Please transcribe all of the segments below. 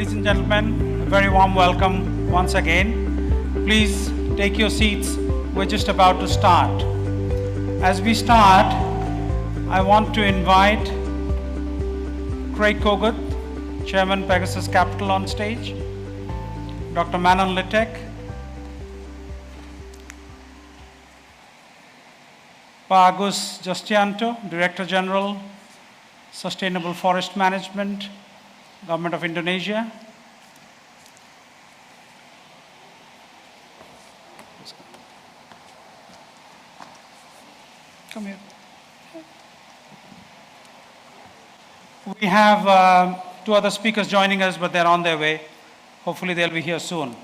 Ladies and gentlemen, a very warm welcome once again. Please take your seats. We're just about to start. As we start, I want to invite Craig Kogut, Chairman Pegasus Capital, on stage, Dr. Manon Litek, Pa Agus Justianto, Director General, Sustainable Forest Management, Government of Indonesia. Come here. We have two other speakers joining us, but they're on their way. Hopefully they'll be here soon.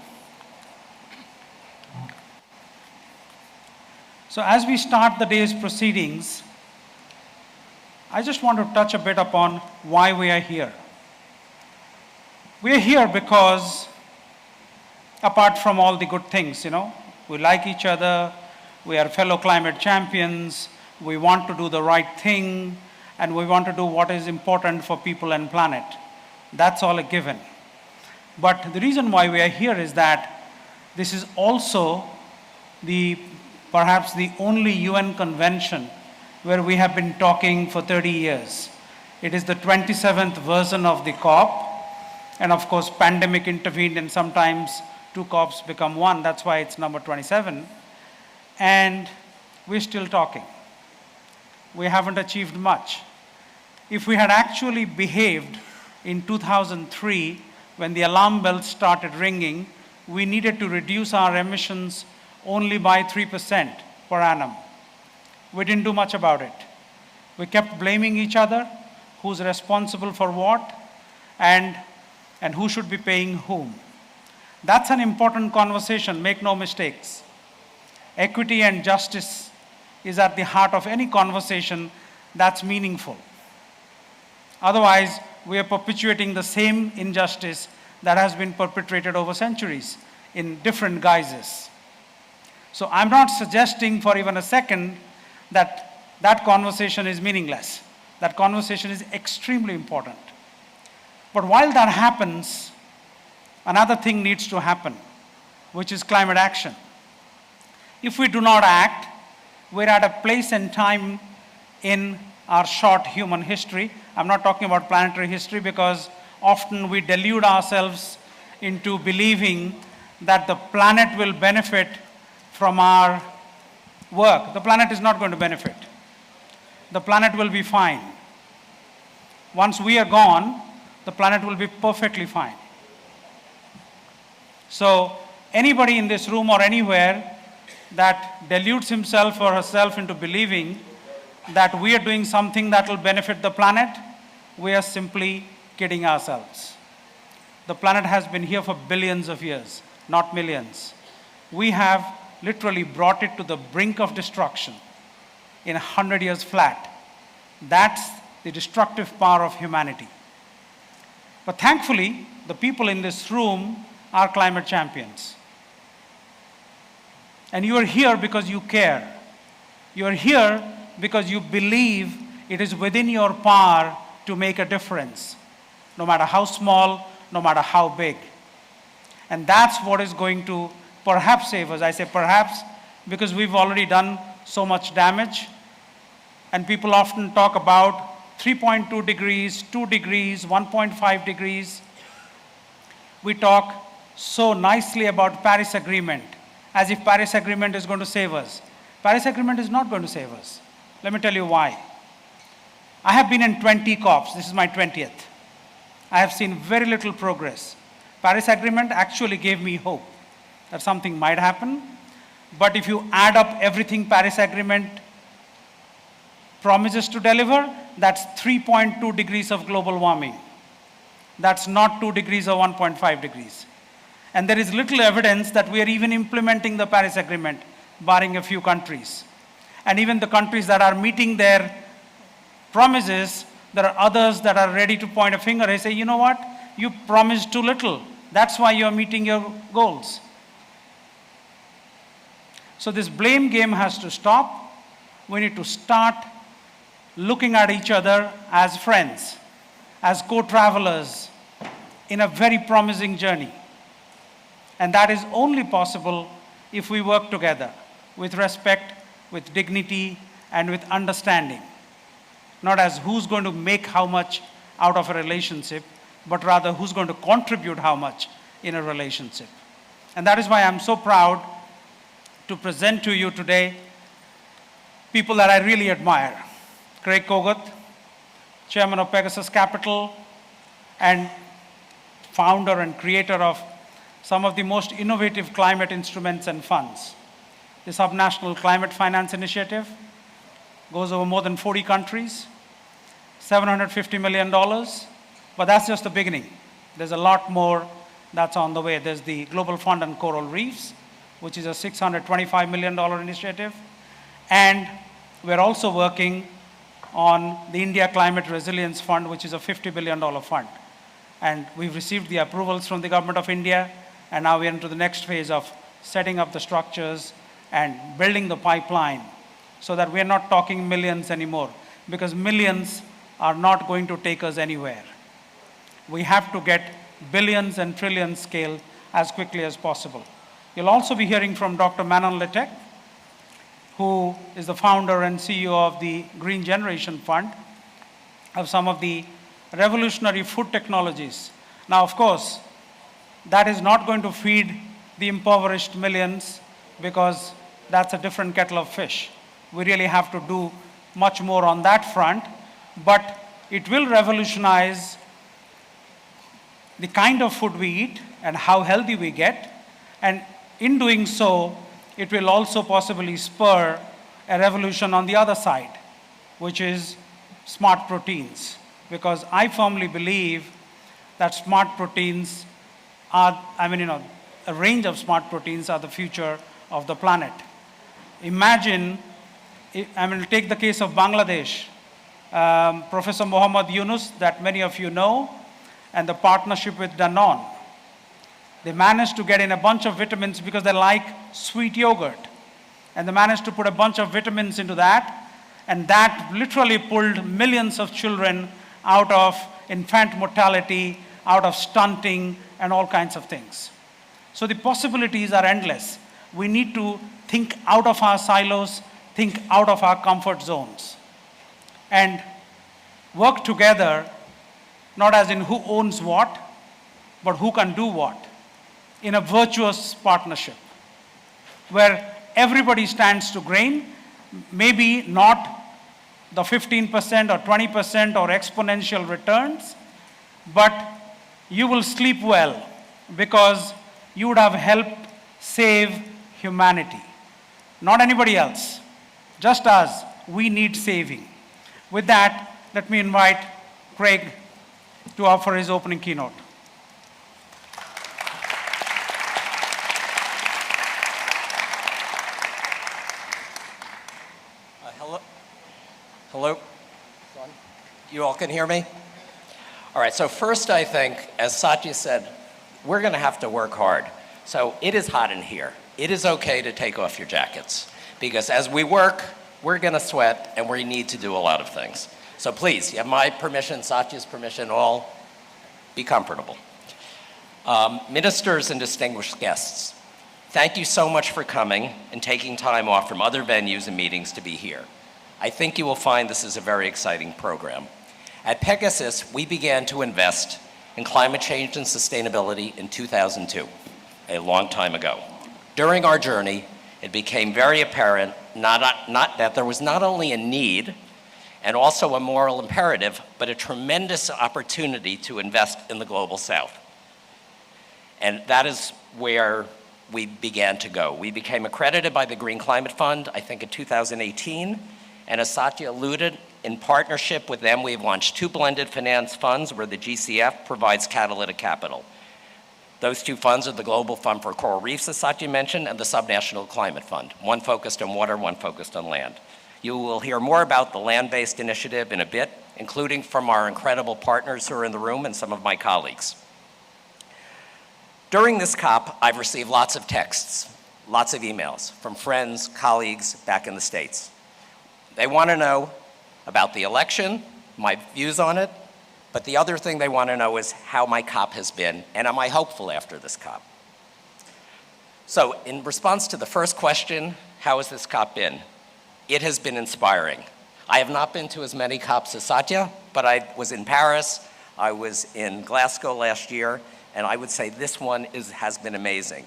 So as we start the day's proceedings, I just want to touch a bit upon why we are here. We are here because, apart from all the good things, we like each other, we are fellow climate champions, we want to do the right thing, and we want to do what is important for people and planet. That's all a given. But the reason why we are here is that this is also perhaps the only UN convention where we have been talking for 30 years. It is the 27th version of the COP. And of course, pandemic intervened, and sometimes two COPs become one. That's why it's number 27. And we're still talking. We haven't achieved much. If we had actually behaved in 2003, when the alarm bells started ringing, we needed to reduce our emissions only by 3% per annum. We didn't do much about it. We kept blaming each other, who's responsible for what, and who should be paying whom. That's an important conversation, make no mistakes. Equity and justice is at the heart of any conversation that's meaningful. Otherwise, we are perpetuating the same injustice that has been perpetrated over centuries in different guises. So I'm not suggesting for even a second that that conversation is meaningless. That conversation is extremely important. But while that happens, another thing needs to happen, which is climate action. If we do not act, we're at a place and time in our short human history. I'm not talking about planetary history, because often we delude ourselves into believing that the planet will benefit from our work. The planet is not going to benefit. The planet will be fine. Once we are gone, the planet will be perfectly fine. So anybody in this room or anywhere that deludes himself or herself into believing that we are doing something that will benefit the planet, we are simply kidding ourselves. The planet has been here for billions of years, not millions. We have literally brought it to the brink of destruction in 100 years flat. That's the destructive power of humanity. But thankfully, the people in this room are climate champions. And you are here because you care. You are here because you believe it is within your power to make a difference, no matter how small, no matter how big. And that's what is going to perhaps save us. I say perhaps because we've already done so much damage. And people often talk about 3.2 degrees, 2 degrees, 1.5 degrees. We talk so nicely about Paris Agreement, as if Paris Agreement is going to save us. Paris Agreement is not going to save us. Let me tell you why. I have been in 20 COPs. This is my 20th. I have seen very little progress. Paris Agreement actually gave me hope that something might happen. But if you add up everything Paris Agreement promises to deliver, that's 3.2 degrees of global warming. That's not 2 degrees or 1.5 degrees. And there is little evidence that we are even implementing the Paris Agreement, barring a few countries. And even the countries that are meeting their promises, there are others that are ready to point a finger and say, you know what, you promised too little. That's why you're meeting your goals. So this blame game has to stop. We need to start looking at each other as friends, as co-travelers, in a very promising journey. And that is only possible if we work together with respect, with dignity, and with understanding. Not as who's going to make how much out of a relationship, but rather who's going to contribute how much in a relationship. And that is why I'm so proud to present to you today people that I really admire. Craig Kogut, chairman of Pegasus Capital, and founder and creator of some of the most innovative climate instruments and funds. The Subnational Climate Finance Initiative goes over more than 40 countries, $750 million, but that's just the beginning. There's a lot more that's on the way. There's the Global Fund on Coral Reefs, which is a $625 million initiative. And we're also working on the India Climate Resilience Fund, which is a $50 billion fund. And we've received the approvals from the government of India, and now we're into the next phase of setting up the structures and building the pipeline so that we're not talking millions anymore, because millions are not going to take us anywhere. We have to get billions and trillions scale as quickly as possible. You'll also be hearing from Dr. Manon Letek, who is the founder and CEO of the Green Generation Fund, of some of the revolutionary food technologies. Now, of course, that is not going to feed the impoverished millions, because that's a different kettle of fish. We really have to do much more on that front, but it will revolutionize the kind of food we eat and how healthy we get, and in doing so, it will also possibly spur a revolution on the other side, which is smart proteins. Because I firmly believe that smart proteins are, a range of smart proteins are the future of the planet. Imagine, take the case of Bangladesh. Professor Muhammad Yunus, that many of you know, and the partnership with Danone. They managed to get in a bunch of vitamins because they like sweet yogurt. And they managed to put a bunch of vitamins into that, and that literally pulled millions of children out of infant mortality, out of stunting, and all kinds of things. So the possibilities are endless. We need to think out of our silos, think out of our comfort zones, and work together, not as in who owns what, but who can do what, in a virtuous partnership, where everybody stands to gain, maybe not the 15% or 20% or exponential returns, but you will sleep well because you would have helped save humanity. Not anybody else, just us. We need saving. With that, let me invite Craig to offer his opening keynote. Hello? You all can hear me? All right, so first I think, as Satya said, we're gonna have to work hard. So it is hot in here. It is okay to take off your jackets, because as we work, we're gonna sweat and we need to do a lot of things. So please, you have my permission, Satya's permission, all be comfortable. Ministers and distinguished guests, thank you so much for coming and taking time off from other venues and meetings to be here. I think you will find this is a very exciting program. At Pegasus, we began to invest in climate change and sustainability in 2002, a long time ago. During our journey, it became very apparent that there was not only a need and also a moral imperative, but a tremendous opportunity to invest in the global south. And that is where we began to go. We became accredited by the Green Climate Fund, I think in 2018, and as Satya alluded, in partnership with them, we've launched 2 blended finance funds where the GCF provides catalytic capital. Those 2 funds are the Global Fund for Coral Reefs, as Satya mentioned, and the Subnational Climate Fund, one focused on water, one focused on land. You will hear more about the land-based initiative in a bit, including from our incredible partners who are in the room and some of my colleagues. During this COP, I've received lots of texts, lots of emails from friends, colleagues back in the States. They want to know about the election, my views on it, But the other thing they want to know is how my COP has been, and am I hopeful after this COP? So in response to the first question, how has this COP been? It has been inspiring. I have not been to as many COPs as Satya, but I was in Paris, I was in Glasgow last year, and I would say this one has been amazing.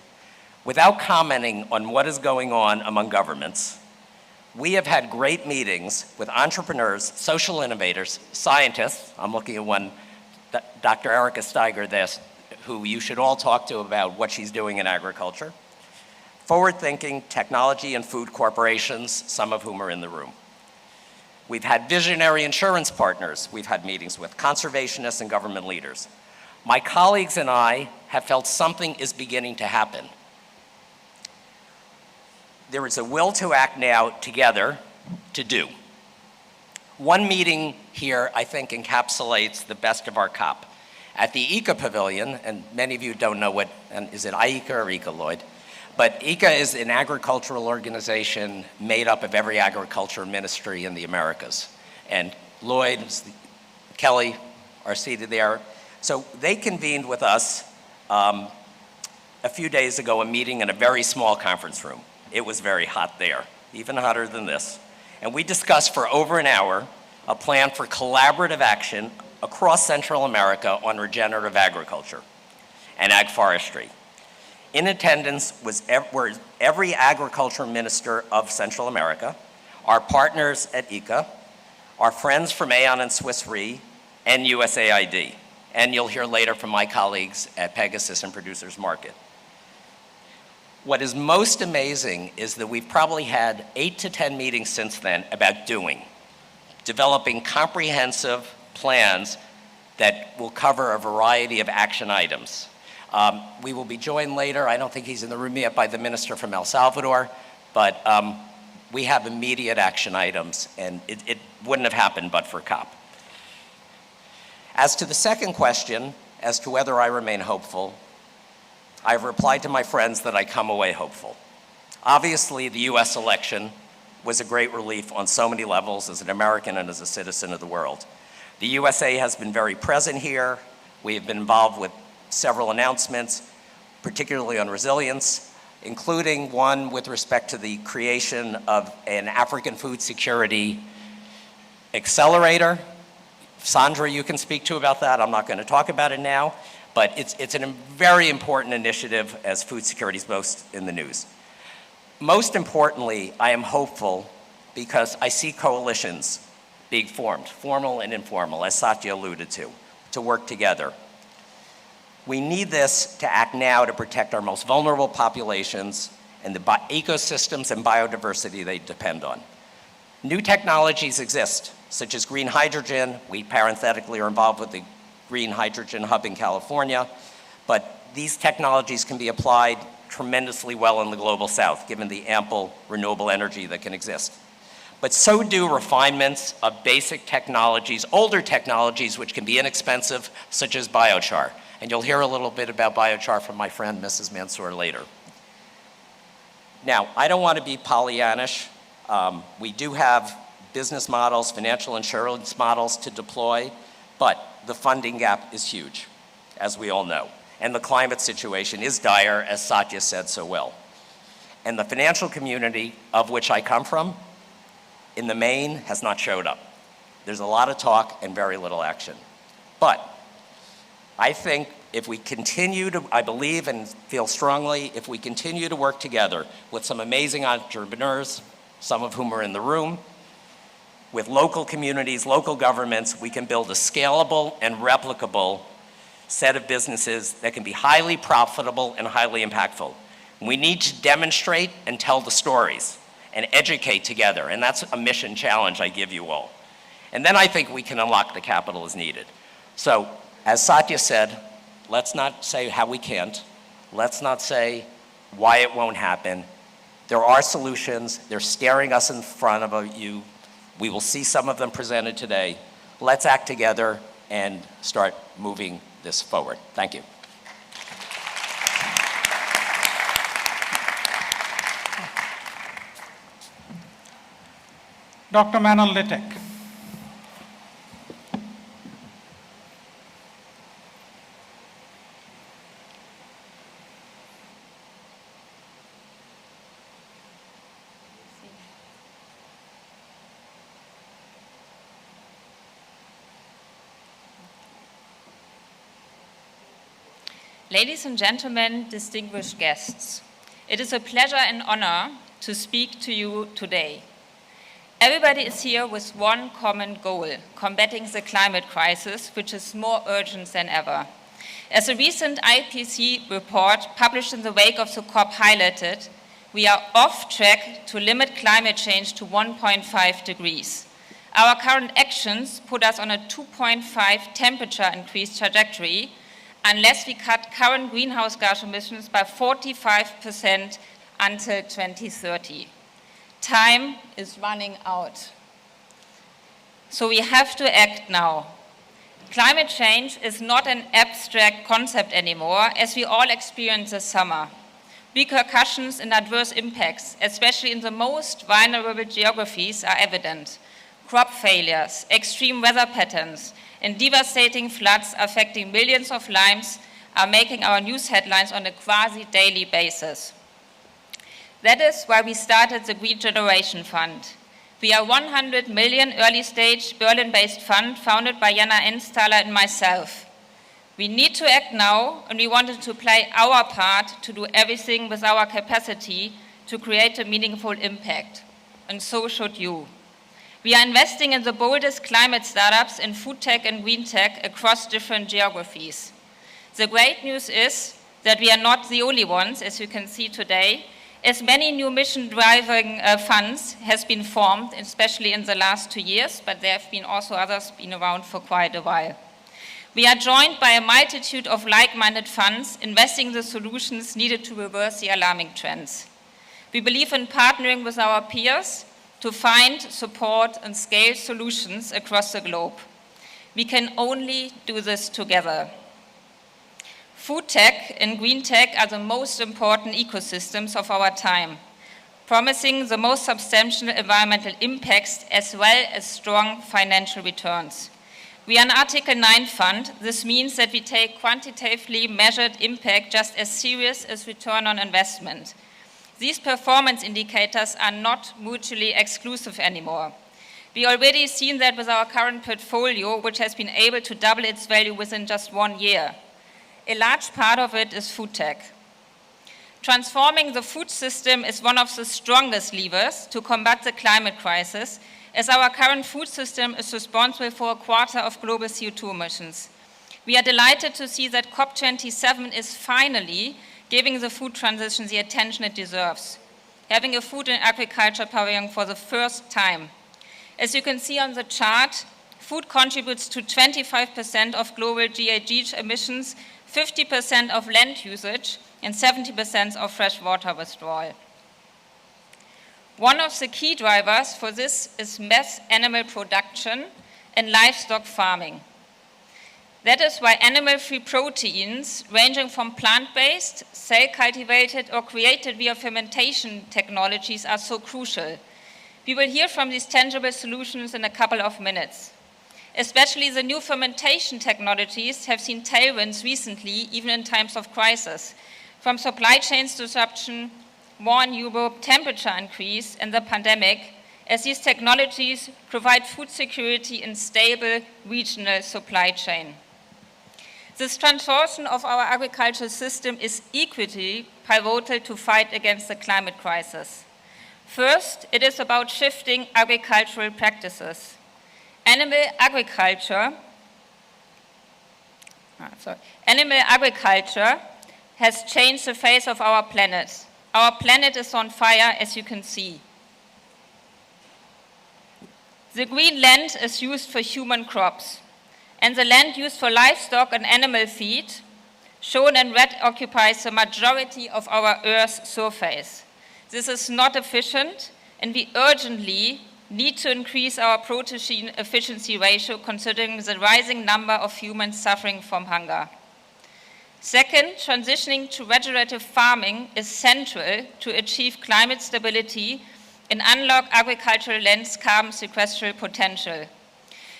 Without commenting on what is going on among governments, we have had great meetings with entrepreneurs, social innovators, scientists. I'm looking at one, Dr. Erica Steiger, who you should all talk to about what she's doing in agriculture. Forward-thinking technology and food corporations, some of whom are in the room. We've had visionary insurance partners. We've had meetings with conservationists and government leaders. My colleagues and I have felt something is beginning to happen. There is a will to act now together to do. One meeting here, I think, encapsulates the best of our COP. At the ICA Pavilion, and many of you don't know what, and is it ICA or ICA, Lloyd? But ICA is an agricultural organization made up of every agriculture ministry in the Americas. And Lloyd, Kelly are seated there. So they convened with us a few days ago, a meeting in a very small conference room. It was very hot there, even hotter than this. And we discussed for over an hour a plan for collaborative action across Central America on regenerative agriculture and ag forestry. In attendance were every agriculture minister of Central America, our partners at ICA, our friends from Aon and Swiss Re, and USAID. And you'll hear later from my colleagues at Pegasus and Producers Market. What is most amazing is that we've probably had 8 to 10 meetings since then about developing comprehensive plans that will cover a variety of action items. We will be joined later, I don't think he's in the room yet, by the minister from El Salvador, but we have immediate action items, and it wouldn't have happened but for COP. As to the second question, as to whether I remain hopeful, I've replied to my friends that I come away hopeful. Obviously, the US election was a great relief on so many levels as an American and as a citizen of the world. The USA has been very present here. We have been involved with several announcements, particularly on resilience, including one with respect to the creation of an African food security accelerator. Sandra, you can speak to about that. I'm not going to talk about it now, but it's a very important initiative as food security is most in the news. Most importantly, I am hopeful because I see coalitions being formed, formal and informal, as Satya alluded to work together. We need this to act now to protect our most vulnerable populations and the ecosystems and biodiversity they depend on. New technologies exist, such as green hydrogen. We parenthetically are involved with the Green Hydrogen Hub in California, but these technologies can be applied tremendously well in the global south, given the ample renewable energy that can exist. But so do refinements of basic technologies, older technologies which can be inexpensive, such as biochar. And you'll hear a little bit about biochar from my friend, Mrs. Mansour, later. Now, I don't want to be Pollyannish. We do have business models, financial insurance models to deploy, but the funding gap is huge, as we all know. And the climate situation is dire, as Satya said so well. And the financial community, of which I come from, in the main, has not showed up. There's a lot of talk and very little action. But I think if we continue to, I believe and feel strongly, if we continue to work together with some amazing entrepreneurs, some of whom are in the room, with local communities, local governments, we can build a scalable and replicable set of businesses that can be highly profitable and highly impactful. We need to demonstrate and tell the stories and educate together, and that's a mission challenge I give you all. And then I think we can unlock the capital as needed. So, as Satya said, let's not say how we can't. Let's not say why it won't happen. There are solutions. They're staring us in front of you. We will see some of them presented today. Let's act together and start moving this forward. Thank you. Dr. Manon Littek. Ladies and gentlemen, distinguished guests, it is a pleasure and honor to speak to you today. Everybody is here with one common goal, combating the climate crisis, which is more urgent than ever. As a recent IPCC report published in the wake of the COP highlighted, we are off track to limit climate change to 1.5 degrees. Our current actions put us on a 2.5 temperature increase trajectory unless we cut current greenhouse gas emissions by 45% until 2030. Time is running out. So we have to act now. Climate change is not an abstract concept anymore, as we all experienced this summer. Repercussions and adverse impacts, especially in the most vulnerable geographies, are evident. Crop failures, extreme weather patterns, and devastating floods affecting millions of lives are making our news headlines on a quasi-daily basis. That is why we started the Green Generation Fund. We are a 100 million early-stage Berlin-based fund founded by Jana Ensthaler and myself. We need to act now, and we wanted to play our part to do everything with our capacity to create a meaningful impact, and so should you. We are investing in the boldest climate startups in food tech and green tech across different geographies. The great news is that we are not the only ones, as you can see today, as many new mission-driving funds has been formed, especially in the last 2 years, but there have been also others been around for quite a while. We are joined by a multitude of like-minded funds investing in the solutions needed to reverse the alarming trends. We believe in partnering with our peers to find, support, and scale solutions across the globe. We can only do this together. Food tech and green tech are the most important ecosystems of our time, promising the most substantial environmental impacts as well as strong financial returns. We are an Article 9 fund. This means that we take quantitatively measured impact just as serious as return on investment. These performance indicators are not mutually exclusive anymore. We already seen that with our current portfolio, which has been able to double its value within just 1 year. A large part of it is food tech. Transforming the food system is one of the strongest levers to combat the climate crisis, as our current food system is responsible for a quarter of global CO2 emissions. We are delighted to see that COP27 is finally giving the food transition the attention it deserves, having a food and agriculture pavilion for the first time. As you can see on the chart, food contributes to 25% of global GHG emissions, 50% of land usage, and 70% of fresh water withdrawal. One of the key drivers for this is mass animal production and livestock farming. That is why animal-free proteins, ranging from plant-based, cell-cultivated, or created via fermentation technologies, are so crucial. We will hear from these tangible solutions in a couple of minutes. Especially the new fermentation technologies have seen tailwinds recently, even in times of crisis, from supply chain disruption, war in Europe, temperature increase, and the pandemic, as these technologies provide food security and stable regional supply chain. This transformation of our agricultural system is equally pivotal to fight against the climate crisis. First, it is about shifting agricultural practices. Animal agriculture has changed the face of our planet. Our planet is on fire, as you can see. The green land is used for human crops, and the land used for livestock and animal feed, shown in red, occupies the majority of our Earth's surface. This is not efficient, and we urgently need to increase our protein efficiency ratio considering the rising number of humans suffering from hunger. Second, transitioning to regenerative farming is central to achieve climate stability and unlock agricultural land's carbon sequestral potential.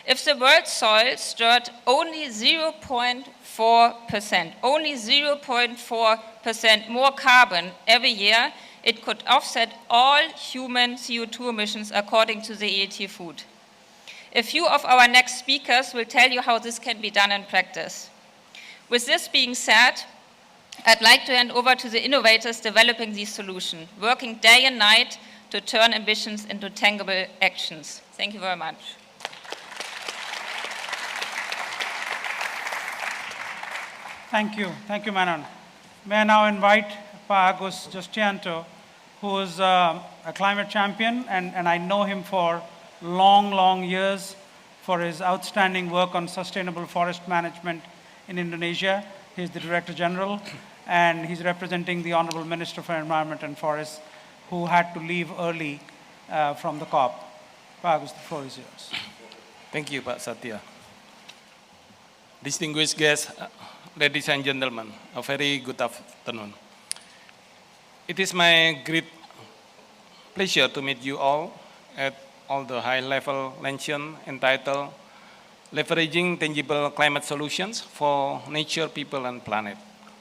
If the world's soil stored only 0.4% more carbon every year, it could offset all human CO2 emissions according to the EAT Food. A few of our next speakers will tell you how this can be done in practice. With this being said, I'd like to hand over to the innovators developing these solutions, working day and night to turn ambitions into tangible actions. Thank you very much. Thank you, Manon. May I now invite Pa Agus Justianto, who is a climate champion, and I know him for long years for his outstanding work on sustainable forest management in Indonesia. He's the Director General, and he's representing the Honorable Minister for Environment and Forests, who had to leave early from the COP. Pa Agus, the floor is yours. Thank you, Pak Satya. Distinguished guests, ladies and gentlemen, a very good afternoon. It is my great pleasure to meet you all at all the high-level luncheon entitled Leveraging Tangible Climate Solutions for Nature, People and Planet,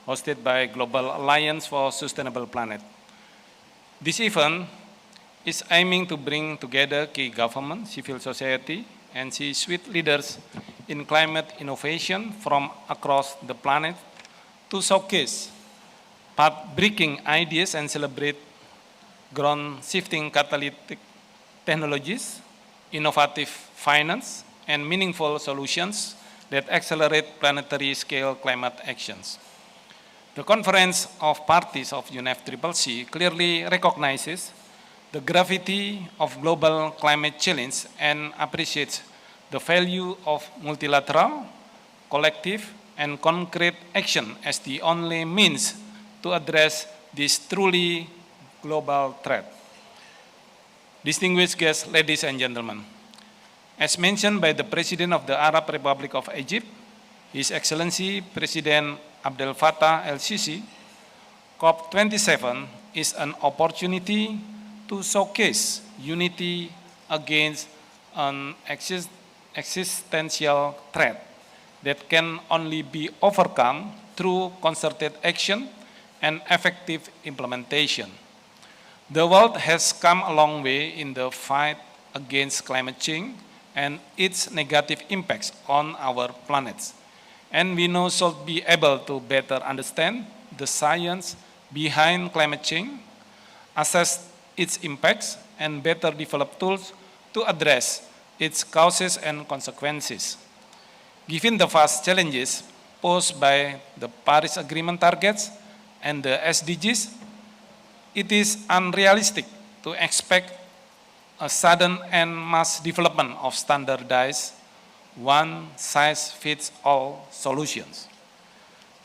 hosted by Global Alliance for Sustainable Planet. This event is aiming to bring together key government, civil society, and C-suite leaders in climate innovation from across the planet to showcase path-breaking ideas and celebrate ground-shifting catalytic technologies, innovative finance, and meaningful solutions that accelerate planetary-scale climate actions. The Conference of Parties of UNFCCC clearly recognizes the gravity of global climate change and appreciates the value of multilateral, collective, and concrete action as the only means to address this truly global threat. Distinguished guests, ladies and gentlemen, as mentioned by the President of the Arab Republic of Egypt, His Excellency President Abdel Fattah el-Sisi, COP27 is an opportunity to showcase unity against an existential threat that can only be overcome through concerted action and effective implementation. The world has come a long way in the fight against climate change and its negative impacts on our planet. And we now should be able to better understand the science behind climate change, assess its impacts, and better develop tools to address its causes and consequences. Given the vast challenges posed by the Paris Agreement targets and the SDGs, it is unrealistic to expect a sudden and mass development of standardized one-size-fits-all solutions.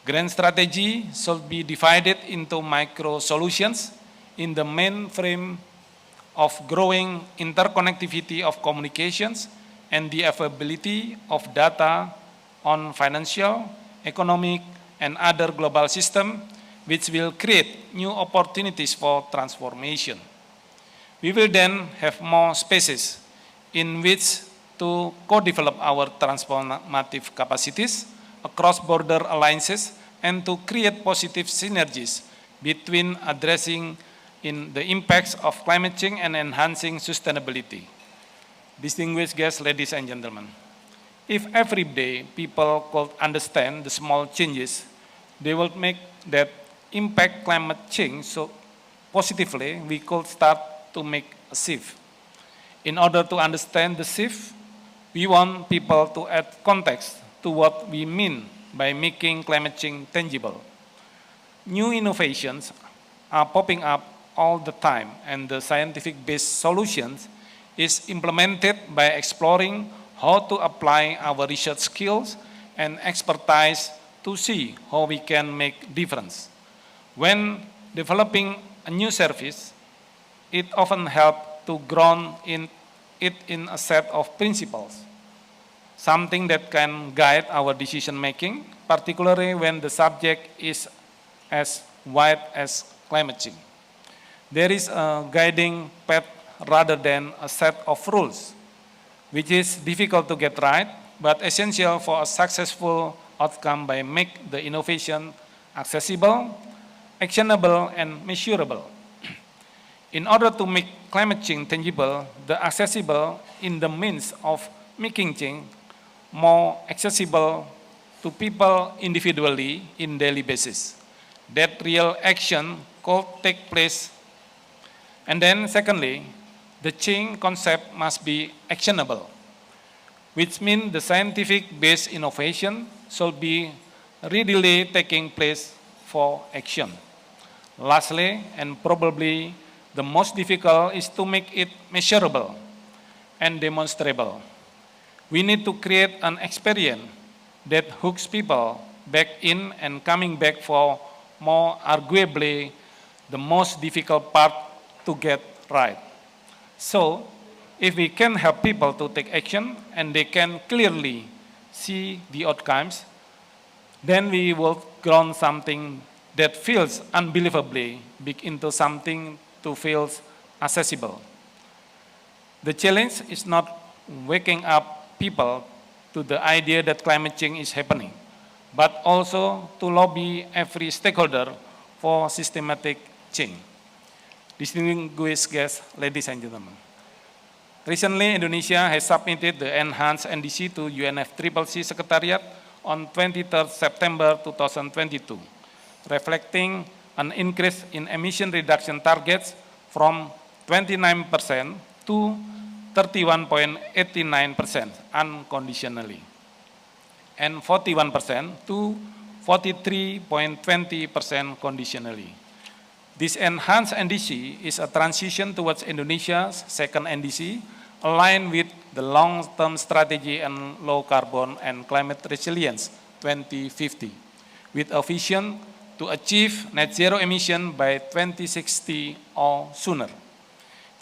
Grand strategy should be divided into micro-solutions in the main frame of growing interconnectivity of communications and the availability of data on financial, economic, and other global systems, which will create new opportunities for transformation. We will then have more spaces in which to co-develop our transformative capacities across border alliances and to create positive synergies between addressing the impacts of climate change and enhancing sustainability. Distinguished guests, ladies and gentlemen, if every day people could understand the small changes, they will make that impact climate change so positively, we could start to make a shift. In order to understand the shift, we want people to add context to what we mean by making climate change tangible. New innovations are popping up all the time, and the scientific-based solutions is implemented by exploring how to apply our research skills and expertise to see how we can make difference. When developing a new service, it often helps to ground it in a set of principles, something that can guide our decision-making, particularly when the subject is as wide as climate change. There is a guiding path rather than a set of rules, which is difficult to get right, but essential for a successful outcome by make the innovation accessible, actionable, and measurable. In order to make climate change tangible, the accessible in the means of making change more accessible to people individually in daily basis. that real action could take place. And then secondly, the change concept must be actionable, which means the scientific-based innovation should be readily taking place for action. Lastly, and probably the most difficult, is to make it measurable and demonstrable. We need to create an experience that hooks people back in and coming back for more arguably the most difficult part to get right. So, if we can help people to take action and they can clearly see the outcomes, then we will grow something that feels unbelievably big into something to feels accessible. The challenge is not waking up people to the idea that climate change is happening, but also to lobby every stakeholder for systematic change. Distinguished guests, ladies and gentlemen. Recently, Indonesia has submitted the enhanced NDC to UNFCCC Secretariat on 23 September 2022, reflecting an increase in emission reduction targets from 29% to 31.89% unconditionally, and 41% to 43.20% conditionally. This enhanced NDC is a transition towards Indonesia's second NDC, aligned with the long-term strategy and low carbon and climate resilience 2050, with a vision to achieve net zero emission by 2060 or sooner.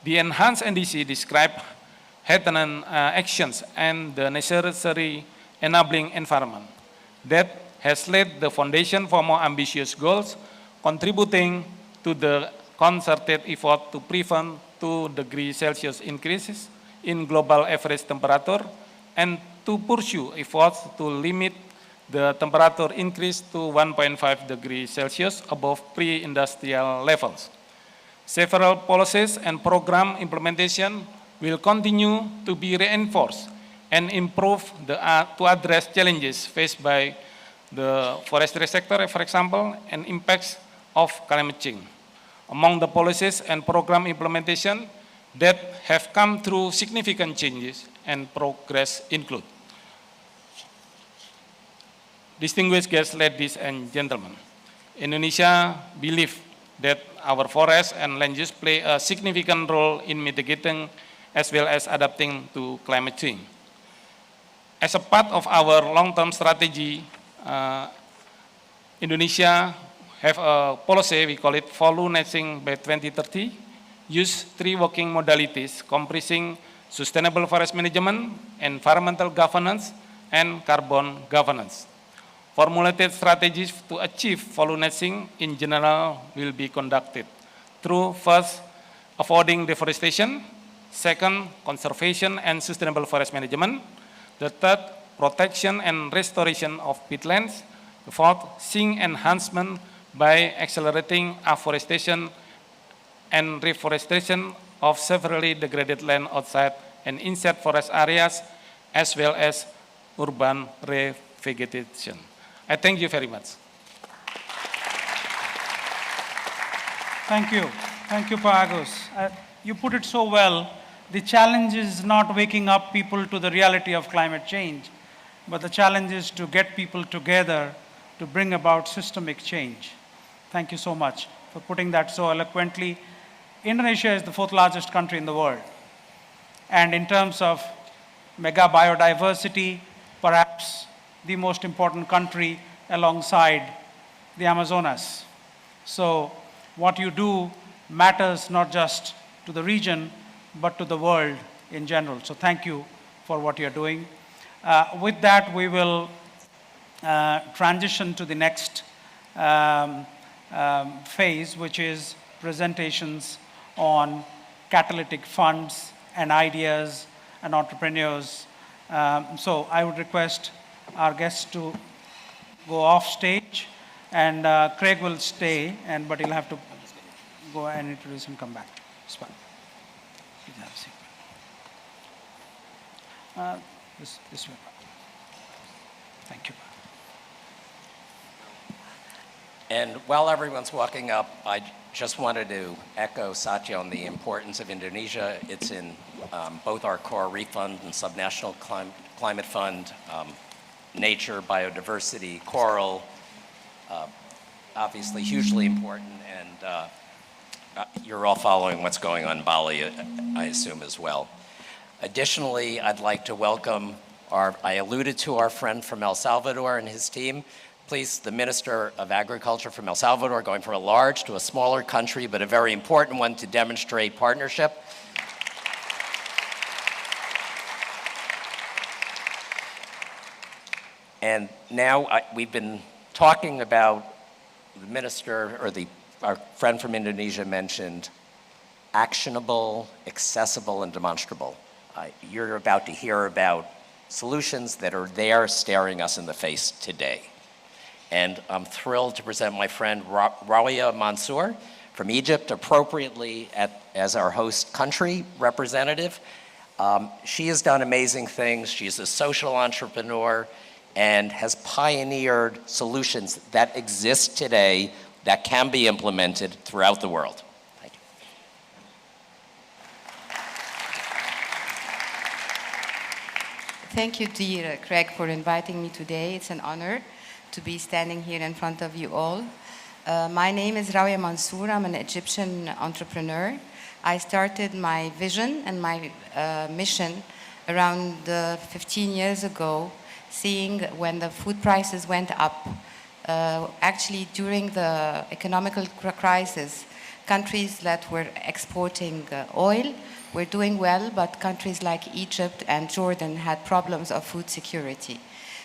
The enhanced NDC describes heightened actions and the necessary enabling environment that has laid the foundation for more ambitious goals, contributing to the concerted effort to prevent 2 degrees Celsius increases in global average temperature and to pursue efforts to limit the temperature increase to 1.5 degrees Celsius above pre-industrial levels. Several policies and program implementation will continue to be reinforced and improved to address challenges faced by the forestry sector, for example, and impacts of climate change. Among the policies and program implementation that have come through significant changes and progress include: distinguished guests, ladies and gentlemen, Indonesia believes that our forests and land use play a significant role in mitigating as well as adapting to climate change. As a part of our long-term strategy, Indonesia have a policy, we call it follow netting by 2030, use 3 working modalities comprising sustainable forest management, environmental governance, and carbon governance. Formulated strategies to achieve follow netting in general will be conducted through first, avoiding deforestation, second, conservation and sustainable forest management, the third, protection and restoration of peatlands, the fourth, zinc enhancement by accelerating afforestation and reforestation of severely degraded land outside and inside forest areas, as well as urban revegetation. I thank you very much. Thank you. Thank you, Pak Agus. You put it so well. The challenge is not waking up people to the reality of climate change, but the challenge is to get people together to bring about systemic change. Thank you so much for putting that so eloquently. Indonesia is the 4th largest country in the world. And in terms of mega biodiversity, perhaps the most important country alongside the Amazonas. So what you do matters not just to the region, but to the world in general. So thank you for what you're doing. With that, we will transition to the next phase, which is presentations on catalytic funds and ideas and entrepreneurs. So I would request our guests to go off stage, and Craig will stay, but he'll have to go and introduce and come back. It's fine. Please have a seat. This way. Thank you. And while everyone's walking up, I just wanted to echo Satya on the importance of Indonesia. It's in both our core reef fund and subnational climate fund, nature, biodiversity, coral, obviously hugely important, and you're all following what's going on in Bali, I assume, as well. Additionally, I'd like to welcome I alluded to our friend from El Salvador and his team. Please, the Minister of Agriculture from El Salvador, going from a large to a smaller country, but a very important one to demonstrate partnership. And now we've been talking about the minister, or our friend from Indonesia mentioned actionable, accessible, and demonstrable. You're about to hear about solutions that are there staring us in the face today. And I'm thrilled to present my friend Rawia Mansour from Egypt, appropriately as our host country representative. She has done amazing things. She's a social entrepreneur and has pioneered solutions that exist today that can be implemented throughout the world. Thank you. Thank you, dear Craig, for inviting me today. It's an honor to be standing here in front of you all. My name is Rawia Mansour. I'm an Egyptian entrepreneur. I started my vision and my mission around 15 years ago, seeing when the food prices went up. Actually, during the economical crisis, countries that were exporting oil were doing well, but countries like Egypt and Jordan had problems of food security.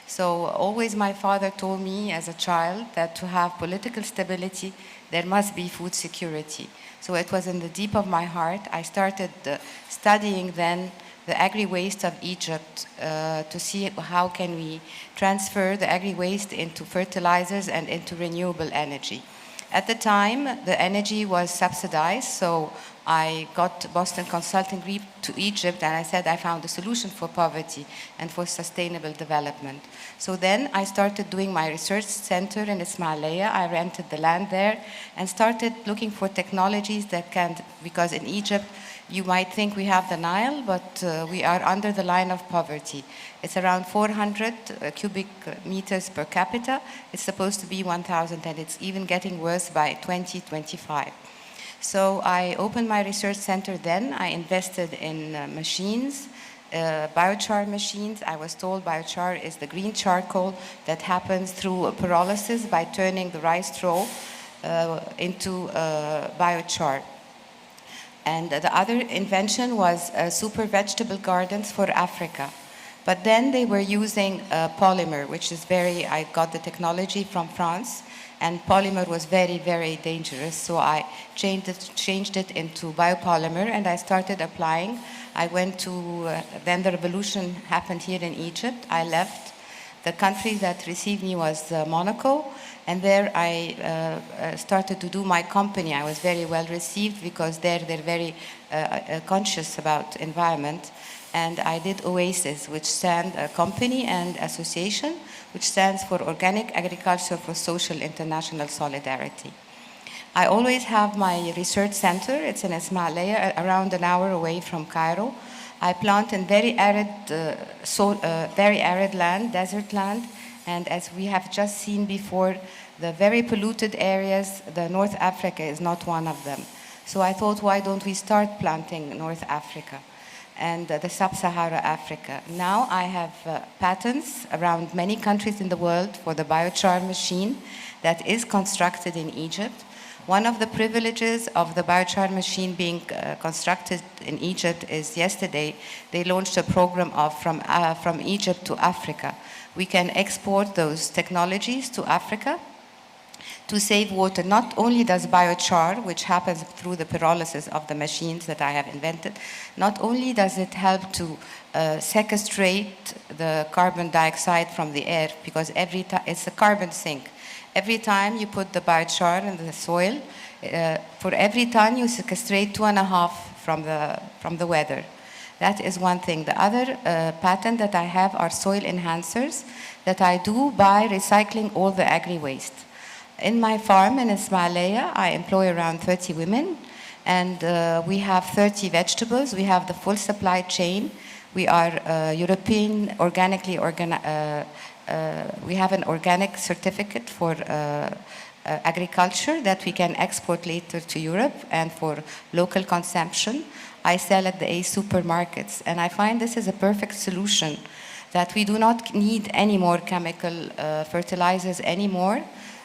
So always my father told me as a child that to have political stability, there must be food security. So it was in the deep of my heart. I started studying then the agri-waste of Egypt to see how can we transfer the agri-waste into fertilizers and into renewable energy. At the time, the energy was subsidized, so I got Boston Consulting Group to Egypt, and I said I found a solution for poverty and for sustainable development. So then I started doing my research center in Ismailia. I rented the land there and started looking for technologies that can, because in Egypt, you might think we have the Nile, but we are under the line of poverty. It's around 400 cubic meters per capita. It's supposed to be 1,000, and it's even getting worse by 2025. So I opened my research center then. I invested in machines, biochar machines. I was told biochar is the green charcoal that happens through pyrolysis by turning the rice straw into biochar. And the other invention was super vegetable gardens for Africa. But then they were using polymer, which is I got the technology from France, and polymer was very, very dangerous. So I changed it into biopolymer, and I started applying. I went to, then the revolution happened here in Egypt. I left. The country that received me was Monaco, and there I started to do my company. I was very well received because they're very conscious about environment. And I did OASIS, which stands a company and association, which stands for Organic Agriculture for Social International Solidarity. I always have my research center. It's in Ismailia, around an hour away from Cairo. I plant in very arid land, desert land, and as we have just seen before, the very polluted areas, the North Africa is not one of them. So I thought, why don't we start planting North Africa and the Sub-Sahara Africa? Now I have patents around many countries in the world for the biochar machine that is constructed in Egypt. One of the privileges of the biochar machine being constructed in Egypt is yesterday they launched a program from Egypt to Africa. We can export those technologies to Africa to save water. Not only does biochar, which happens through the pyrolysis of the machines that I have invented, not only does it help to sequestrate the carbon dioxide from the air, because it's a carbon sink. Every time you put the biochar in the soil, for every ton you sequestrate 2.5 from the weather. That is one thing. The other patent that I have are soil enhancers that I do by recycling all the agri-waste. In my farm in Ismailia, I employ around 30 women, and we have 30 vegetables. We have the full supply chain. We are European organically we have an organic certificate for agriculture that we can export later to Europe and for local consumption. I sell at the A supermarkets, and I find this is a perfect solution, that we do not need any more chemical fertilizers anymore.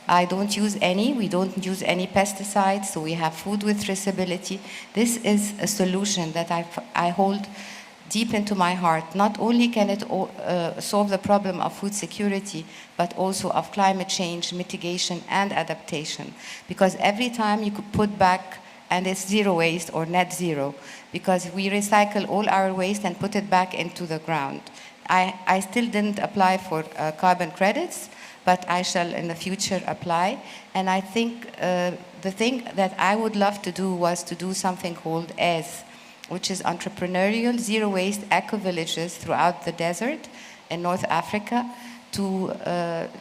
I don't use any, we don't use any pesticides, so we have food with traceability. This is a solution that I hold deep into my heart. Not only can it solve the problem of food security, but also of climate change mitigation and adaptation. Because every time you could put back, and it's zero waste or net zero, because we recycle all our waste and put it back into the ground. I still didn't apply for carbon credits, but I shall in the future apply. And I think the thing that I would love to do was to do something called AIS, which is entrepreneurial zero-waste eco-villages throughout the desert in North Africa.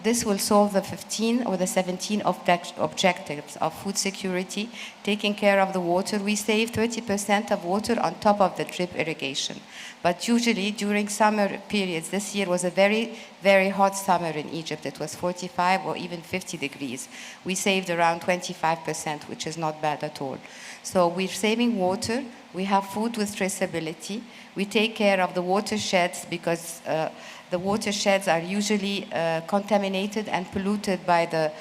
This will solve the 15 or the 17 objectives of food security, taking care of the water. We save 30% of water on top of the drip irrigation. But usually during summer periods, this year was a very, very hot summer in Egypt. It was 45 or even 50 degrees. We saved around 25%, which is not bad at all. So we're saving water. We have food with traceability. We take care of the watersheds because the watersheds are usually contaminated and polluted by the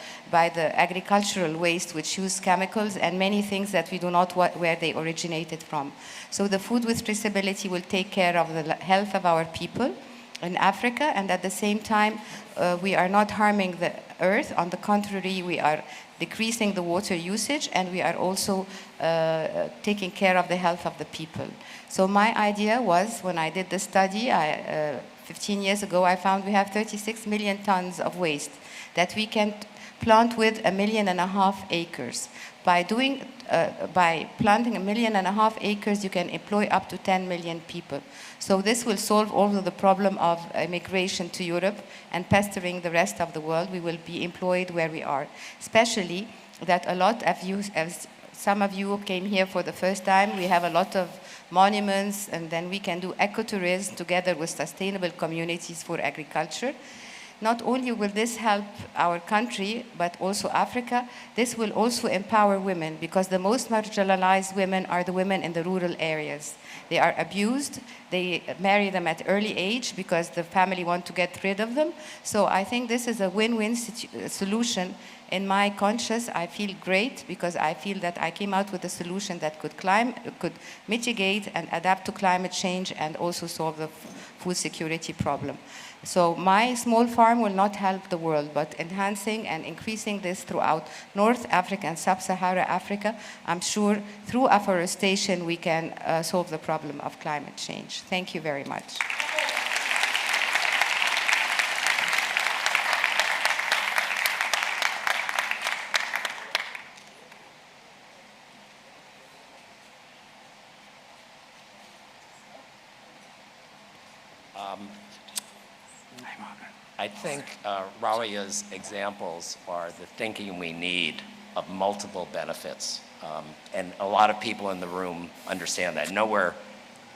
agricultural waste, which use chemicals and many things that we do not know where they originated from. So the food with traceability will take care of the health of our people in Africa, and at the same time, we are not harming the earth. On the contrary, we are decreasing the water usage, and we are also taking care of the health of the people. So my idea was, when I did the study, 15 years ago, I found we have 36 million tons of waste that we can plant with 1.5 million acres. By planting 1.5 million acres, you can employ up to 10 million people. So this will solve all of the problem of immigration to Europe and pestering the rest of the world. We will be employed where we are. Especially that a lot of you, as some of you came here for the first time, we have a lot of monuments, and then we can do ecotourism together with sustainable communities for agriculture. Not only will this help our country, but also Africa, this will also empower women, because the most marginalized women are the women in the rural areas. They are abused, they marry them at early age because the family want to get rid of them. So I think this is a win-win solution. In my conscience, I feel great because I feel that I came out with a solution that could mitigate and adapt to climate change and also solve the food security problem. So my small farm will not help the world, but enhancing and increasing this throughout North Africa and Sub-Saharan Africa, I'm sure through afforestation we can solve the problem of climate change. Thank you very much. I think Rawia's examples are the thinking we need of multiple benefits. And a lot of people in the room understand that. Nowhere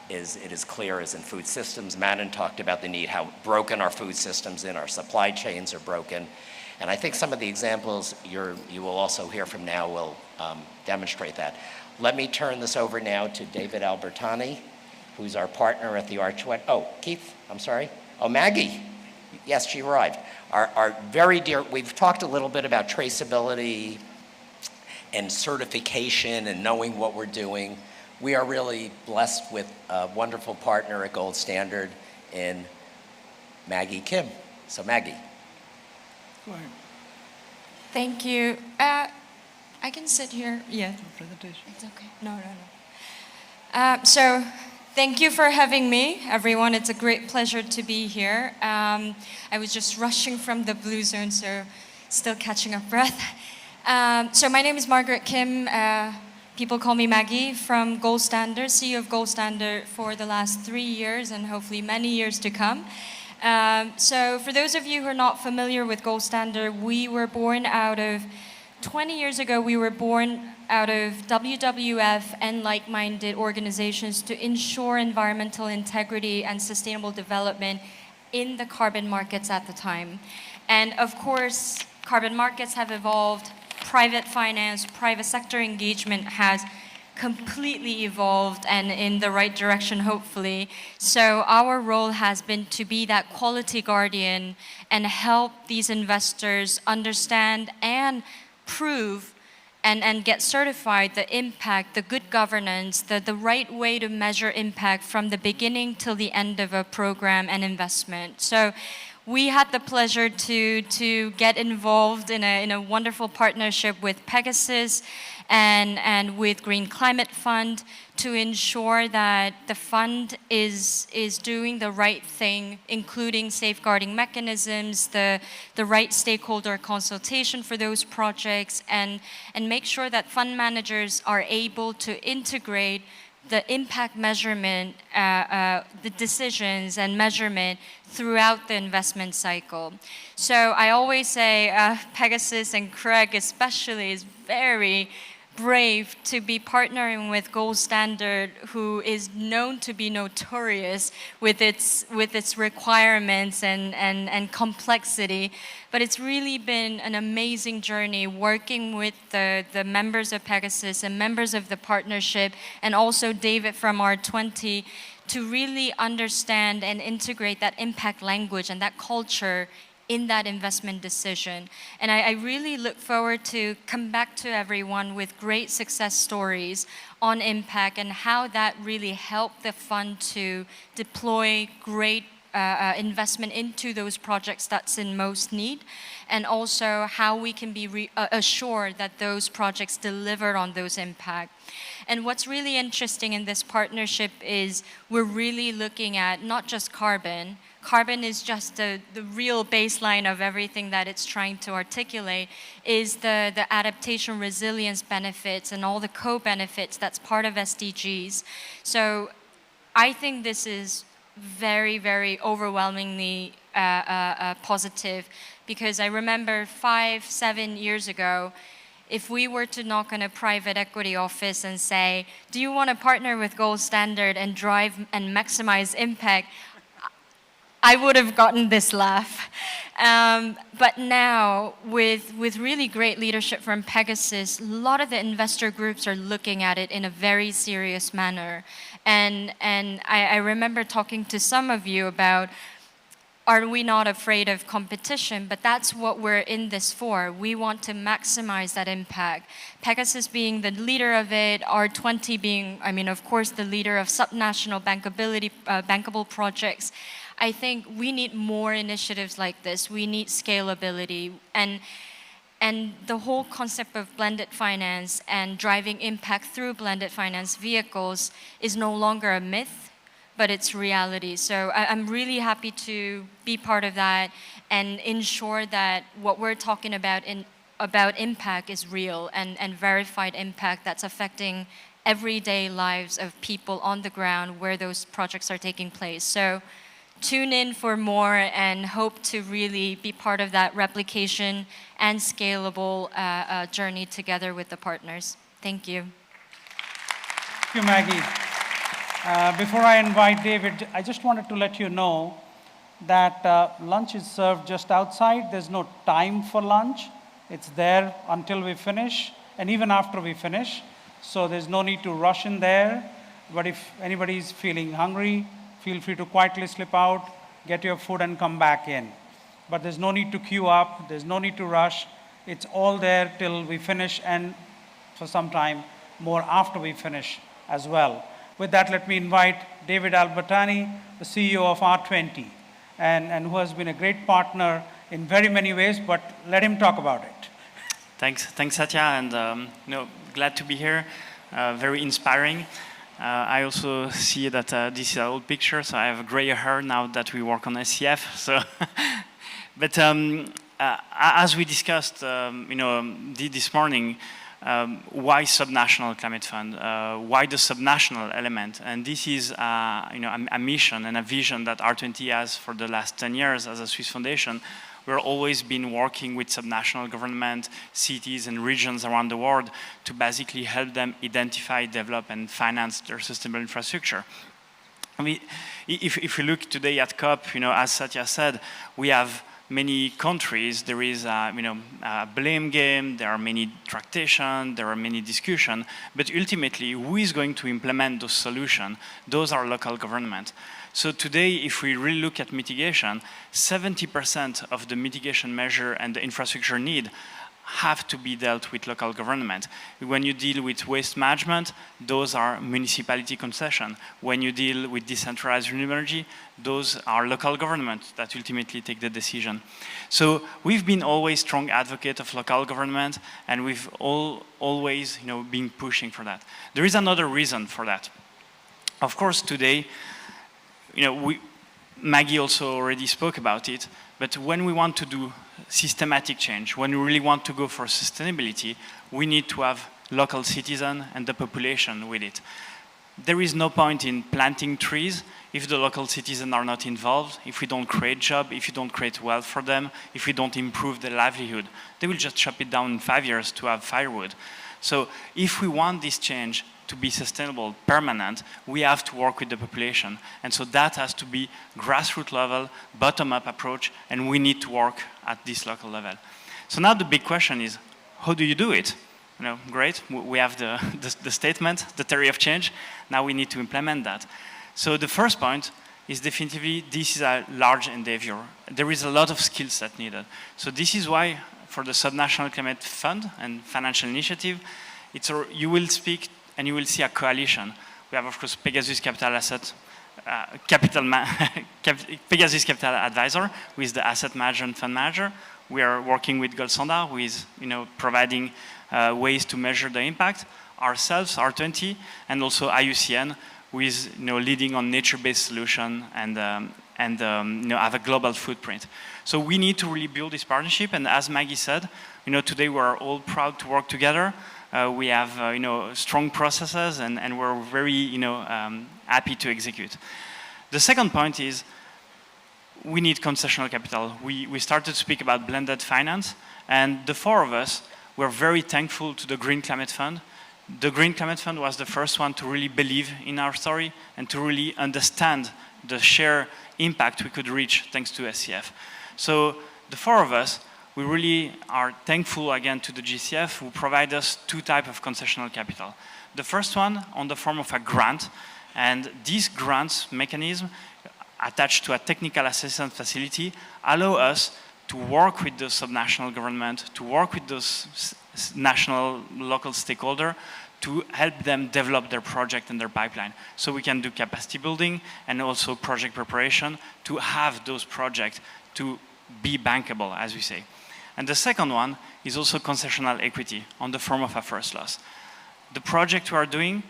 is it as clear as in food systems. Manon talked about the need, how broken our food systems and our supply chains are broken. And I think some of the examples you will also hear from now will demonstrate that. Let me turn this over now to David Albertani, who's our partner at the Archway. Oh, Keith, I'm sorry. Oh, Maggie. Yes, she arrived. Our very dear, we've talked a little bit about traceability and certification and knowing what we're doing. We are really blessed with a wonderful partner at Gold Standard in Maggie Kim. So Maggie. Go ahead. Thank you. I can sit here. Yeah. Presentation. It's okay. No. So thank you for having me, everyone. It's a great pleasure to be here. I was just rushing from the blue zone, so still catching up breath. So my name is Margaret Kim. People call me Maggie, from Gold Standard, CEO of Gold Standard for the last 3 years and hopefully many years to come. So for those of you who are not familiar with Gold Standard, we were born out of, 20 years ago, we were born out of WWF and like-minded organizations to ensure environmental integrity and sustainable development in the carbon markets at the time. And of course, carbon markets have evolved, private finance, private sector engagement has completely evolved and in the right direction, hopefully. So our role has been to be that quality guardian and help these investors understand and prove and get certified the impact, the good governance, the right way to measure impact from the beginning till the end of a program and investment. So we had the pleasure to get involved in a wonderful partnership with Pegasus and with Green Climate Fund to ensure that the fund is doing the right thing, including safeguarding mechanisms, the right stakeholder consultation for those projects, and make sure that fund managers are able to integrate the impact measurement, the decisions and measurement throughout the investment cycle. So I always say Pegasus and Craig especially is very brave to be partnering with Gold Standard, who is known to be notorious with its requirements and complexity. But it's really been an amazing journey working with the members of Pegasus and members of the partnership, and also David from R20, to really understand and integrate that impact language and that culture in that investment decision. And I really look forward to come back to everyone with great success stories on impact and how that really helped the fund to deploy great investment into those projects that's in most need, and also how we can be assured that those projects deliver on those impact. And what's really interesting in this partnership is we're really looking at not just carbon. Carbon is just the real baseline of everything that it's trying to articulate, is the adaptation resilience benefits and all the co-benefits that's part of SDGs. So I think this is very, very overwhelmingly positive, because I remember 5-7 years ago, if we were to knock on a private equity office and say, do you want to partner with Gold Standard and drive and maximize impact, I would have gotten this laugh. But now, with really great leadership from Pegasus, a lot of the investor groups are looking at it in a very serious manner. And I remember talking to some of you about, are we not afraid of competition? But that's what we're in this for. We want to maximize that impact. Pegasus being the leader of it, R20 being, I mean, of course, the leader of subnational bankable projects. I think we need more initiatives like this. We need scalability. And the whole concept of blended finance and driving impact through blended finance vehicles is no longer a myth, but it's reality. So I'm really happy to be part of that and ensure that what we're talking about impact is real and verified impact that's affecting everyday lives of people on the ground where those projects are taking place. So tune in for more and hope to really be part of that replication and scalable journey together with the partners. Thank you. Thank you, Maggie. Before I invite David, I just wanted to let you know that lunch is served just outside. There's no time for lunch. It's there until we finish, and even after we finish. So there's no need to rush in there. But if anybody's feeling hungry, feel free to quietly slip out, get your food, and come back in. But there's no need to queue up. There's no need to rush. It's all there till we finish, and for some time more after we finish as well. With that, let me invite David Albertani, the CEO of R20, and who has been a great partner in very many ways, but let him talk about it. Thanks Satya, and glad to be here. Very inspiring. I also see that this is an old picture, so I have gray hair now that we work on SCF. So, but as we discussed, this morning, why subnational climate fund? Why the subnational element? And this is a mission and a vision that R20 has for the last 10 years as a Swiss foundation. We've always been working with subnational government, cities and regions around the world to basically help them identify, develop and finance their sustainable infrastructure. If we look today at COP, as Satya said, we have many countries. There is a blame game, there are many tractations, there are many discussions, but ultimately who is going to implement those solutions? Those are local government. So today, if we really look at mitigation, 70% of the mitigation measure and the infrastructure need have to be dealt with local government. When you deal with waste management, those are municipality concession. When you deal with decentralized renewable energy, those are local government that ultimately take the decision. So we've been always strong advocate of local government, and we've always been pushing for that. There is another reason for that. Of course, today, Maggie also already spoke about it, but when we want to do systematic change, when we really want to go for sustainability, we need to have local citizens and the population with it. There is no point in planting trees if the local citizens are not involved, if we don't create jobs, if you don't create wealth for them, if we don't improve their livelihood. They will just chop it down in 5 years to have firewood. So if we want this change to be sustainable, permanent, we have to work with the population. And so that has to be grassroots level, bottom-up approach, and we need to work at this local level. So now the big question is, how do you do it? Great, we have the statement, the theory of change, now we need to implement that. So the first point is definitively, this is a large endeavor. There is a lot of skill set needed. So this is why, for the Subnational Climate Fund and Financial Initiative, you will speak and you will see a coalition. We have, of course, Pegasus Capital Pegasus Capital Advisor, who is the asset manager and fund manager. We are working with Gold Standard, who is providing ways to measure the impact. Ourselves, R20, and also IUCN, who is leading on nature-based solution and have a global footprint. So we need to really build this partnership. And as Maggie said, today we are all proud to work together. We have strong processes, and we're very happy to execute. The second point is we need concessional capital. We started to speak about blended finance, and the four of us were very thankful to the Green Climate Fund. The Green Climate Fund was the first one to really believe in our story and to really understand the sheer impact we could reach thanks to SCF. So the four of us, we really are thankful again to the GCF, who provide us two types of concessional capital. The first one on the form of a grant, and this grants mechanism attached to a technical assistance facility allow us to work with the subnational government, to work with those national, local stakeholders to help them develop their project and their pipeline. So we can do capacity building and also project preparation to have those projects to be bankable, as we say. And the second one is also concessional equity on the form of a first loss. The projects we are doing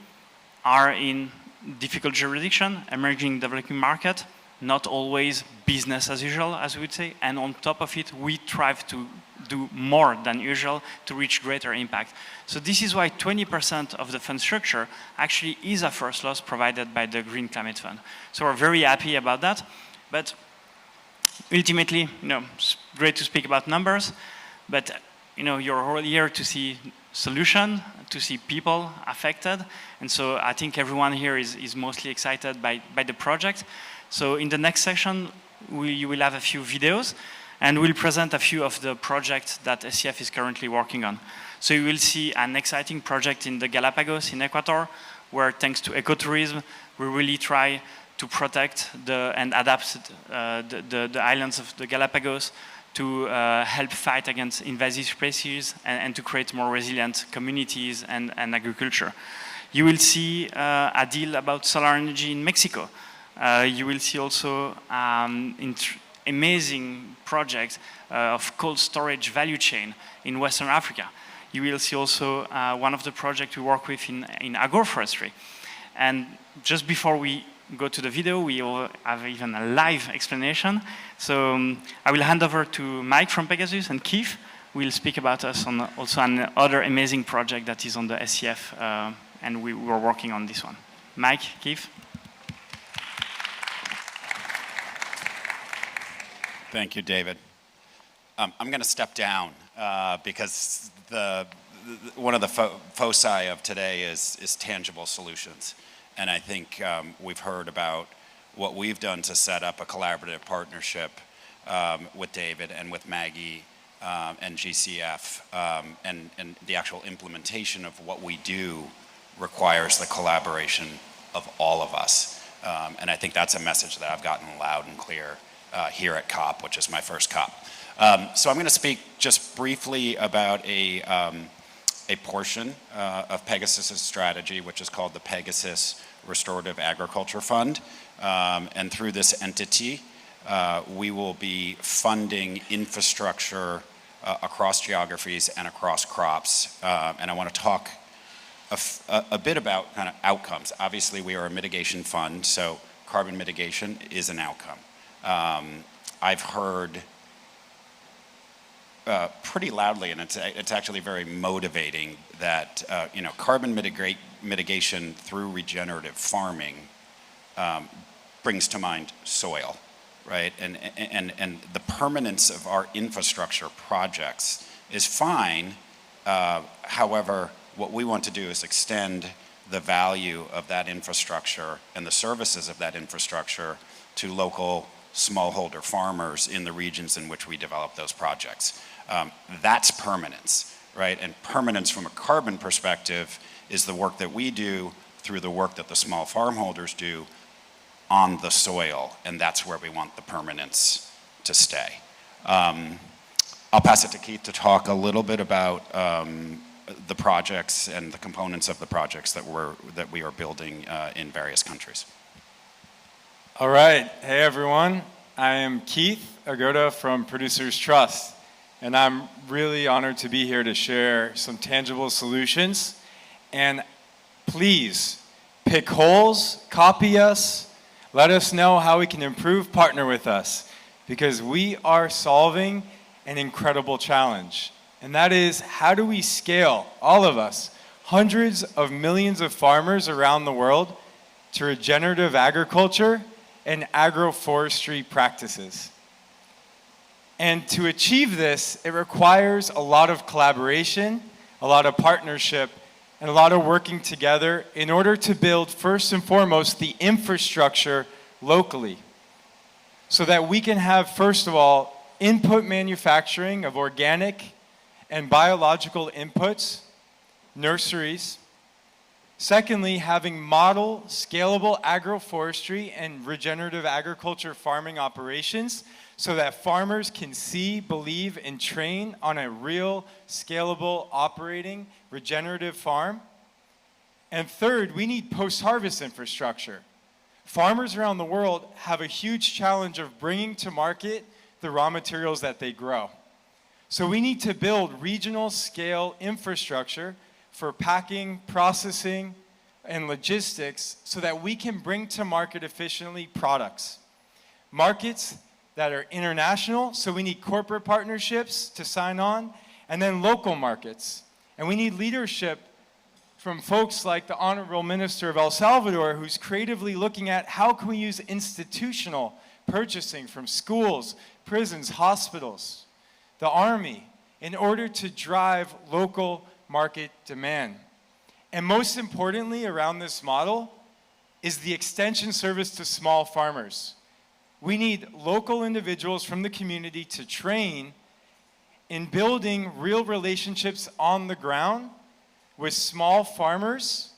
are in difficult jurisdiction, emerging developing market, not always business as usual, as we would say, and on top of it, we try to do more than usual to reach greater impact. So this is why 20% of the fund structure actually is a first loss provided by the Green Climate Fund. So we're very happy about that, but ultimately, it's great to speak about numbers, but you're all here to see solution, to see people affected, and so I think everyone here is mostly excited by the project. So in the next session, you will have a few videos, and we'll present a few of the projects that SCF is currently working on. So you will see an exciting project in the Galapagos in Ecuador, where thanks to ecotourism, we really try to protect and adapt the islands of the Galapagos to help fight against invasive species and to create more resilient communities and agriculture. You will see a deal about solar energy in Mexico. You will see also amazing projects of cold storage value chain in Western Africa. You will see also one of the projects we work with in agroforestry. And just before we go to the video, we will have even a live explanation. So I will hand over to Mike from Pegasus and Keith, will speak about us on also another amazing project that is on the SCF, and we were working on this one. Mike, Keith? Thank you, David. I'm going to step down because one of the foci of today is tangible solutions. And I think we've heard about what we've done to set up a collaborative partnership with David and with Maggie and GCF, and the actual implementation of what we do requires the collaboration of all of us. And I think that's a message that I've gotten loud and clear here at COP, which is my first COP. So I'm going to speak just briefly about a portion of Pegasus's strategy, which is called the Pegasus Restorative Agriculture Fund. And through this entity, we will be funding infrastructure across geographies and across crops. And I want to talk a bit about kind of outcomes. Obviously, we are a mitigation fund, so carbon mitigation is an outcome. I've heard pretty loudly, and it's actually very motivating, that carbon mitigation through regenerative farming brings to mind soil, right? And the permanence of our infrastructure projects is fine. However, what we want to do is extend the value of that infrastructure and the services of that infrastructure to local smallholder farmers in the regions in which we develop those projects. That's permanence, right? And permanence from a carbon perspective is the work that we do through the work that the small farmholders do on the soil, and that's where we want the permanence to stay. I'll pass it to Keith to talk a little bit about the projects and the components of the projects that we are building in various countries. All right. Hey, everyone. I am Keith Agoda from Producers Trust, and I'm really honored to be here to share some tangible solutions. And please, pick holes, copy us, let us know how we can improve, partner with us, because we are solving an incredible challenge. And that is, how do we scale, all of us, hundreds of millions of farmers around the world, to regenerative agriculture and agroforestry practices? And to achieve this, it requires a lot of collaboration, a lot of partnership, and a lot of working together in order to build, first and foremost, the infrastructure locally, so that we can have, first of all, input manufacturing of organic and biological inputs, nurseries. Secondly, having model scalable agroforestry and regenerative agriculture farming operations so that farmers can see, believe, and train on a real scalable operating regenerative farm. And third, we need post-harvest infrastructure. Farmers around the world have a huge challenge of bringing to market the raw materials that they grow. So we need to build regional scale infrastructure for packing, processing, and logistics so that we can bring to market efficiently products. Markets that are international, so we need corporate partnerships to sign on, and then local markets. And we need leadership from folks like the Honorable Minister of El Salvador, who's creatively looking at how can we use institutional purchasing from schools, prisons, hospitals, the army, in order to drive local market demand. And most importantly around this model is the extension service to small farmers. We need local individuals from the community to train in building real relationships on the ground with small farmers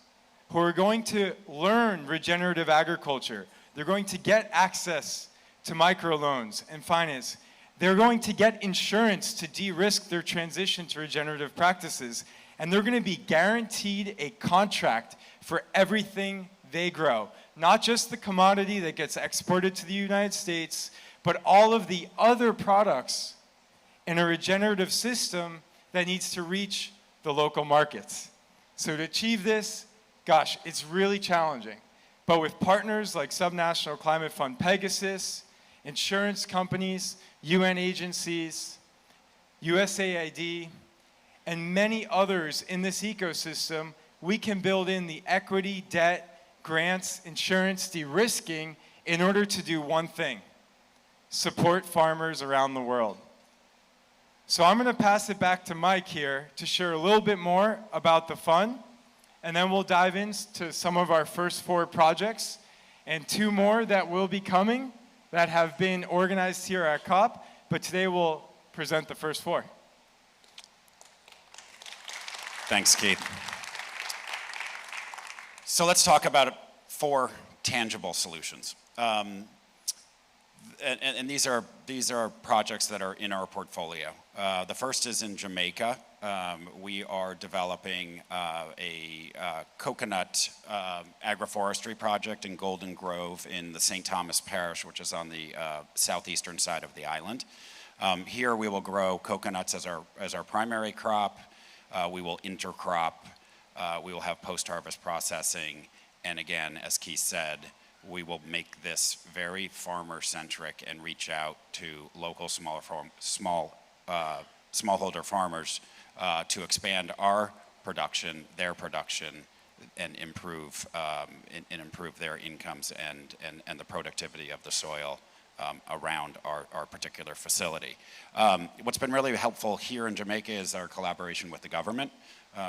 who are going to learn regenerative agriculture. They're going to get access to microloans and finance. They're going to get insurance to de-risk their transition to regenerative practices. And they're going to be guaranteed a contract for everything they grow. Not just the commodity that gets exported to the United States, but all of the other products in a regenerative system that needs to reach the local markets. So to achieve this, gosh, it's really challenging. But with partners like Subnational Climate Fund Pegasus, insurance companies, UN agencies, USAID, and many others in this ecosystem, we can build in the equity, debt, grants, insurance, de-risking in order to do one thing: support farmers around the world. So I'm going to pass it back to Mike here to share a little bit more about the fund, and then we'll dive into some of our first 4 projects and 2 more that will be coming that have been organized here at COP, but today we'll present the first 4. Thanks, Keith. So let's talk about 4 tangible solutions. And these are projects that are in our portfolio. The first is in Jamaica. We are developing a coconut agroforestry project in Golden Grove in the St. Thomas Parish, which is on the southeastern side of the island. Here we will grow coconuts as our primary crop. We will intercrop. We will have post-harvest processing. And again, as Keith said, we will make this very farmer-centric and reach out to local smallholder farmers to expand our production, their production, and improve their incomes and the productivity of the soil around our particular facility. What's been really helpful here in Jamaica is our collaboration with the government.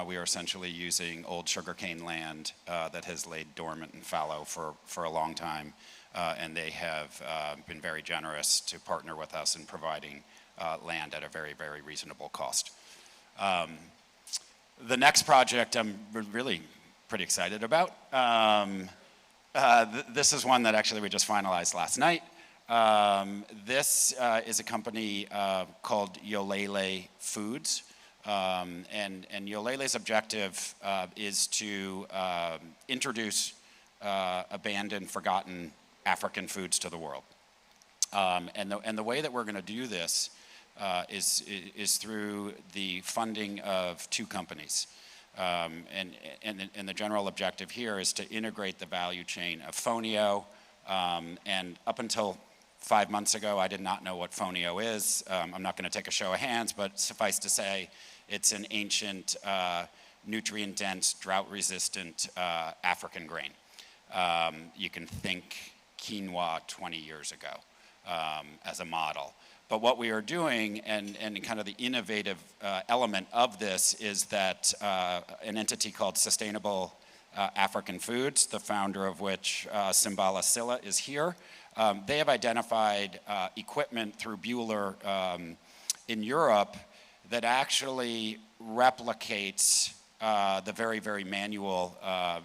We are essentially using old sugarcane land that has laid dormant and fallow for a long time, and they have been very generous to partner with us in providing land at a very, very reasonable cost. The next project I'm really pretty excited about. This is one that actually we just finalized last night. This is a company called Livelihoods Foods. And Yolele's objective is to introduce abandoned, forgotten African foods to the world. And the way that we're going to do this is through the funding of 2 companies. And the general objective here is to integrate the value chain of Fonio. And up until 5 months ago, I did not know what Fonio is. I'm not going to take a show of hands, but suffice to say, it's an ancient, nutrient-dense, drought-resistant African grain. You can think quinoa 20 years ago as a model. But what we are doing, and kind of the innovative element of this, is that an entity called Sustainable African Foods, the founder of which, Simbala Silla, is here. They have identified equipment through Bueller in Europe that actually replicates the very, very manual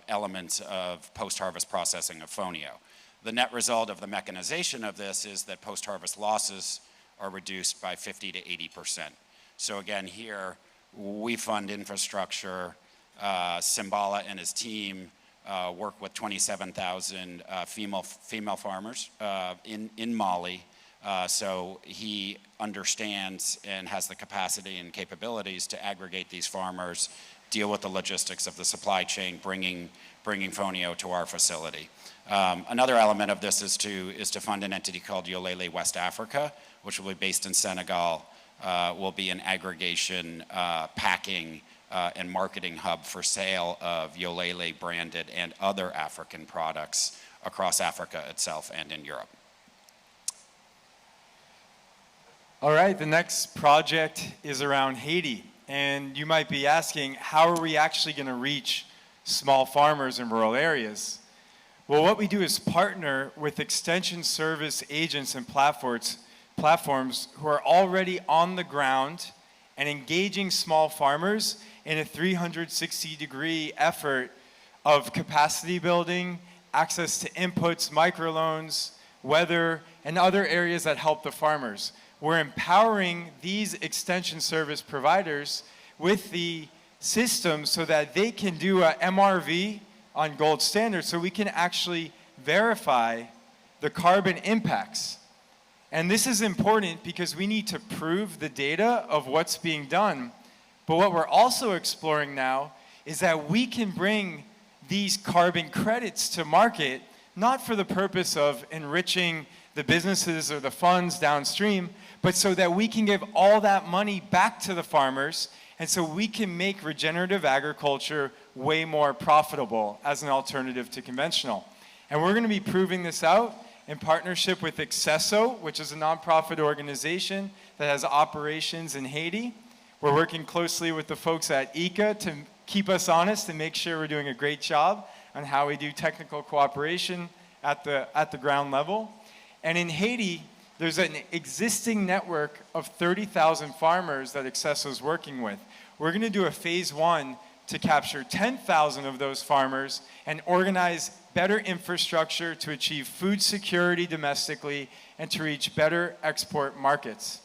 elements of post-harvest processing of Fonio. The net result of the mechanization of this is that post-harvest losses are reduced by 50 to 80%. So again, here we fund infrastructure. Simbala and his team work with 27,000 female farmers in Mali. So he understands and has the capacity and capabilities to aggregate these farmers, deal with the logistics of the supply chain, bringing Fonio to our facility. Another element of this is to fund an entity called Yolele West Africa, which will be based in Senegal, will be an aggregation, packing, and marketing hub for sale of Yolele branded and other African products across Africa itself and in Europe. All right, the next project is around Haiti. And you might be asking, how are we actually going to reach small farmers in rural areas? Well, what we do is partner with extension service agents and platforms who are already on the ground and engaging small farmers in a 360-degree effort of capacity building, access to inputs, microloans, weather, and other areas that help the farmers. We're empowering these extension service providers with the system so that they can do a MRV on gold standard, so we can actually verify the carbon impacts. And this is important because we need to prove the data of what's being done. But what we're also exploring now is that we can bring these carbon credits to market not for the purpose of enriching the businesses or the funds downstream, but so that we can give all that money back to the farmers, and so we can make regenerative agriculture way more profitable as an alternative to conventional. And we're going to be proving this out in partnership with Accesso, which is a nonprofit organization that has operations in Haiti. We're working closely with the folks at ICA to keep us honest and make sure we're doing a great job on how we do technical cooperation at the ground level. And in Haiti, there's an existing network of 30,000 farmers that Accesso is working with. We're going to do a phase 1 to capture 10,000 of those farmers and organize better infrastructure to achieve food security domestically and to reach better export markets.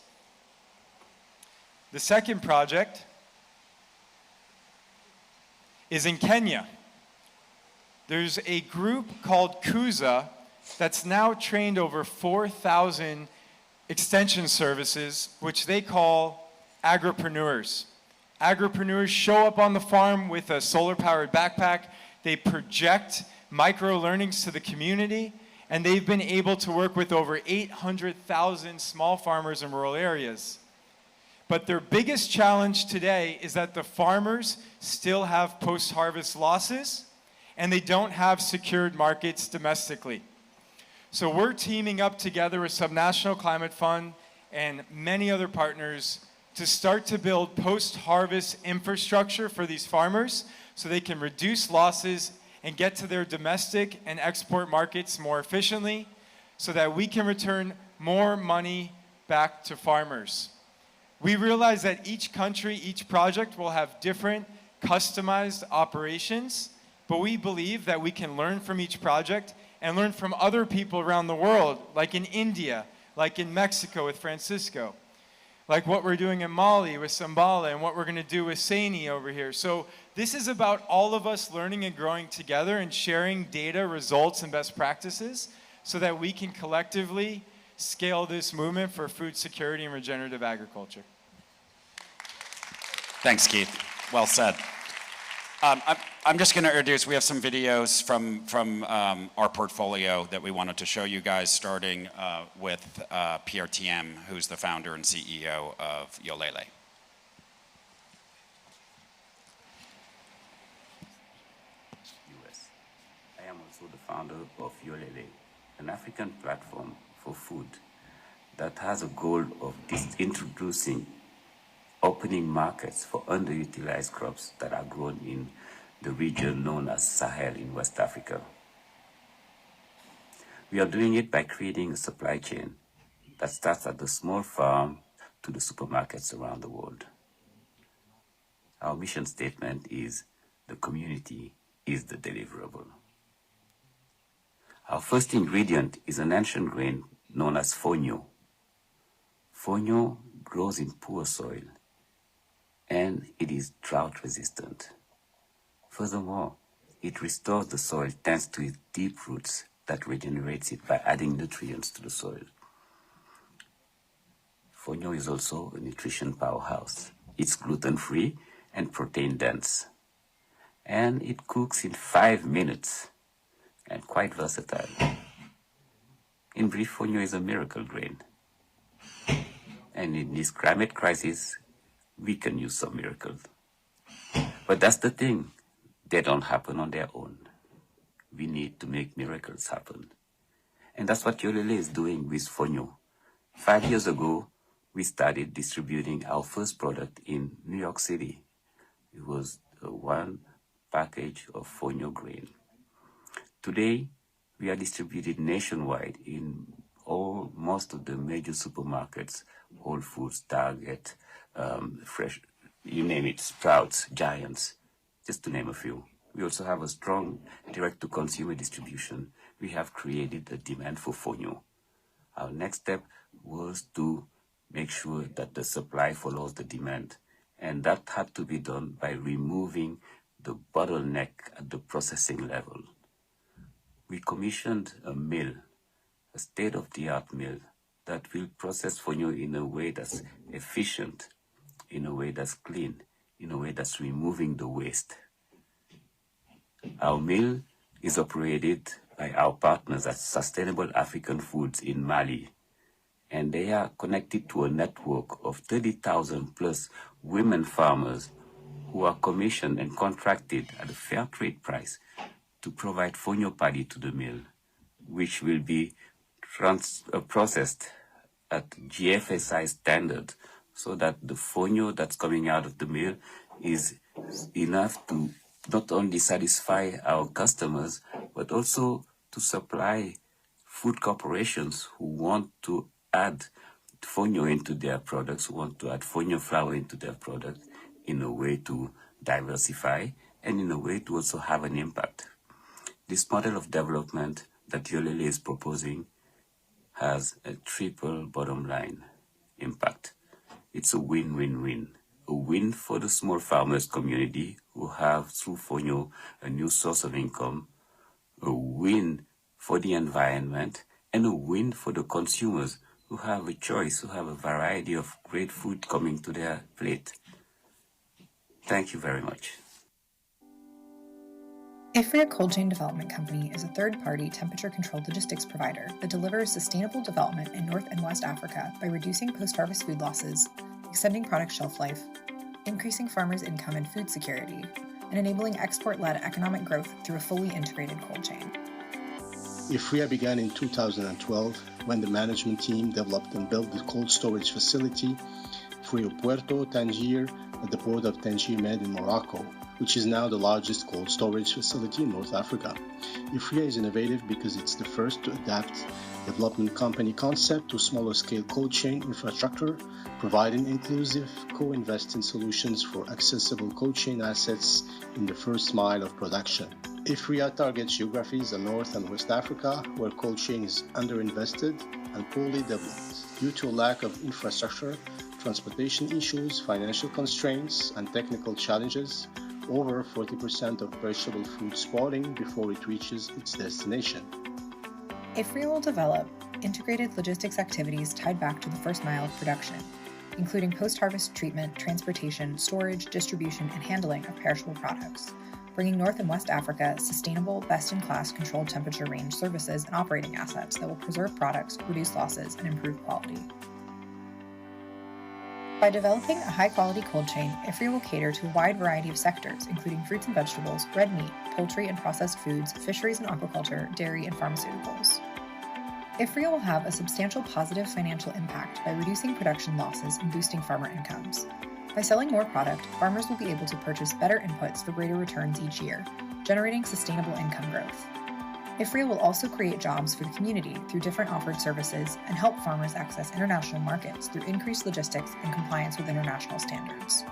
The second project is in Kenya. There's a group called Kuza that's now trained over 4,000 extension services, which they call agripreneurs. Agripreneurs show up on the farm with a solar-powered backpack. They project micro-learnings to the community, and they've been able to work with over 800,000 small farmers in rural areas. But their biggest challenge today is that the farmers still have post-harvest losses, and they don't have secured markets domestically. So we're teaming up together with Subnational Climate Fund and many other partners to start to build post-harvest infrastructure for these farmers so they can reduce losses and get to their domestic and export markets more efficiently so that we can return more money back to farmers. We realize that each country, each project will have different customized operations, but we believe that we can learn from each project and learn from other people around the world, like in India, like in Mexico with Francisco, like what we're doing in Mali with Sambala and what we're going to do with Saini over here. So this is about all of us learning and growing together and sharing data, results, and best practices so that we can collectively scale this movement for food security and regenerative agriculture. Thanks, Keith. Well said. I'm just going to introduce, we have some videos from our portfolio that we wanted to show you guys, starting with Pierre Thiem, who's the founder and CEO of Yolele. I am also the founder of Yolele, an African platform for food that has a goal of introducing opening markets for underutilized crops that are grown in the region known as Sahel in West Africa. We are doing it by creating a supply chain that starts at the small farm to the supermarkets around the world. Our mission statement is, the community is the deliverable. Our first ingredient is an ancient grain known as fonio. Fonio grows in poor soil, and it is drought resistant. Furthermore, it restores the soil thanks to its deep roots that regenerates it by adding nutrients to the soil. Fonio is also a nutrition powerhouse. It's gluten-free and protein-dense. And it cooks in 5 minutes and quite versatile. In brief, fonio is a miracle grain. And in this climate crisis, we can use some miracles. But that's the thing. They don't happen on their own. We need to make miracles happen. And that's what Yolele is doing with fonio. 5 years ago, we started distributing our first product in New York City. It was one package of fonio grain. Today, we are distributed nationwide in most of the major supermarkets, Whole Foods, Target, Fresh, you name it, Sprouts, Giants, just to name a few. We also have a strong direct-to-consumer distribution. We have created a demand for fonio. Our next step was to make sure that the supply follows the demand. And that had to be done by removing the bottleneck at the processing level. We commissioned a mill, a state-of-the-art mill, that will process fonio in a way that's efficient, in a way that's clean, in a way that's removing the waste. Our mill is operated by our partners at Sustainable African Foods in Mali. And they are connected to a network of 30,000 plus women farmers who are commissioned and contracted at a fair trade price to provide fonio paddy to the mill, which will be processed at GFSI standards so that the fonio that's coming out of the mill is enough to not only satisfy our customers, but also to supply food corporations who want to add fonio into their products, who want to add fonio flour into their products in a way to diversify and in a way to also have an impact. This model of development that Yolele is proposing has a triple bottom line impact. It's a win-win-win. A win for the small farmers community who have, through fonio, a new source of income, a win for the environment, and a win for the consumers who have a choice, who have a variety of great food coming to their plate. Thank you very much. IFRIA Cold Chain Development Company is a third-party temperature-controlled logistics provider that delivers sustainable development in North and West Africa by reducing post-harvest food losses, extending product shelf life, increasing farmers' income and food security, and enabling export-led economic growth through a fully integrated cold chain. IFRIA began in 2012 when the management team developed and built the cold storage facility Frio Puerto Tangier at the port of Tangier Med in Morocco, which is now the largest cold storage facility in North Africa. IFRIA is innovative because it's the first to adapt development company concept to smaller scale cold chain infrastructure, providing inclusive co-investing solutions for accessible cold chain assets in the first mile of production. IFRIA targets geographies in North and West Africa where cold chain is underinvested and poorly developed due to a lack of infrastructure, transportation issues, financial constraints, and technical challenges. Over 40% of perishable food spoiling before it reaches its destination. IFRIA will develop integrated logistics activities tied back to the first mile of production, including post-harvest treatment, transportation, storage, distribution, and handling of perishable products, bringing North and West Africa sustainable, best-in-class controlled temperature range services and operating assets that will preserve products, reduce losses, and improve quality. By developing a high-quality cold chain, IFRIA will cater to a wide variety of sectors, including fruits and vegetables, red meat, poultry and processed foods, fisheries and aquaculture, dairy, and pharmaceuticals. IFRIA will have a substantial positive financial impact by reducing production losses and boosting farmer incomes. By selling more product, farmers will be able to purchase better inputs for greater returns each year, generating sustainable income growth. IFRIA will also create jobs for the community through different offered services and help farmers access international markets through increased logistics and compliance with international standards.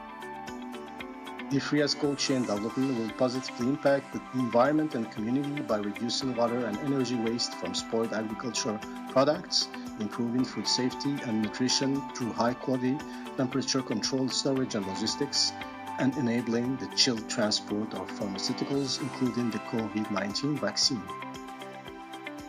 IFRIA's cold chain development will positively impact the environment and community by reducing water and energy waste from spoiled agricultural products, improving food safety and nutrition through high-quality, temperature-controlled storage and logistics, and enabling the chilled transport of pharmaceuticals, including the COVID-19 vaccine.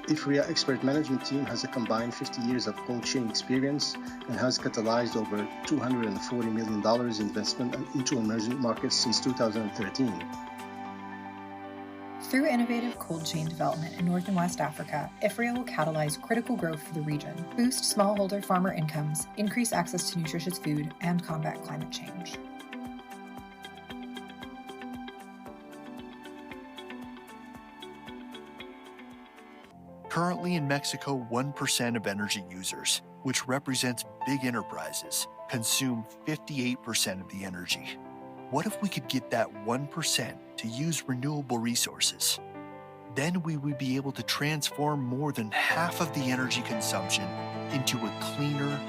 IFRIA expert management team has a combined 50 years of cold chain experience and has catalyzed over $240 million investment into emerging markets since 2013. Through innovative cold chain development in North and West Africa, IFRIA will catalyze critical growth for the region, boost smallholder farmer incomes, increase access to nutritious food, and combat climate change. Currently in Mexico, 1% of energy users, which represents big enterprises, consume 58% of the energy. What if we could get that 1% to use renewable resources? Then we would be able to transform more than half of the energy consumption into a cleaner,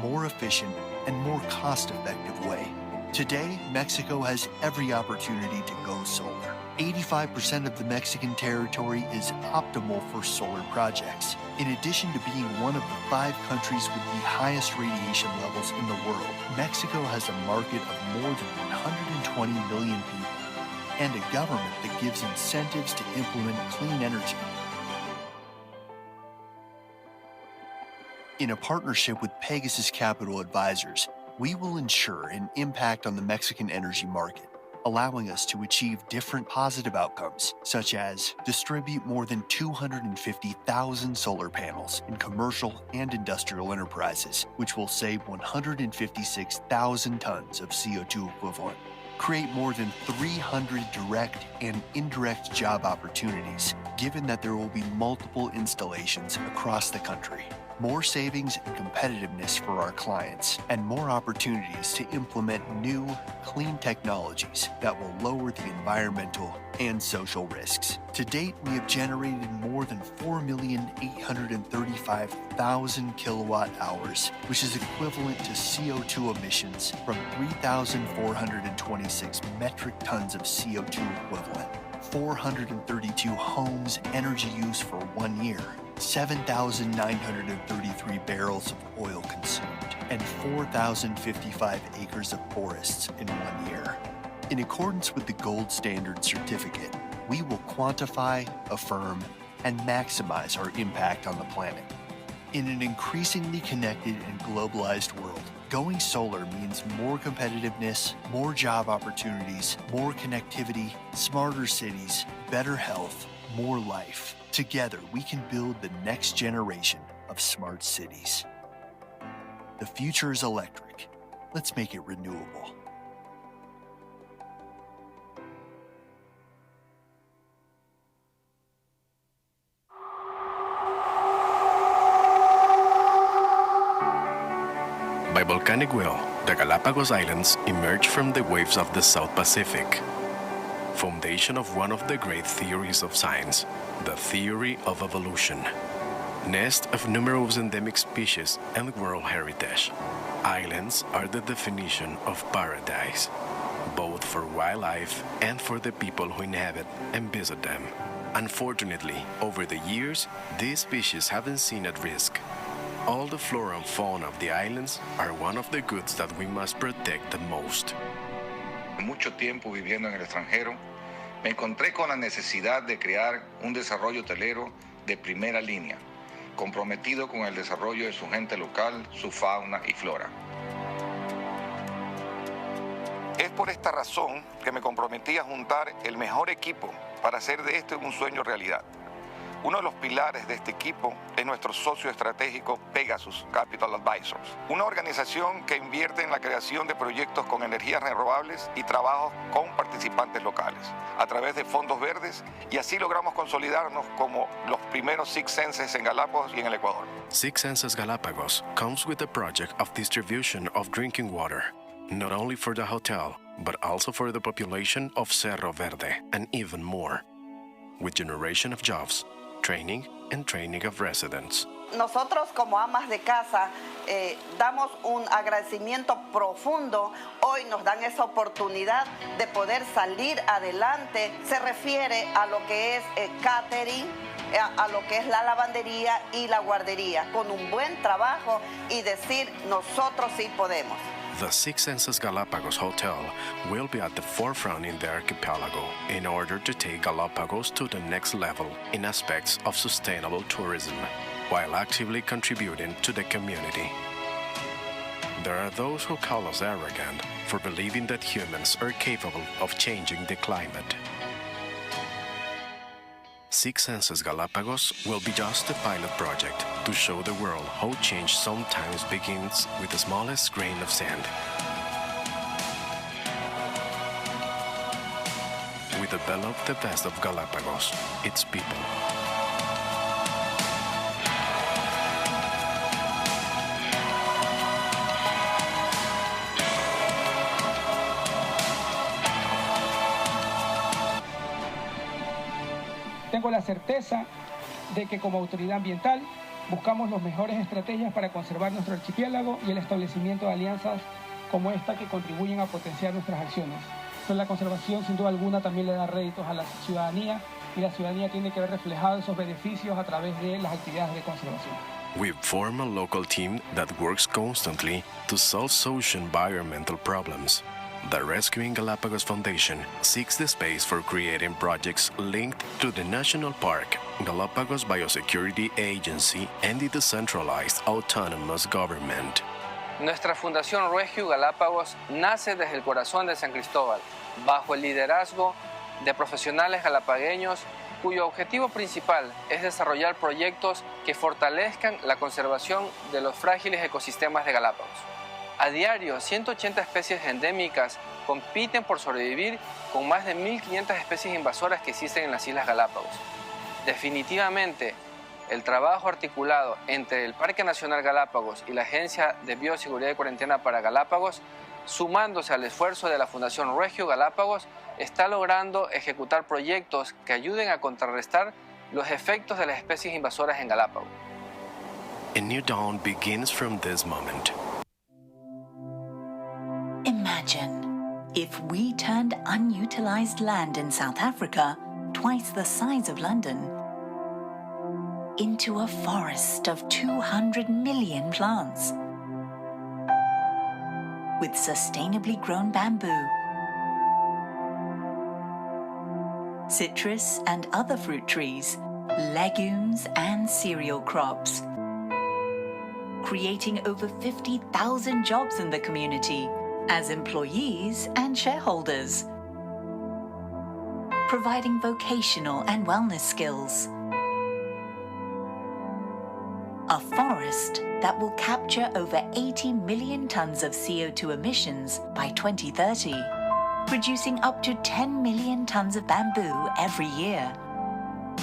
more efficient, and more cost-effective way. Today, Mexico has every opportunity to go solar. 85% of the Mexican territory is optimal for solar projects. In addition to being one of the 5 countries with the highest radiation levels in the world, Mexico has a market of more than 120 million people and a government that gives incentives to implement clean energy. In a partnership with Pegasus Capital Advisors, we will ensure an impact on the Mexican energy market, allowing us to achieve different positive outcomes, such as distribute more than 250,000 solar panels in commercial and industrial enterprises, which will save 156,000 tons of CO2 equivalent. Create more than 300 direct and indirect job opportunities, given that there will be multiple installations across the country. More savings and competitiveness for our clients, and more opportunities to implement new, clean technologies that will lower the environmental and social risks. To date, we have generated more than 4,835,000 kilowatt hours, which is equivalent to CO2 emissions from 3,426 metric tons of CO2 equivalent, 432 homes' energy use for 1 year, 7,933 barrels of oil consumed, and 4,055 acres of forests in 1 year. In accordance with the Gold Standard Certificate, we will quantify, affirm, and maximize our impact on the planet. In an increasingly connected and globalized world, going solar means more competitiveness, more job opportunities, more connectivity, smarter cities, better health, more life. Together, we can build the next generation of smart cities. The future is electric. Let's make it renewable. By volcanic will, the Galapagos Islands emerged from the waves of the South Pacific. Foundation of one of the great theories of science, the theory of evolution. Nest of numerous endemic species and world heritage. Islands are the definition of paradise, both for wildlife and for the people who inhabit and visit them. Unfortunately, over the years, these species have been seen at risk. All the flora and fauna of the islands are one of the goods that we must protect the most. Mucho tiempo viviendo en el extranjero, me encontré con la necesidad de crear un desarrollo hotelero de primera línea, comprometido con el desarrollo de su gente local, su fauna y flora. Es por esta razón que me comprometí a juntar el mejor equipo para hacer de este un sueño realidad. Uno de los pilares de este equipo es nuestro socio estratégico Pegasus Capital Advisors, una organización que invierte en la creación de proyectos con energías renovables y trabajos con participantes locales, a través de fondos verdes, y así logramos consolidarnos como los primeros Six Senses en Galápagos y en el Ecuador. Six Senses Galapagos comes with a project of distribution of drinking water, not only for the hotel, but also for the population of Cerro Verde and even more, with generation of jobs, training and training of residents. Nosotros como amas de casa damos un agradecimiento profundo. Hoy nos dan esa oportunidad de poder salir adelante. Se refiere a lo que es catering, a lo que es la lavandería y la guardería, con un buen trabajo y decir nosotros sí podemos. The Six Senses Galapagos Hotel will be at the forefront in the archipelago in order to take Galapagos to the next level in aspects of sustainable tourism, while actively contributing to the community. There are those who call us arrogant for believing that humans are capable of changing the climate. Six Senses Galapagos will be just a pilot project to show the world how change sometimes begins with the smallest grain of sand. We develop the best of Galapagos, its people. Tengo la certeza de que como autoridad ambiental buscamos las mejores estrategias para conservar nuestro archipiélago y el establecimiento de alianzas como esta que contribuyen a potenciar nuestras acciones. Pero la conservación sin duda alguna también le da réditos a la ciudadanía y la ciudadanía tiene que ver reflejados esos beneficios a través de las actividades de conservación. We form a local team that works constantly to solve socio-environmental problems. The Rescuing Galapagos Foundation seeks the space for creating projects linked to the National Park, Galapagos Biosecurity Agency, and the decentralized autonomous government. Nuestra Fundación Regio Galápagos nace desde el corazón de San Cristóbal, bajo el liderazgo de profesionales galapagueños cuyo objetivo principal es desarrollar proyectos que fortalezcan la conservación de los frágiles ecosistemas de Galápagos. A diario, 180 especies endémicas compiten por sobrevivir con más de 1.500 especies invasoras que existen en las Islas Galápagos. Definitivamente, el trabajo articulado entre el Parque Nacional Galápagos y la Agencia de Bioseguridad y Cuarentena para Galápagos, sumándose al esfuerzo de la Fundación Regio Galápagos, está logrando ejecutar proyectos que ayuden a contrarrestar los efectos de las especies invasoras en Galápagos. A new dawn begins from this moment. Imagine if we turned unutilized land in South Africa, twice the size of London, into a forest of 200 million plants with sustainably grown bamboo, citrus and other fruit trees, legumes and cereal crops, creating over 50,000 jobs in the community as employees and shareholders, providing vocational and wellness skills. A forest that will capture over 80 million tons of CO2 emissions by 2030, producing up to 10 million tons of bamboo every year,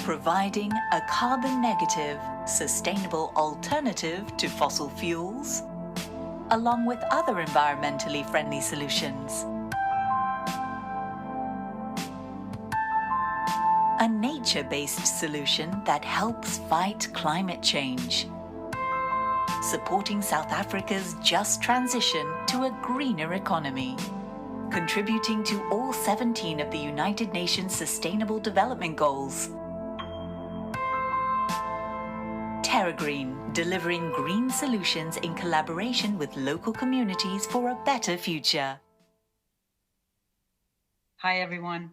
providing a carbon-negative, sustainable alternative to fossil fuels, along with other environmentally friendly solutions. A nature-based solution that helps fight climate change, supporting South Africa's just transition to a greener economy, contributing to all 17 of the United Nations Sustainable Development Goals. TerraGreen, delivering green solutions in collaboration with local communities for a better future. Hi, everyone.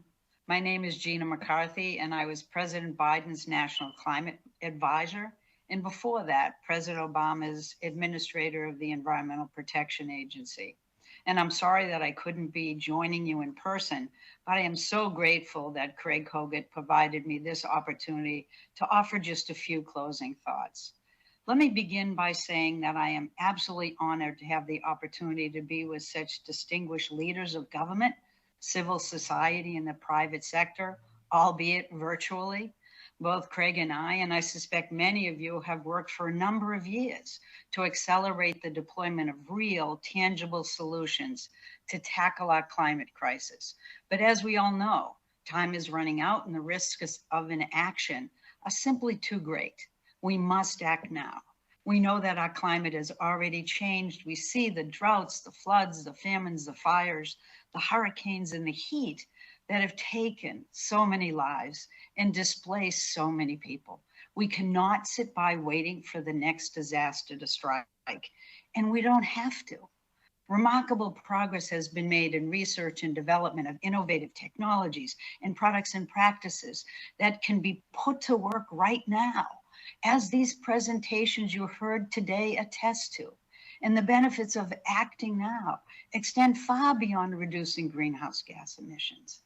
My name is Gina McCarthy, and I was President Biden's National Climate Advisor, and before that, President Obama's Administrator of the Environmental Protection Agency. And I'm sorry that I couldn't be joining you in person, but I am so grateful that Craig Hoggett provided me this opportunity to offer just a few closing thoughts. Let me begin by saying that I am absolutely honored to have the opportunity to be with such distinguished leaders of government, civil society, and the private sector, albeit virtually. Both Craig and I suspect many of you, have worked for a number of years to accelerate the deployment of real, tangible solutions to tackle our climate crisis. But as we all know, time is running out and the risks of inaction are simply too great. We must act now. We know that our climate has already changed. We see the droughts, the floods, the famines, the fires, the hurricanes, and the heat that have taken so many lives and displaced so many people. We cannot sit by waiting for the next disaster to strike, and we don't have to. Remarkable progress has been made in research and development of innovative technologies and products and practices that can be put to work right now, as these presentations you heard today attest to. And the benefits of acting now extend far beyond reducing greenhouse gas emissions.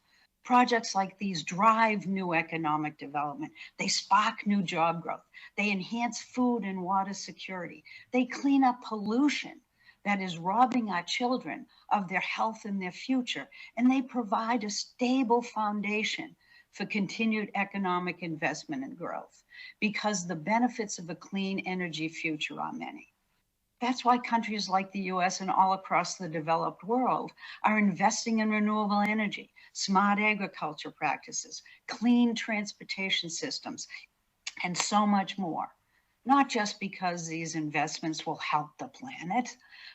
Projects like these drive new economic development. They spark new job growth. They enhance food and water security. They clean up pollution that is robbing our children of their health and their future. And they provide a stable foundation for continued economic investment and growth, because the benefits of a clean energy future are many. That's why countries like the US and all across the developed world are investing in renewable energy, smart agriculture practices, clean transportation systems, and so much more. Not just because these investments will help the planet,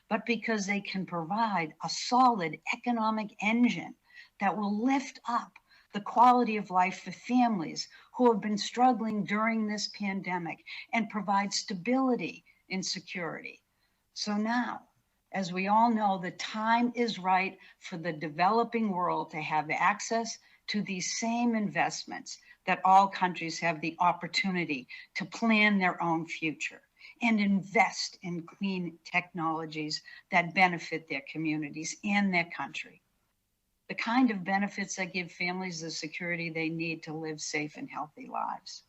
but because they can provide a solid economic engine that will lift up the quality of life for families who have been struggling during this pandemic and provide stability and security. So now, as we all know, the time is right for the developing world to have access to these same investments that all countries have the opportunity to plan their own future. and invest in clean technologies that benefit their communities and their country. The kind of benefits that give families the security they need to live safe and healthy lives.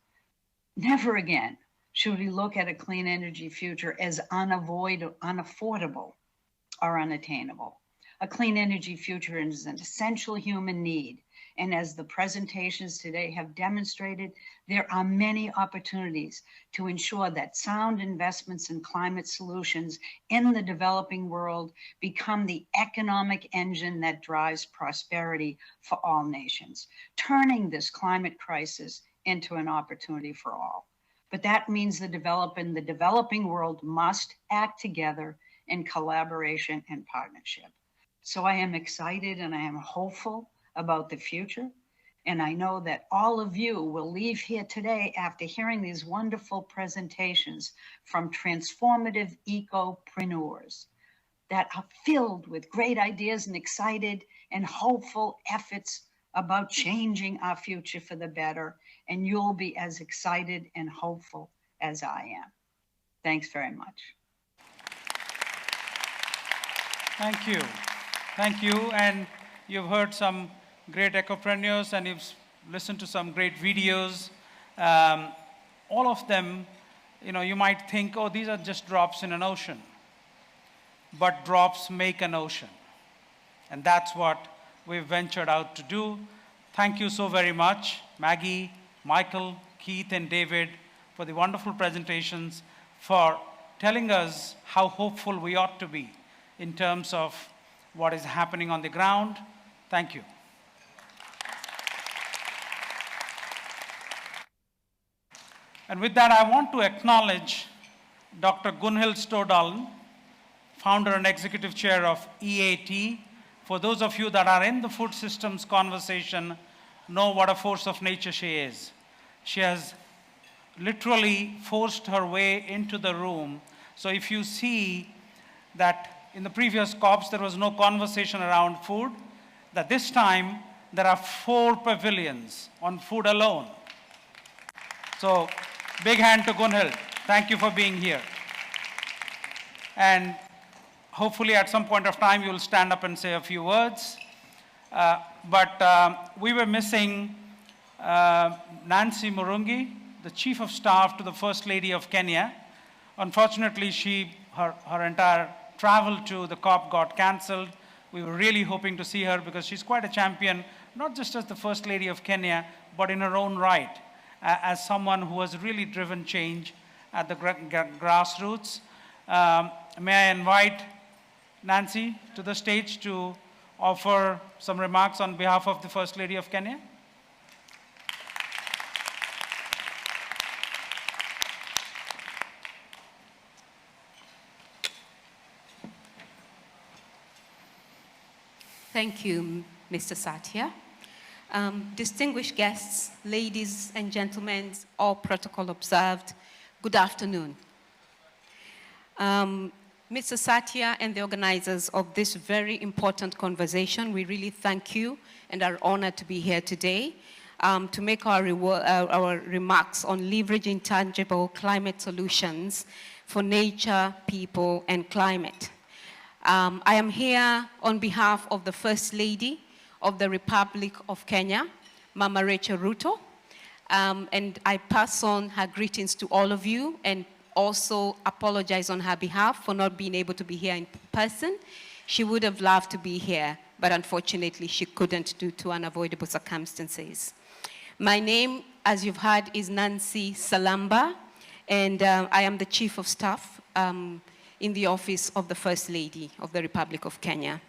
Never again should we look at a clean energy future as unaffordable or unattainable. A clean energy future is an essential human need. And as the presentations today have demonstrated, there are many opportunities to ensure that sound investments in climate solutions in the developing world become the economic engine that drives prosperity for all nations, turning this climate crisis into an opportunity for all. But that means the developing world must act together in collaboration and partnership. So I am excited and I am hopeful about the future. And I know that all of you will leave here today after hearing these wonderful presentations from transformative ecopreneurs that are filled with great ideas and excited and hopeful efforts about changing our future for the better. And you'll be as excited and hopeful as I am. Thanks very much. Thank you. Thank you. And you've heard some great ecopreneurs and you've listened to some great videos. All of them, you might think, oh, these are just drops in an ocean. But drops make an ocean. And that's what we've ventured out to do. Thank you so very much, Maggie, Michael, Keith, and David, for the wonderful presentations, for telling us how hopeful we ought to be in terms of what is happening on the ground. Thank you. And with that, I want to acknowledge Dr. Gunhild Stordalen, founder and executive chair of EAT. For those of you that are in the food systems conversation, know what a force of nature she is. She has literally forced her way into the room. So if you see that in the previous COPs there was no conversation around food, that this time there are 4 pavilions on food alone. So big hand to Gunhild. Thank you for being here. And hopefully at some point of time you'll stand up and say a few words. But we were missing Nancy Murungi, the Chief of Staff to the First Lady of Kenya. Unfortunately, her entire travel to the COP got cancelled. We were really hoping to see her because she's quite a champion, not just as the First Lady of Kenya, but in her own right, as someone who has really driven change at the grassroots. May I invite Nancy to the stage to offer some remarks on behalf of the First Lady of Kenya? Thank you, Mr. Satya. Distinguished guests, ladies and gentlemen, all protocol observed, good afternoon. Mr. Satya and the organizers of this very important conversation, we really thank you and are honored to be here today to make our remarks on leveraging tangible climate solutions for nature, people, and climate. I am here on behalf of the First Lady of the Republic of Kenya, Mama Rachel Ruto, and I pass on her greetings to all of you and also apologize on her behalf for not being able to be here in person. She would have loved to be here, but unfortunately she couldn't due to unavoidable circumstances. My name, as you've heard, is Nancy Salamba, and I am the Chief of Staff in the office of the First Lady of the Republic of Kenya.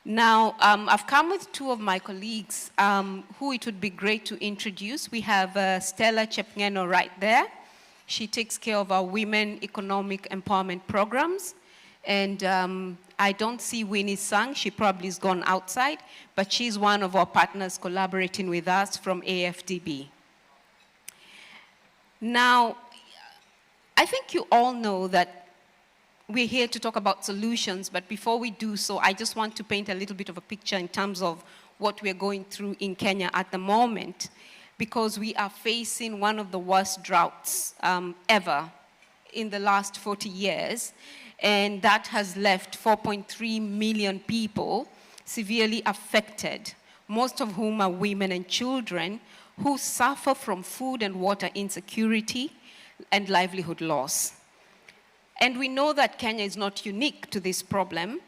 Now, I've come with 2 of my colleagues who it would be great to introduce. We have Stella Chepngeno right there. She takes care of our women economic empowerment programs. And I don't see Winnie Sang. She probably has gone outside, but she's one of our partners collaborating with us from AFDB. Now, I think you all know that we're here to talk about solutions, but before we do so, I just want to paint a little bit of a picture in terms of what we're going through in Kenya at the moment, because we are facing one of the worst droughts ever in the last 40 years, and that has left 4.3 million people severely affected, most of whom are women and children who suffer from food and water insecurity and livelihood loss. And we know that Kenya is not unique to this problem,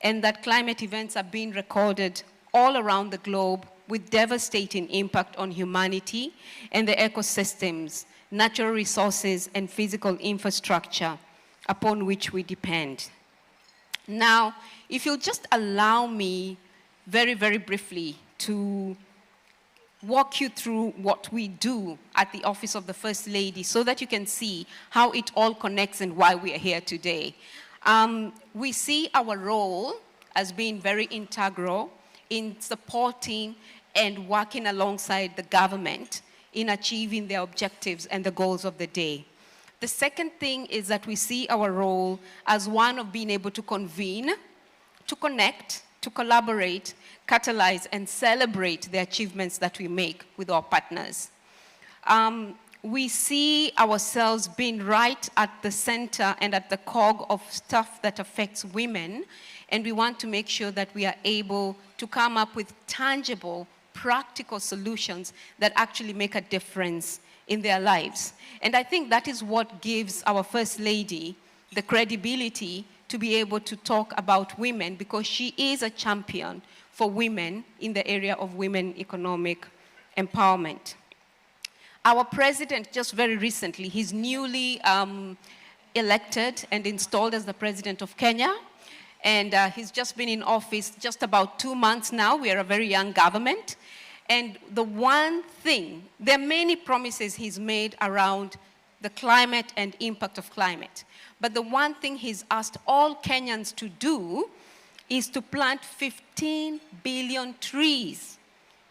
and that climate events are being recorded all around the globe with devastating impact on humanity and the ecosystems, natural resources, and physical infrastructure upon which we depend. Now, if you'll just allow me very, very briefly to walk you through what we do at the Office of the First Lady so that you can see how it all connects and why we are here today. We see our role as being very integral in supporting and working alongside the government in achieving their objectives and the goals of the day. The second thing is that we see our role as one of being able to convene, to connect, to collaborate, catalyze, and celebrate the achievements that we make with our partners. We see ourselves being right at the center and at the cog of stuff that affects women, and we want to make sure that we are able to come up with tangible, practical solutions that actually make a difference in their lives. And I think that is what gives our First Lady the credibility to be able to talk about women, because she is a champion for women in the area of women economic empowerment. Our president, just very recently, he's newly elected and installed as the president of Kenya. And he's just been in office just about 2 months now. We are a very young government. And the one thing, there are many promises he's made around the climate and impact of climate. But the one thing he's asked all Kenyans to do is to plant 15 billion trees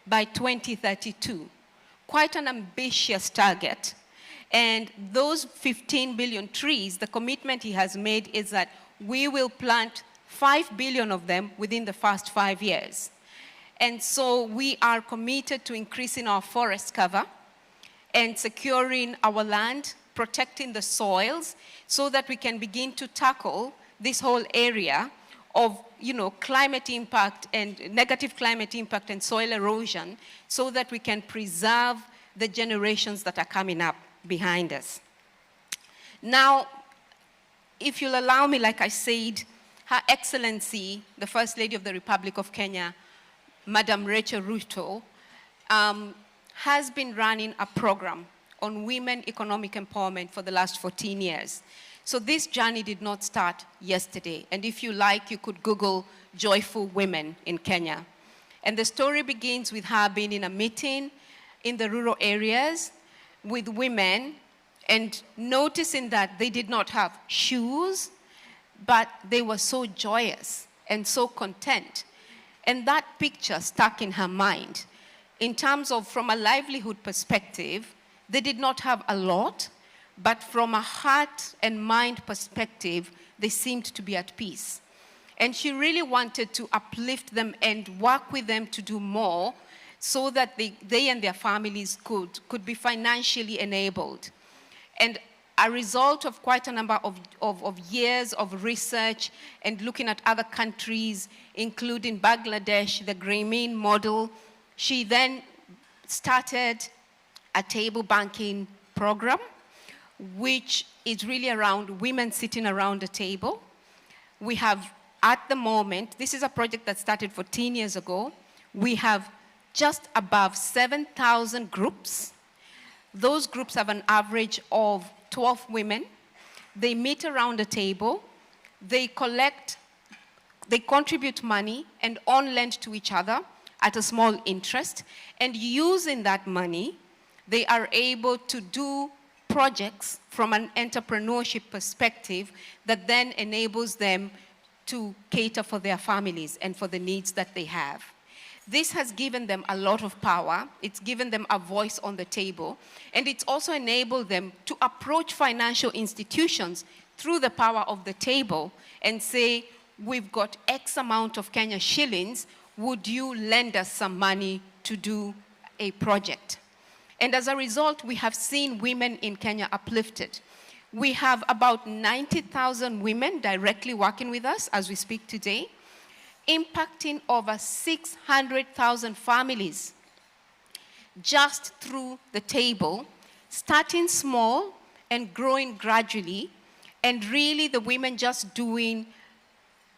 by 2032. Quite an ambitious target. And those 15 billion trees, the commitment he has made is that we will plant 5 billion of them within the first 5 years. And so we are committed to increasing our forest cover and securing our land, protecting the soils, so that we can begin to tackle this whole area of climate impact and negative climate impact and soil erosion, so that we can preserve the generations that are coming up behind us. Now, if you'll allow me, like I said, Her Excellency, the First Lady of the Republic of Kenya, Madam Rachel Ruto, has been running a program on women economic empowerment for the last 14 years. So this journey did not start yesterday. And if you like, you could Google joyful women in Kenya. And the story begins with her being in a meeting in the rural areas with women and noticing that they did not have shoes, but they were so joyous and so content. And that picture stuck in her mind. In terms of, from a livelihood perspective, they did not have a lot, but from a heart and mind perspective, they seemed to be at peace. And she really wanted to uplift them and work with them to do more so that they and their families could be financially enabled. And a result of quite a number of years of research and looking at other countries, including Bangladesh, the Grameen model, she then started a table banking program, which is really around women sitting around a table. We have, at the moment, this is a project that started 14 years ago. We have just above 7,000 groups. Those groups have an average of 12 women. They meet around a table. They contribute money and on lend to each other at a small interest. And using that money, they are able to do projects from an entrepreneurship perspective that then enables them to cater for their families and for the needs that they have. This has given them a lot of power. It's given them a voice on the table. And it's also enabled them to approach financial institutions through the power of the table and say, we've got X amount of Kenya shillings. Would you lend us some money to do a project? And as a result, we have seen women in Kenya uplifted. We have about 90,000 women directly working with us as we speak today, impacting over 600,000 families just through the table, starting small and growing gradually, and really the women just doing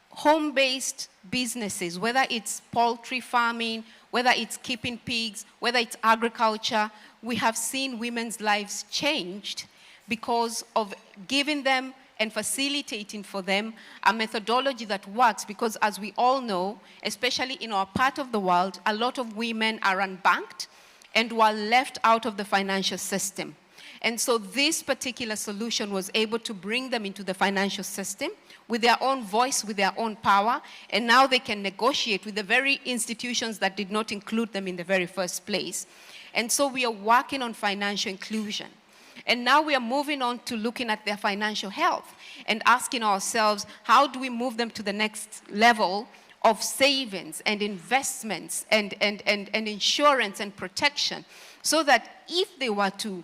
home-based businesses, whether it's poultry farming, whether it's keeping pigs, whether it's agriculture. We have seen women's lives changed because of giving them and facilitating for them a methodology that works, because as we all know, especially in our part of the world, a lot of women are unbanked and were left out of the financial system. And so this particular solution was able to bring them into the financial system with their own voice, with their own power, and now they can negotiate with the very institutions that did not include them in the very first place. And so we are working on financial inclusion. And now we are moving on to looking at their financial health and asking ourselves, how do we move them to the next level of savings and investments and insurance and protection, so that if they were to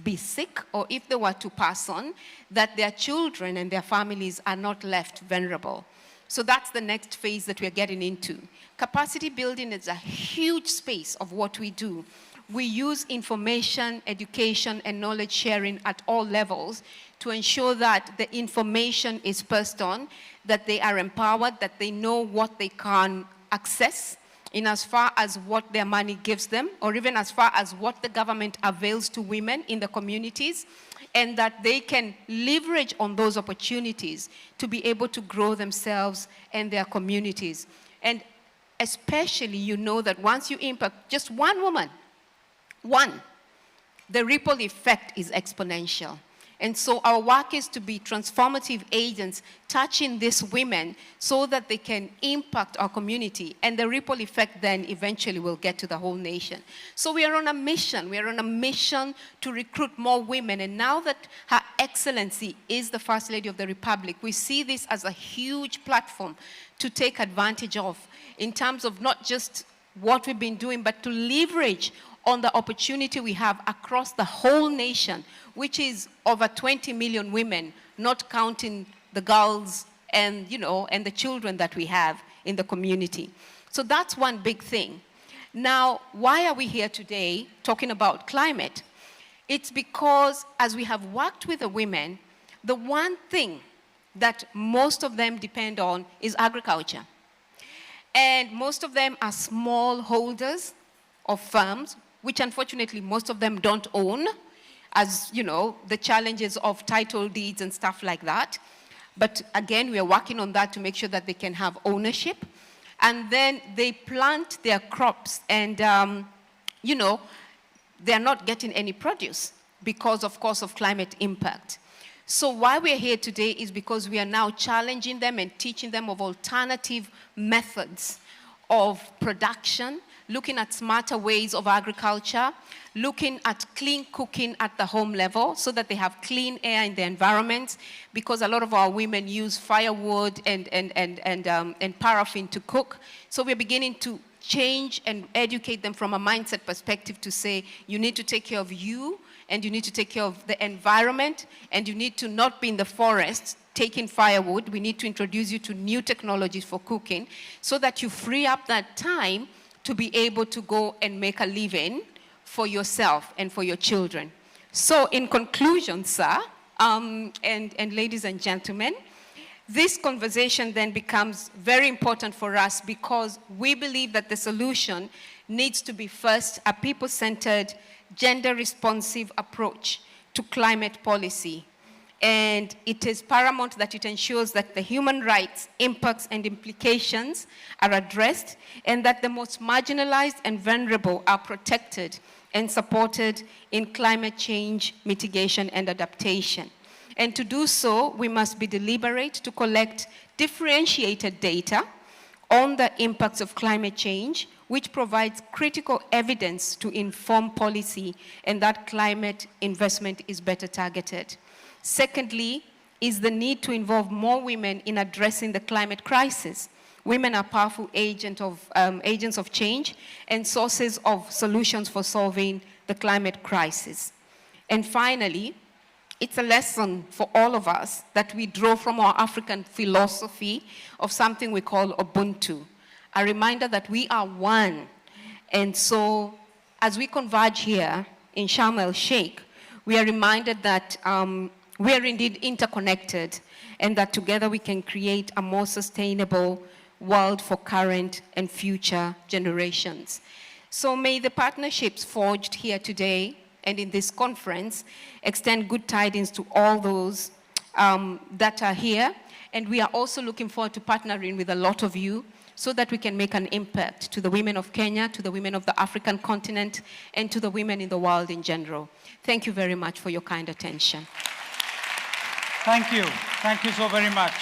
be sick or if they were to pass on, that their children and their families are not left vulnerable. So that's the next phase that we're getting into. Capacity building is a huge space of what we do. We use information, education, and knowledge sharing at all levels to ensure that the information is passed on, that they are empowered, that they know what they can access in as far as what their money gives them, or even as far as what the government avails to women in the communities, and that they can leverage on those opportunities to be able to grow themselves and their communities. And especially, you know that once you impact just one woman, the ripple effect is exponential. And so our work is to be transformative agents touching these women so that they can impact our community, and the ripple effect then eventually will get to the whole nation. So we are on a mission. We are on a mission to recruit more women, and now that Her Excellency is the First Lady of the Republic, we see this as a huge platform to take advantage of in terms of not just what we've been doing, but to leverage on the opportunity we have across the whole nation, which is over 20 million women, not counting the girls and, and the children that we have in the community. So that's one big thing. Now, why are we here today talking about climate? It's because as we have worked with the women, the one thing that most of them depend on is agriculture. And most of them are small holders of farms, which unfortunately most of them don't own, as the challenges of title deeds and stuff like that. But again, we are working on that to make sure that they can have ownership. And then they plant their crops and, they're not getting any produce because, of course, of climate impact. So why we're here today is because we are now challenging them and teaching them of alternative methods of production, looking at smarter ways of agriculture, looking at clean cooking at the home level so that they have clean air in the environment, because a lot of our women use firewood and paraffin to cook. So we're beginning to change and educate them from a mindset perspective to say, you need to take care of you, and you need to take care of the environment, and you need to not be in the forest taking firewood. We need to introduce you to new technologies for cooking so that you free up that time to be able to go and make a living for yourself and for your children. So in conclusion, sir, and ladies and gentlemen, this conversation then becomes very important for us because we believe that the solution needs to be first a people-centered, gender-responsive approach to climate policy. And it is paramount that it ensures that the human rights, impacts, and implications are addressed, and that the most marginalized and vulnerable are protected and supported in climate change mitigation and adaptation. And to do so, we must be deliberate to collect differentiated data on the impacts of climate change, which provides critical evidence to inform policy, and that climate investment is better targeted. Secondly, is the need to involve more women in addressing the climate crisis. Women are powerful agents of change and sources of solutions for solving the climate crisis. And finally, it's a lesson for all of us that we draw from our African philosophy of something we call Ubuntu, a reminder that we are one. And so as we converge here in Sharm el-Sheikh, we are reminded that we are indeed interconnected and that together we can create a more sustainable world for current and future generations. So may the partnerships forged here today and in this conference extend good tidings to all those that are here. And we are also looking forward to partnering with a lot of you so that we can make an impact to the women of Kenya, to the women of the African continent, and to the women in the world in general. Thank you very much for your kind attention. Thank you. Thank you so very much.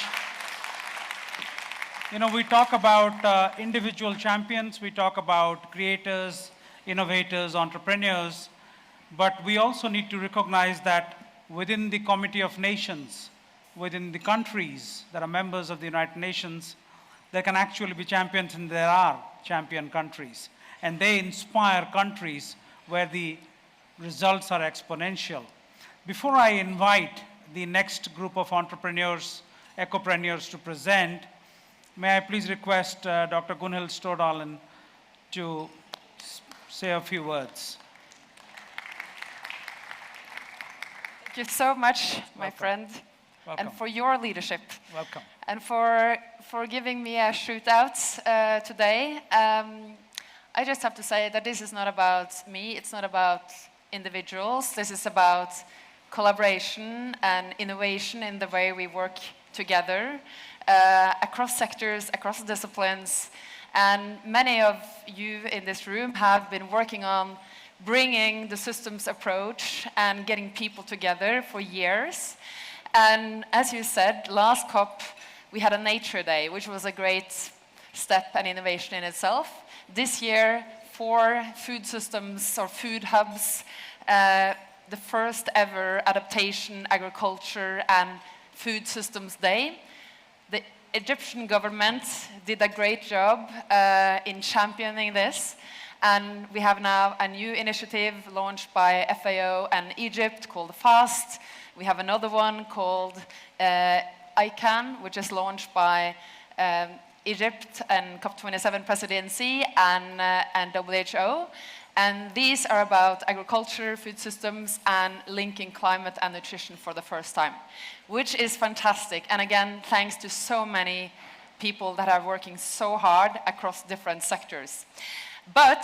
You know, we talk about individual champions, we talk about creators, innovators, entrepreneurs, but we also need to recognize that within the Committee of Nations, within the countries that are members of the United Nations, there can actually be champions, and there are champion countries. And they inspire countries where the results are exponential. Before I invite the next group of entrepreneurs, ecopreneurs to present, may I please request Dr. Gunhild Stordalen to say a few words. Thank you so much, my friend, and for your leadership. Welcome. And for giving me a shootout today. I just have to say that this is not about me, it's not about individuals, this is about collaboration and innovation in the way we work together across sectors, across disciplines. And many of you in this room have been working on bringing the systems approach and getting people together for years. And as you said, last COP, we had a Nature Day, which was a great step and innovation in itself. This year, 4 food systems or food hubs, the first ever adaptation, agriculture, and food systems day. The Egyptian government did a great job in championing this. And we have now a new initiative launched by FAO and Egypt called FAST. We have another one called ICANN, which is launched by Egypt and COP27 presidency and WHO. And these are about agriculture, food systems, and linking climate and nutrition for the first time, which is fantastic. And again, thanks to so many people that are working so hard across different sectors. But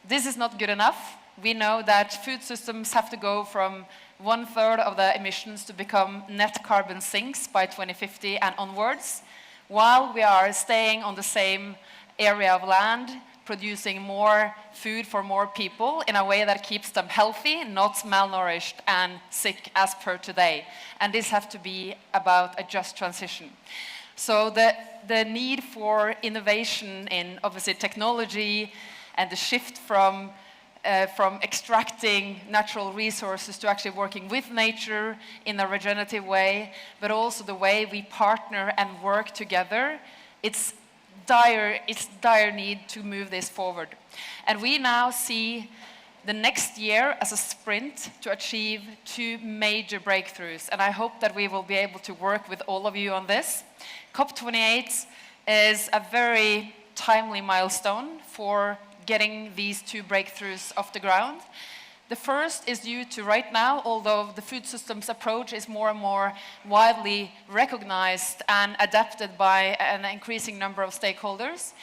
this is not good enough. We know that food systems have to go from 1/3 of the emissions to become net carbon sinks by 2050 and onwards, while we are staying on the same area of land, producing more food for more people in a way that keeps them healthy, not malnourished and sick as per today. And this has to be about a just transition. So the need for innovation in obviously technology and the shift from extracting natural resources to actually working with nature in a regenerative way, but also the way we partner and work together, it's dire need to move this forward. And we now see the next year as a sprint to achieve 2 major breakthroughs. And I hope that we will be able to work with all of you on this. COP28 is a very timely milestone for getting these 2 breakthroughs off the ground. The first is due to right now, although the food systems approach is more and more widely recognized and adapted by an increasing number of stakeholders,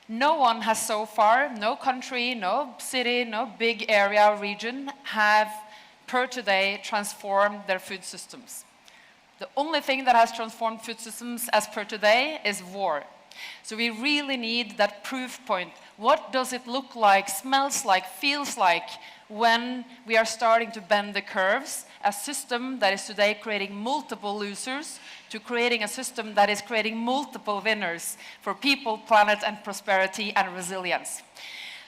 no one has so far, no country, no city, no big area or region have per today transformed their food systems. The only thing that has transformed food systems as per today is war. So we really need that proof point. What does it look like, smells like, feels like when we are starting to bend the curves? A system that is today creating multiple losers to creating a system that is creating multiple winners for people, planet, and prosperity and resilience.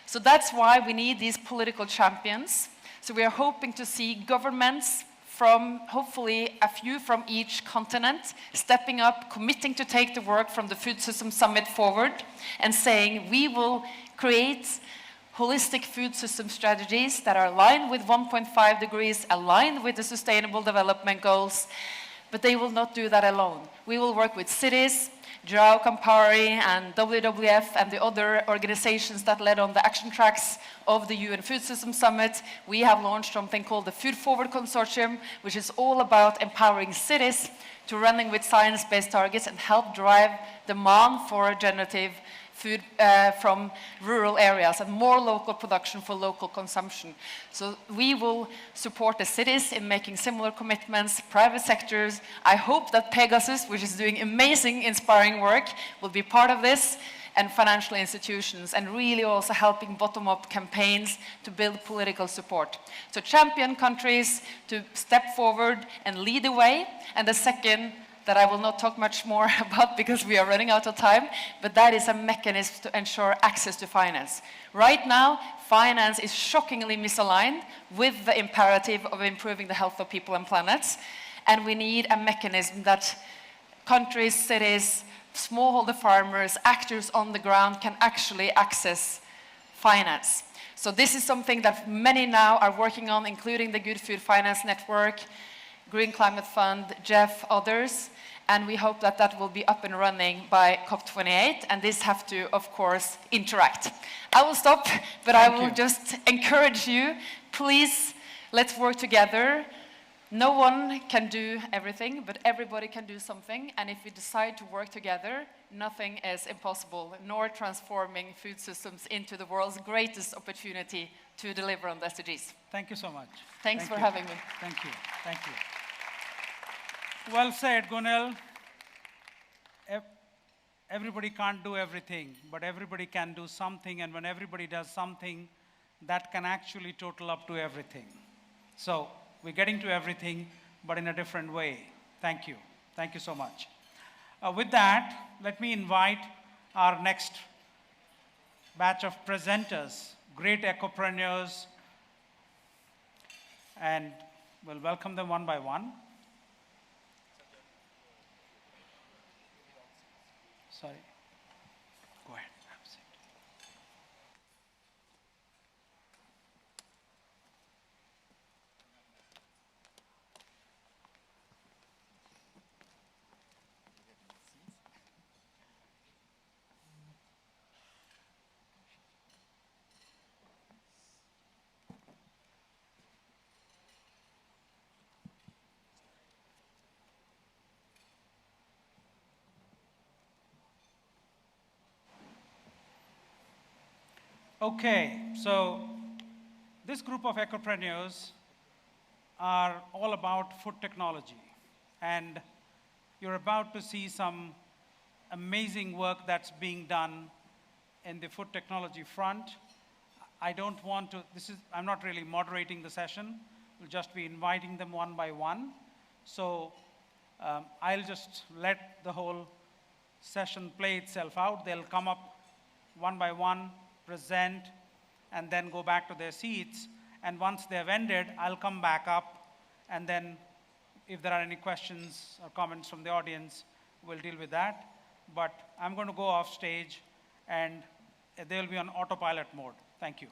So that's why we need these political champions. So we are hoping to see governments from hopefully a few from each continent, stepping up, committing to take the work from the Food Systems Summit forward and saying we will create holistic food system strategies that are aligned with 1.5 degrees, aligned with the Sustainable Development Goals, but they will not do that alone. We will work with cities, Joao Campari and WWF and the other organizations that led on the action tracks of the UN Food System Summit. We have launched something called the Food Forward Consortium, which is all about empowering cities to running with science-based targets and help drive demand for regenerative food from rural areas and more local production for local consumption. So we will support the cities in making similar commitments, private sectors. I hope that Pegasus, which is doing amazing, inspiring work, will be part of this, and financial institutions, and really also helping bottom-up campaigns to build political support. So champion countries to step forward and lead the way, and the second that I will not talk much more about because we are running out of time, but that is a mechanism to ensure access to finance. Right now, finance is shockingly misaligned with the imperative of improving the health of people and planets, and we need a mechanism that countries, cities, smallholder farmers, actors on the ground can actually access finance. So this is something that many now are working on, including the Good Food Finance Network, Green Climate Fund, Jeff, others, and we hope that that will be up and running by COP28, and this have to, of course, interact. I will stop, but I will just encourage you, please, let's work together. No one can do everything, but everybody can do something, and if we decide to work together, nothing is impossible, nor transforming food systems into the world's greatest opportunity to deliver on the SDGs. Thank you so much. Thanks for having me. Thank you. Thank you. Well said, Gunil. Everybody can't do everything, but everybody can do something, and when everybody does something, that can actually total up to everything. So we're getting to everything, but in a different way. Thank you. Thank you so much. With that, let me invite our next batch of presenters, great ecopreneurs, and we'll welcome them one by one. Sorry. Go ahead. Have a seat. Okay, so this group of ecopreneurs are all about food technology, and you're about to see some amazing work that's being done in the food technology front. I don't want to, I'm not really moderating the session. We'll just be inviting them one by one. So I'll just let the whole session play itself out. They'll come up one by one, present, and then go back to their seats. And once they've ended, I'll come back up, and then if there are any questions or comments from the audience, we'll deal with that. But I'm going to go off stage, and they'll be on autopilot mode. Thank you.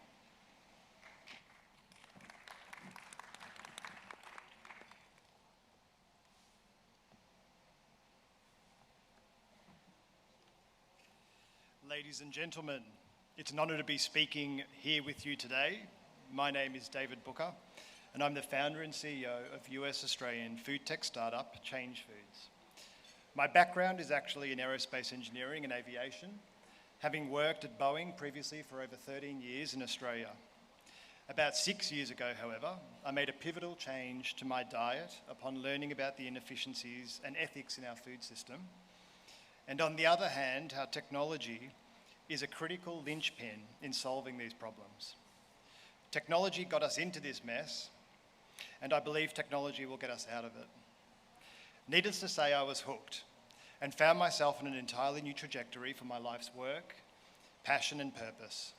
Ladies and gentlemen, it's an honor to be speaking here with you today. My name is David Booker, and I'm the founder and CEO of US-Australian food tech startup Change Foods. My background is actually in aerospace engineering and aviation, having worked at Boeing previously for over 13 years in Australia. About 6 years ago, however, I made a pivotal change to my diet upon learning about the inefficiencies and ethics in our food system. And on the other hand, how technology is a critical linchpin in solving these problems. Technology got us into this mess, and I believe technology will get us out of it. Needless to say, I was hooked and found myself on an entirely new trajectory for my life's work, passion, and purpose.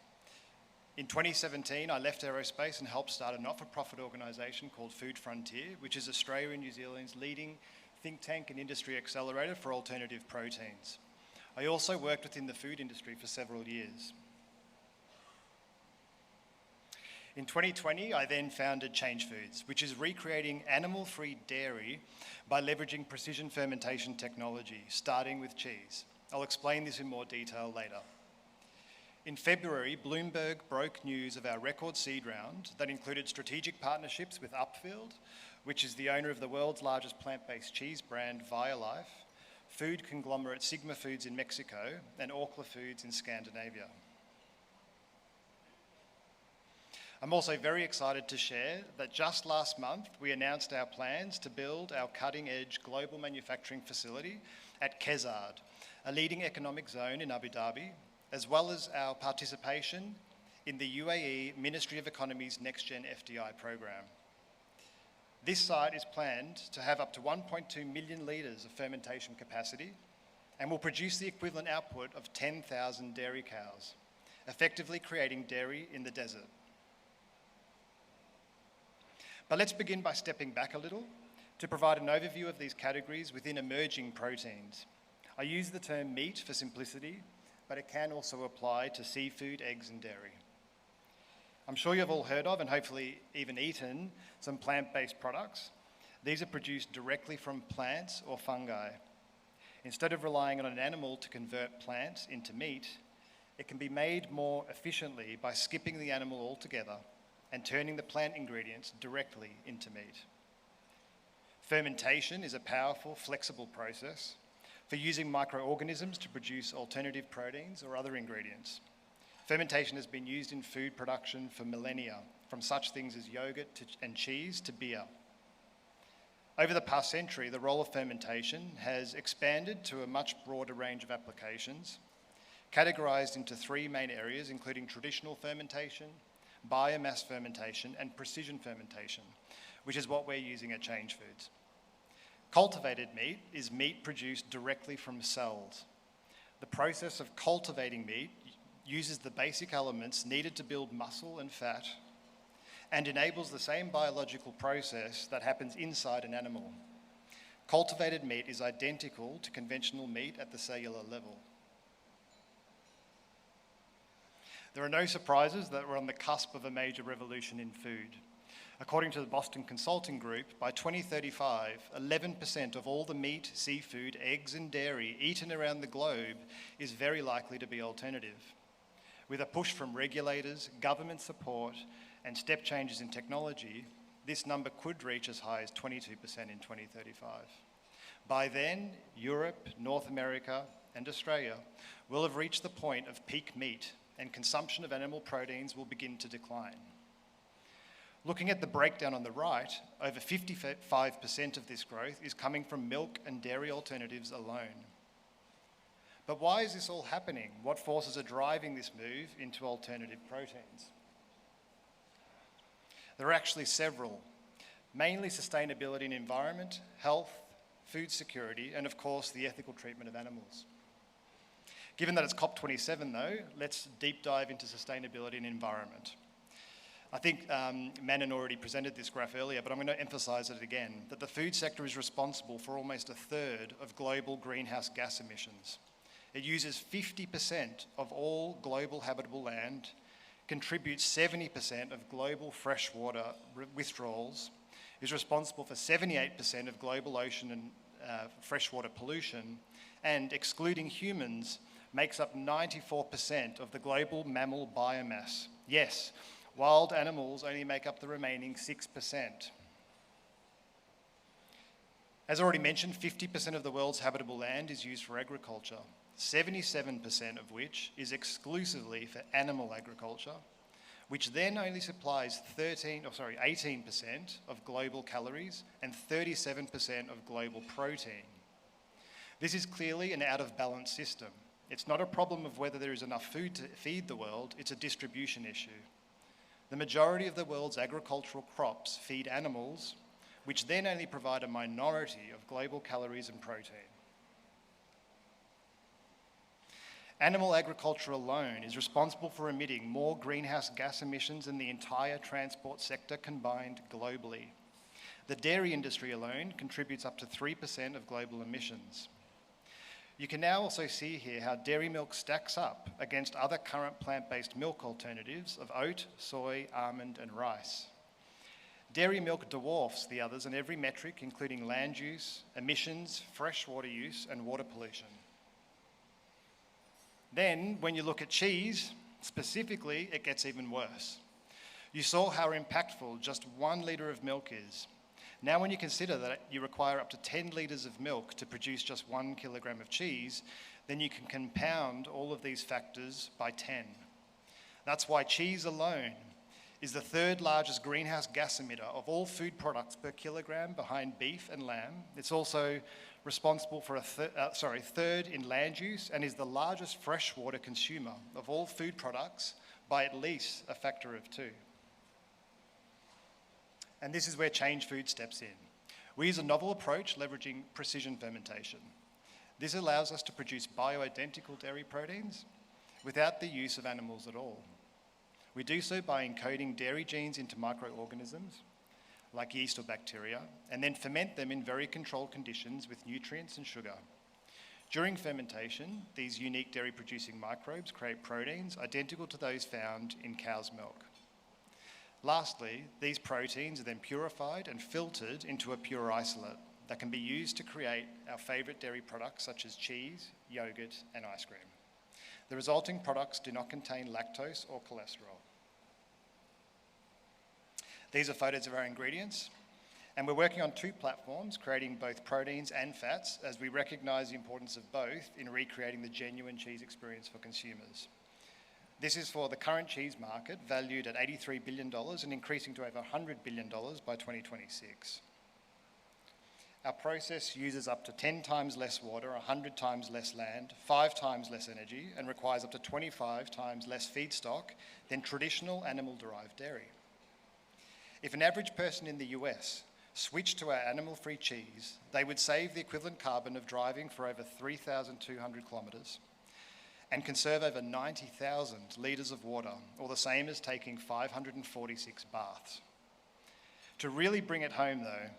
In 2017, I left aerospace and helped start a not-for-profit organisation called Food Frontier, which is Australia and New Zealand's leading think tank and industry accelerator for alternative proteins. I also worked within the food industry for several years. In 2020, I then founded Change Foods, which is recreating animal-free dairy by leveraging precision fermentation technology, starting with cheese. I'll explain this in more detail later. In February, Bloomberg broke news of our record seed round that included strategic partnerships with Upfield, which is the owner of the world's largest plant-based cheese brand, ViaLife, food conglomerate Sigma Foods in Mexico, and Orkla Foods in Scandinavia. I'm also very excited to share that just last month we announced our plans to build our cutting-edge global manufacturing facility at Kezard, a leading economic zone in Abu Dhabi, as well as our participation in the UAE Ministry of Economy's Next-Gen FDI program. This site is planned to have up to 1.2 million litres of fermentation capacity and will produce the equivalent output of 10,000 dairy cows, effectively creating dairy in the desert. But let's begin by stepping back a little to provide an overview of these categories within emerging proteins. I use the term meat for simplicity, but it can also apply to seafood, eggs, and dairy. I'm sure you've all heard of and hopefully even eaten some plant-based products. These are produced directly from plants or fungi. Instead of relying on an animal to convert plants into meat, it can be made more efficiently by skipping the animal altogether and turning the plant ingredients directly into meat. Fermentation is a powerful, flexible process for using microorganisms to produce alternative proteins or other ingredients. Fermentation has been used in food production for millennia, from such things as yogurt and cheese to beer. Over the past century, the role of fermentation has expanded to a much broader range of applications, categorized into three main areas, including traditional fermentation, biomass fermentation, and precision fermentation, which is what we're using at Change Foods. Cultivated meat is meat produced directly from cells. The process of cultivating meat uses the basic elements needed to build muscle and fat and enables the same biological process that happens inside an animal. Cultivated meat is identical to conventional meat at the cellular level. There are no surprises that we're on the cusp of a major revolution in food. According to the Boston Consulting Group, by 2035, 11% of all the meat, seafood, eggs, and dairy eaten around the globe is very likely to be alternative. With a push from regulators, government support, and step changes in technology, this number could reach as high as 22% in 2035. By then, Europe, North America, and Australia will have reached the point of peak meat, and consumption of animal proteins will begin to decline. Looking at the breakdown on the right, over 55% of this growth is coming from milk and dairy alternatives alone. But why is this all happening? What forces are driving this move into alternative proteins? There are actually several, mainly sustainability and environment, health, food security, and of course the ethical treatment of animals. Given that it's COP27 though, let's deep dive into sustainability and environment. I think Manon already presented this graph earlier, but I'm going to emphasize it again, that the food sector is responsible for almost a third of global greenhouse gas emissions. It uses 50% of all global habitable land, contributes 70% of global freshwater withdrawals, is responsible for 78% of global ocean and freshwater pollution, and excluding humans, makes up 94% of the global mammal biomass. Yes, wild animals only make up the remaining 6%. As already mentioned, 50% of the world's habitable land is used for agriculture, 77% of which is exclusively for animal agriculture, which then only supplies 18% of global calories and 37% of global protein. This is clearly an out of balance system. It's not a problem of whether there is enough food to feed the world, it's a distribution issue. The majority of the world's agricultural crops feed animals, which then only provide a minority of global calories and protein. Animal agriculture alone is responsible for emitting more greenhouse gas emissions than the entire transport sector combined globally. The dairy industry alone contributes up to 3% of global emissions. You can now also see here how dairy milk stacks up against other current plant-based milk alternatives of oat, soy, almond, and rice. Dairy milk dwarfs the others in every metric, including land use, emissions, fresh water use, and water pollution. Then, when you look at cheese, specifically, it gets even worse. You saw how impactful just 1 litre of milk is. Now, when you consider that you require up to 10 litres of milk to produce just 1 kilogram of cheese, then you can compound all of these factors by 10. That's why cheese alone is the 3rd largest greenhouse gas emitter of all food products per kilogram behind beef and lamb. It's also responsible for third in land use and is the largest freshwater consumer of all food products by at least a factor of 2. And this is where Change Food steps in. We use a novel approach leveraging precision fermentation. This allows us to produce bioidentical dairy proteins without the use of animals at all. We do so by encoding dairy genes into microorganisms, like yeast or bacteria, and then ferment them in very controlled conditions with nutrients and sugar. During fermentation, these unique dairy-producing microbes create proteins identical to those found in cow's milk. Lastly, these proteins are then purified and filtered into a pure isolate that can be used to create our favourite dairy products such as cheese, yogurt, and ice cream. The resulting products do not contain lactose or cholesterol. These are photos of our ingredients, and we're working on 2 platforms, creating both proteins and fats, as we recognise the importance of both in recreating the genuine cheese experience for consumers. This is for the current cheese market, valued at $83 billion and increasing to over $100 billion by 2026. Our process uses up to 10 times less water, 100 times less land, 5 times less energy, and requires up to 25 times less feedstock than traditional animal-derived dairy. If an average person in the US switched to our animal-free cheese, they would save the equivalent carbon of driving for over 3,200 kilometres and conserve over 90,000 litres of water, or the same as taking 546 baths. To really bring it home though,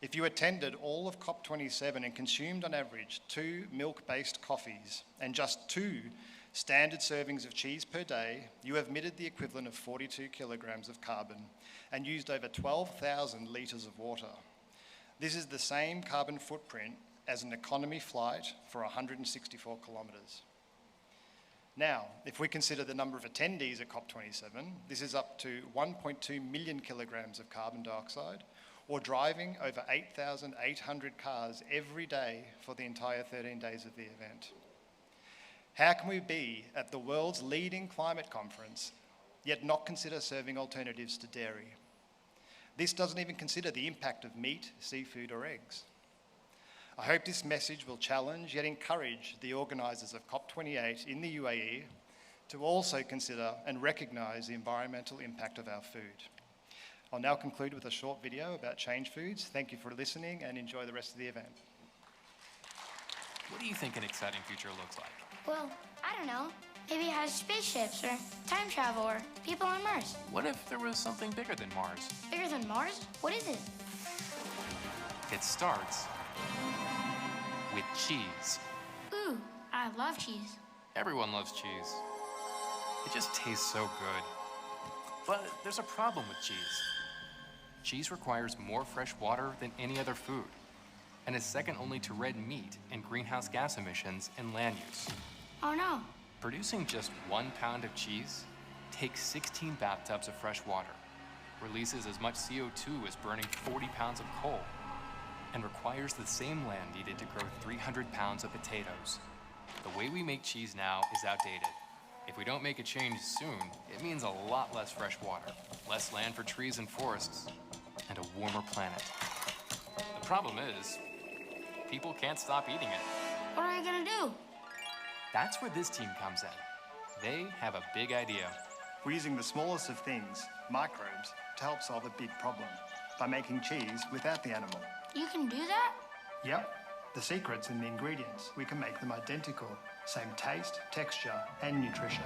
if you attended all of COP27 and consumed on average 2 milk-based coffees and just 2 standard servings of cheese per day, you have emitted the equivalent of 42 kilograms of carbon and used over 12,000 litres of water. This is the same carbon footprint as an economy flight for 164 kilometres. Now, if we consider the number of attendees at COP27, this is up to 1.2 million kilograms of carbon dioxide, or driving over 8,800 cars every day for the entire 13 days of the event. How can we be at the world's leading climate conference, yet not consider serving alternatives to dairy? This doesn't even consider the impact of meat, seafood, or eggs. I hope this message will challenge, yet encourage the organisers of COP28 in the UAE to also consider and recognise the environmental impact of our food. I'll now conclude with a short video about Change Foods. Thank you for listening and enjoy the rest of the event. What do you think an exciting future looks like? Well, I don't know. Maybe it has spaceships or time travel or people on Mars. What if there was something bigger than Mars? Bigger than Mars? What is it? It starts with cheese. Ooh, I love cheese. Everyone loves cheese. It just tastes so good. But there's a problem with cheese. Cheese requires more fresh water than any other food, and is second only to red meat in greenhouse gas emissions and land use. Oh no. Producing just 1 pound of cheese takes 16 bathtubs of fresh water, releases as much CO2 as burning 40 pounds of coal, and requires the same land needed to grow 300 pounds of potatoes. The way we make cheese now is outdated. If we don't make a change soon, it means a lot less fresh water, less land for trees and forests, and a warmer planet. The problem is, people can't stop eating it. What are you gonna do? That's where this team comes in. They have a big idea. We're using the smallest of things, microbes, to help solve a big problem by making cheese without the animal. You can do that? Yep. The secret's in the ingredients. We can make them identical. Same taste, texture, and nutrition.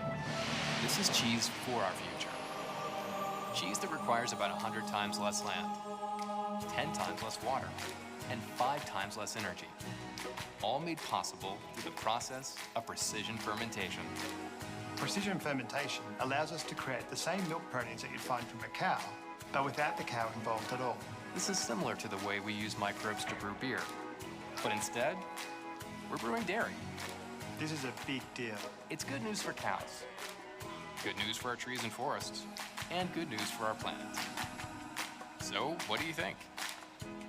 This is cheese for our future. Cheese that requires about 100 times less land, 10 times less water, and 5 times less energy. all made possible through the process of precision fermentation. Precision fermentation allows us to create the same milk proteins that you'd find from a cow, but without the cow involved at all. This is similar to the way we use microbes to brew beer, but instead, we're brewing dairy. This is a big deal. It's good news for cows, good news for our trees and forests, and good news for our planet. So, what do you think?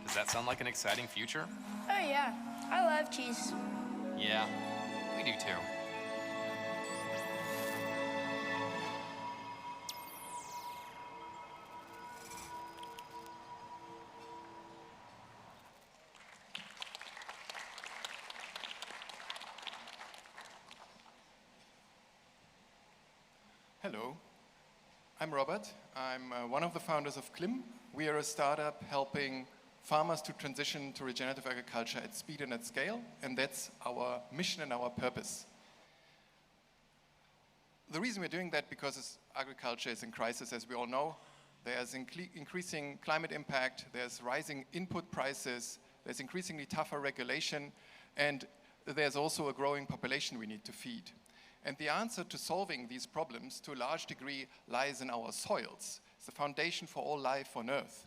Does that sound like an exciting future? Oh yeah, I love cheese. Yeah, we do too. Hello, I'm Robert. I'm one of the founders of CLIM. We are a startup helping farmers to transition to regenerative agriculture at speed and at scale, and that's our mission and our purpose. The reason we're doing that because agriculture is in crisis, as we all know. There's increasing climate impact, there's rising input prices, there's increasingly tougher regulation, and there's also a growing population we need to feed. And the answer to solving these problems, to a large degree, lies in our soils. It's the foundation for all life on Earth.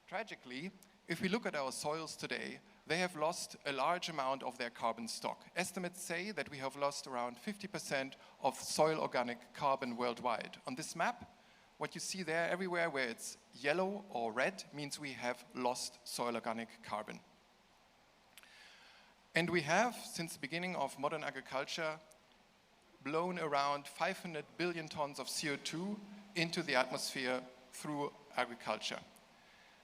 Tragically, if we look at our soils today, they have lost a large amount of their carbon stock. Estimates say that we have lost around 50% of soil organic carbon worldwide. On this map, what you see there everywhere where it's yellow or red means we have lost soil organic carbon. And we have, since the beginning of modern agriculture, blown around 500 billion tons of CO2 into the atmosphere through agriculture.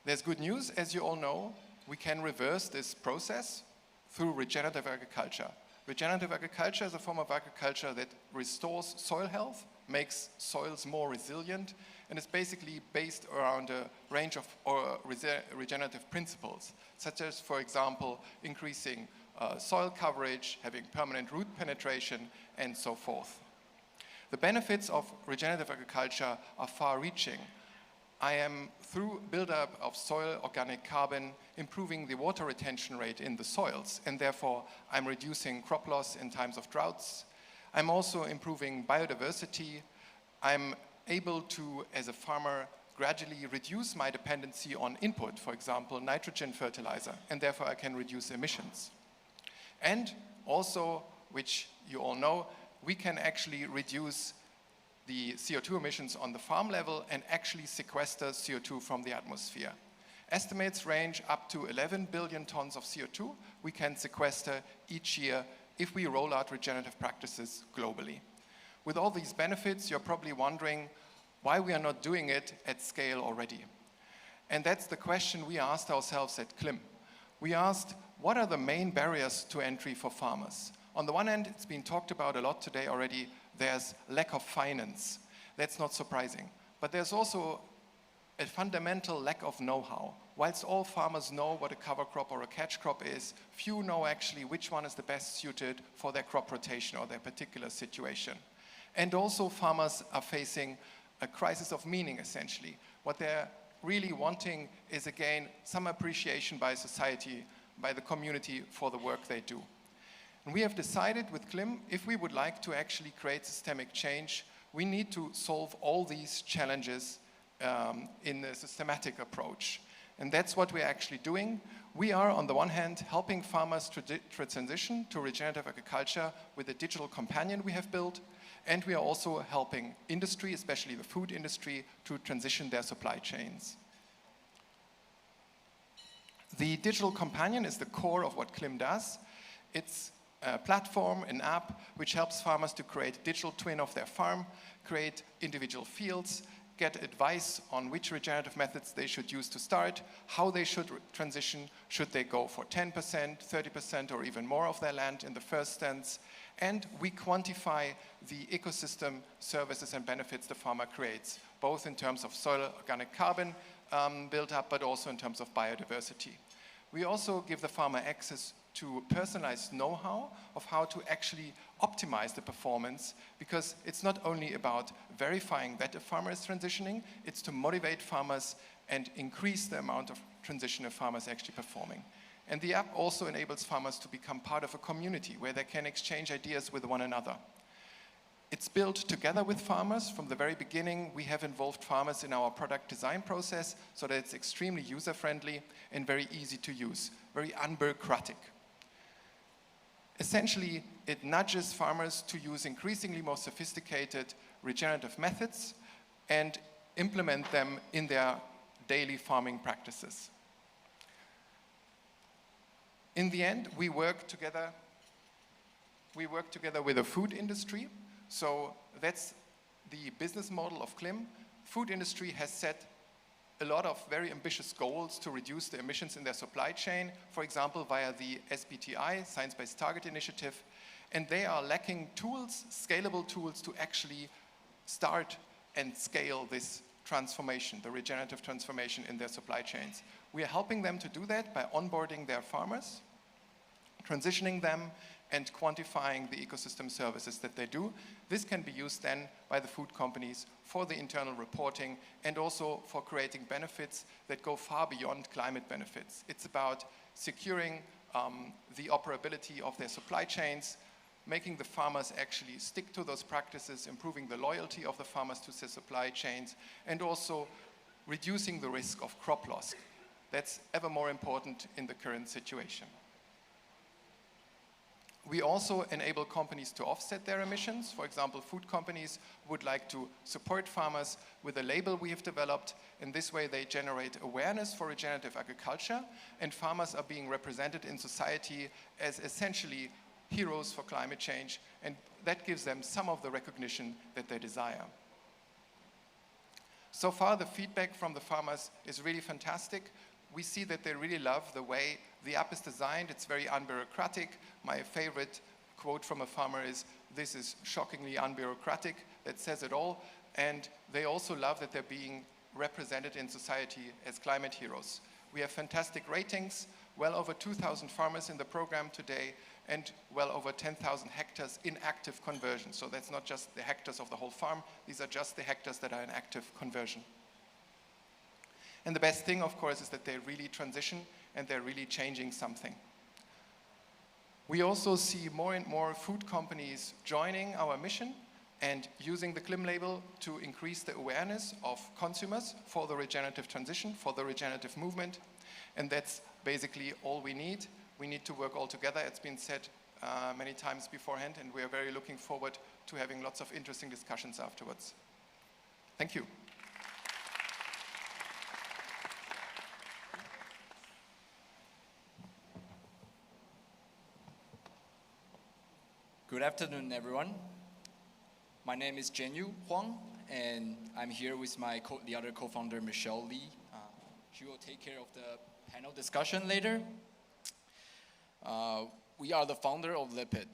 There's good news, as you all know, we can reverse this process through regenerative agriculture. Regenerative agriculture is a form of agriculture that restores soil health, makes soils more resilient, and is basically based around a range of regenerative principles, such as, for example, increasing soil coverage, having permanent root penetration, and so forth. The benefits of regenerative agriculture are far-reaching. I am, through buildup of soil organic carbon, improving the water retention rate in the soils, and therefore I'm reducing crop loss in times of droughts. I'm also improving biodiversity. I'm able to, as a farmer, gradually reduce my dependency on input, for example, nitrogen fertilizer, and therefore I can reduce emissions. And also, which you all know, we can actually reduce the CO2 emissions on the farm level and actually sequester CO2 from the atmosphere. Estimates range up to 11 billion tons of CO2 we can sequester each year if we roll out regenerative practices globally. With all these benefits, you're probably wondering why we are not doing it at scale already. And that's the question we asked ourselves at CLIM. We asked, what are the main barriers to entry for farmers? On the one hand, it's been talked about a lot today already, there's lack of finance. That's not surprising. But there's also a fundamental lack of know-how. Whilst all farmers know what a cover crop or a catch crop is, few know actually which one is the best suited for their crop rotation or their particular situation. And also farmers are facing a crisis of meaning, essentially. What they're really wanting is, again, some appreciation by society, by the community for the work they do. And we have decided with CLIM, if we would like to actually create systemic change, we need to solve all these challenges in a systematic approach. And that's what we're actually doing. We are, on the one hand, helping farmers to transition to regenerative agriculture with a digital companion we have built, and we are also helping industry, especially the food industry, to transition their supply chains. The digital companion is the core of what CLIM does. It's a platform, an app, which helps farmers to create a digital twin of their farm, create individual fields, get advice on which regenerative methods they should use to start, how they should transition, should they go for 10%, 30%, or even more of their land in the first instance. And we quantify the ecosystem services and benefits the farmer creates, both in terms of soil organic carbon built up, but also in terms of biodiversity. We also give the farmer access to personalized know-how of how to actually optimize the performance, because it's not only about verifying that a farmer is transitioning, it's to motivate farmers and increase the amount of transition a farmer is actually performing. And the app also enables farmers to become part of a community where they can exchange ideas with one another. It's built together with farmers. From the very beginning, we have involved farmers in our product design process so that it's extremely user-friendly and very easy to use, very unbureaucratic. Essentially, it nudges farmers to use increasingly more sophisticated regenerative methods and implement them in their daily farming practices. In the end, we work together with the food industry. So that's the business model of CLIM. Food industry has set a lot of very ambitious goals to reduce the emissions in their supply chain, for example, via the SBTI, Science-Based Target Initiative, and they are lacking tools, scalable tools, to actually start and scale this transformation, the regenerative transformation in their supply chains. We are helping them to do that by onboarding their farmers, transitioning them, and quantifying the ecosystem services that they do. This can be used then by the food companies for the internal reporting and also for creating benefits that go far beyond climate benefits. It's about securing the operability of their supply chains, making the farmers actually stick to those practices, improving the loyalty of the farmers to their supply chains, and also reducing the risk of crop loss. That's ever more important in the current situation. We also enable companies to offset their emissions. For example, food companies would like to support farmers with a label we have developed. In this way, they generate awareness for regenerative agriculture, and farmers are being represented in society as essentially heroes for climate change, and that gives them some of the recognition that they desire. So far, the feedback from the farmers is really fantastic. We see that they really love the way the app is designed. It's very unbureaucratic. My favorite quote from a farmer is, "This is shockingly unbureaucratic." That says it all. And they also love that they're being represented in society as climate heroes. We have fantastic ratings, well over 2,000 farmers in the program today, and well over 10,000 hectares in active conversion. So that's not just the hectares of the whole farm. These are just the hectares that are in active conversion. And the best thing, of course, is that they really transition and they're really changing something. We also see more and more food companies joining our mission and using the CLIM label to increase the awareness of consumers for the regenerative transition, for the regenerative movement. And that's basically all we need. We need to work all together. It's been said many times beforehand, and we are very looking forward to having lots of interesting discussions afterwards. Thank you. Good afternoon, everyone. My name is Jianyu Huang, and I'm here with the other co-founder, Michelle Lee. She will take care of the panel discussion later. We are the founder of Lipid,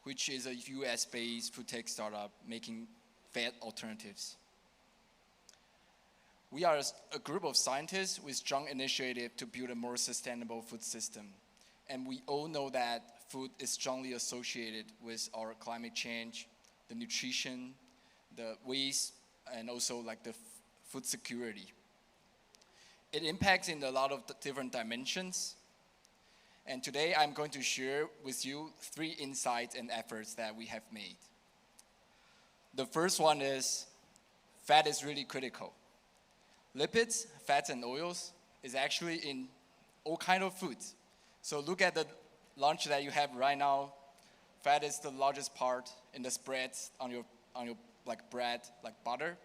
which is a US-based food tech startup making fat alternatives. We are a group of scientists with strong initiative to build a more sustainable food system. And we all know that food is strongly associated with our climate change, the nutrition, the waste, and also like the food security. It impacts in a lot of different dimensions. And today I'm going to share with you 3 insights and efforts that we have made. The first one is fat is really critical. Lipids, fats, and oils is actually in all kinds of foods. So look at the lunch that you have right now. Fat is the largest part in the spreads on your like bread, like butter.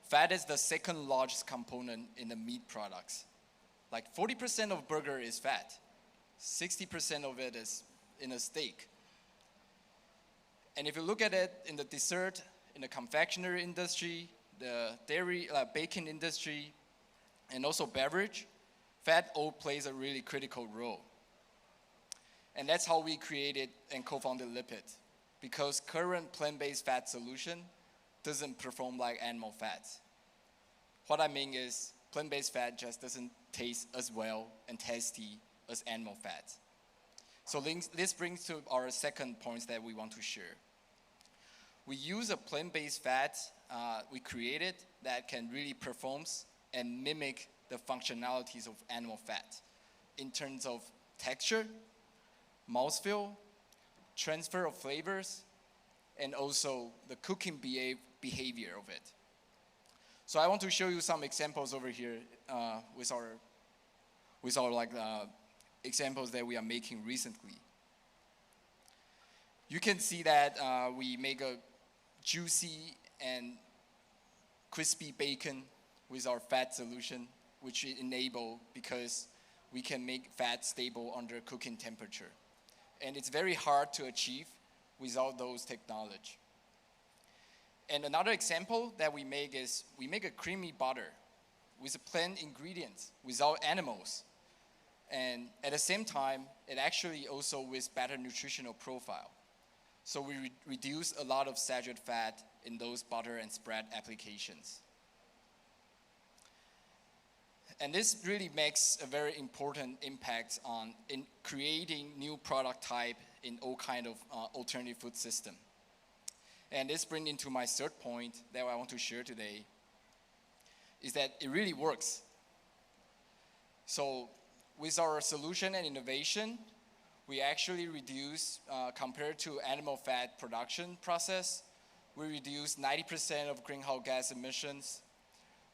Fat is the second largest component in the meat products. Like 40% of burger is fat. 60% of it is in a steak. And if you look at it in the dessert, in the confectionery industry, the dairy, baking industry, and also beverage, fat all plays a really critical role. And that's how we created and co-founded Lipid, because current plant-based fat solution doesn't perform like animal fats. What I mean is plant-based fat just doesn't taste as well and tasty as animal fat. So this brings to our second point that we want to share. We use a plant-based fat we created that can really perform and mimic the functionalities of animal fat. in terms of texture, mouthfeel, transfer of flavors, and also the cooking behavior of it. So I want to show you some examples over here with our examples that we are making recently. You can see that we make a juicy and crispy bacon with our fat solution, which we enable because we can make fat stable under cooking temperature. And it's very hard to achieve without those technology. And another example that we make is we make a creamy butter with plant ingredients without animals. And at the same time, it actually also with better nutritional profile. So we reduce a lot of saturated fat in those butter and spread applications. And this really makes a very important impact in creating new product type in all kind of alternative food system. And this brings me to my third point that I want to share today, is that it really works. So with our solution and innovation, we actually reduce, compared to animal fat production process, we reduce 90% of greenhouse gas emissions.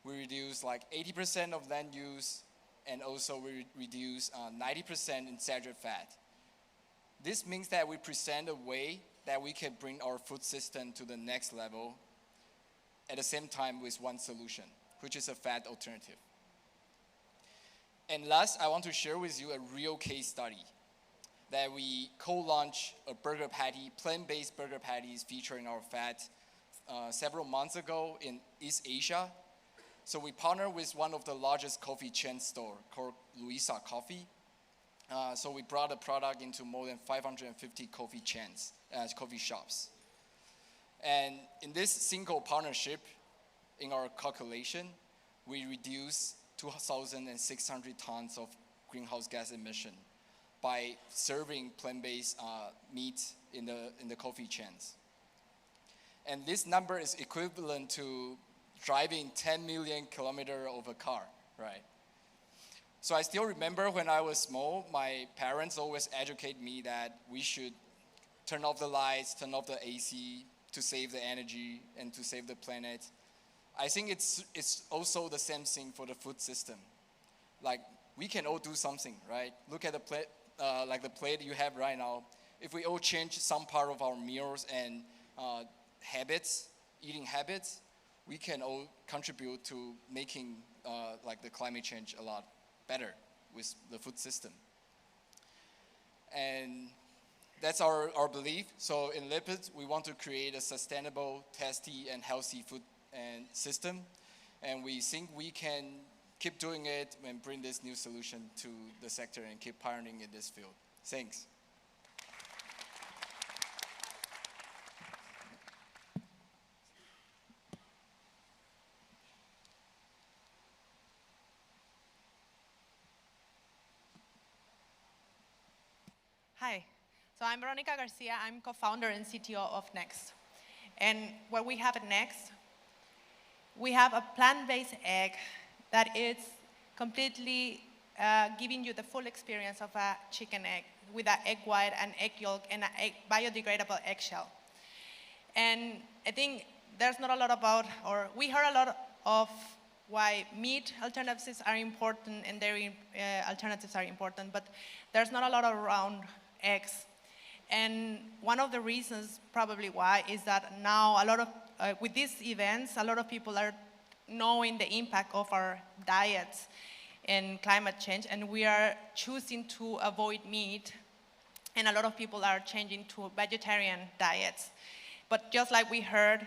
We reduce like 80% of land use, and also we reduce 90% in saturated fat. This means that we present a way that we can bring our food system to the next level at the same time with one solution, which is a fat alternative. And last, I want to share with you a real case study that we co-launched a burger patty, plant-based burger patties featuring our fat several months ago in East Asia. So we partnered with one of the largest coffee chain store called Louisa Coffee. So we brought the product into more than 550 coffee chains, coffee shops. And in this single partnership, in our calculation, we reduced 2,600 tons of greenhouse gas emission by serving plant-based meat in the coffee chains. And this number is equivalent to driving 10 million kilometers of a car, right? So I still remember when I was small, my parents always educate me that we should turn off the lights, turn off the AC to save the energy and to save the planet. I think it's also the same thing for the food system. Like, we can all do something, right? Look at the plate, like the plate you have right now. If we all change some part of our meals and habits, eating habits, we can all contribute to making like the climate change a lot better with the food system. And that's our belief. So in Lipids, we want to create a sustainable, tasty, and healthy food and system. And we think we can keep doing it and bring this new solution to the sector and keep pioneering in this field. Thanks. Hi, so I'm Veronica Garcia. I'm co-founder and CTO of Next. And what we have at Next, we have a plant-based egg that is completely giving you the full experience of a chicken egg with an egg white, an egg yolk, and an biodegradable eggshell. And I think there's not a lot about, or we heard a lot of why meat alternatives are important and dairy alternatives are important, but there's not a lot around eggs. And one of the reasons probably why is that now a lot of, with these events, a lot of people are knowing the impact of our diets and climate change, and we are choosing to avoid meat, and a lot of people are changing to vegetarian diets. But just like we heard,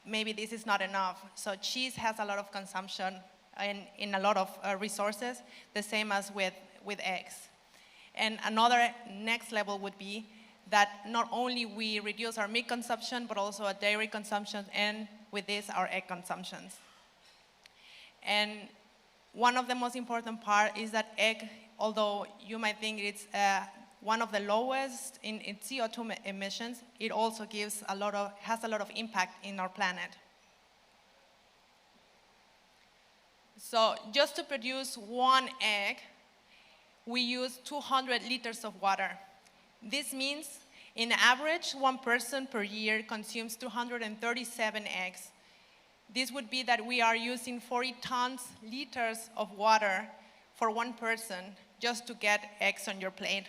maybe this is not enough. So cheese has a lot of consumption in a lot of resources, the same as with eggs. And another next level would be that not only we reduce our meat consumption, but also our dairy consumption, and with this, our egg consumptions. And one of the most important part is that egg, although you might think it's one of the lowest in CO2 emissions, it also has a lot of impact in our planet. So just to produce one egg, we use 200 liters of water. This means, in average, one person per year consumes 237 eggs. This would be that we are using 40 liters of water for one person just to get eggs on your plate.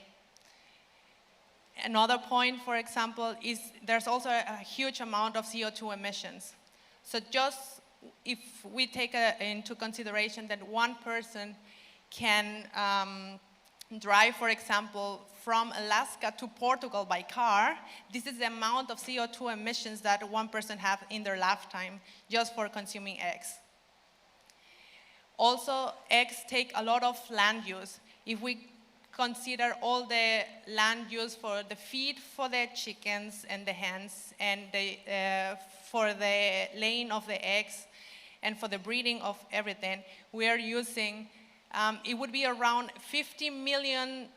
Another point, for example, is there's also a huge amount of CO2 emissions. So just if we take into consideration that one person can drive, for example, from Alaska to Portugal by car, this is the amount of CO2 emissions that one person has in their lifetime just for consuming eggs. Also, eggs take a lot of land use. If we consider all the land use for the feed for the chickens and the hens, and for the laying of the eggs, and for the breeding of everything, we are using, it would be around 50 million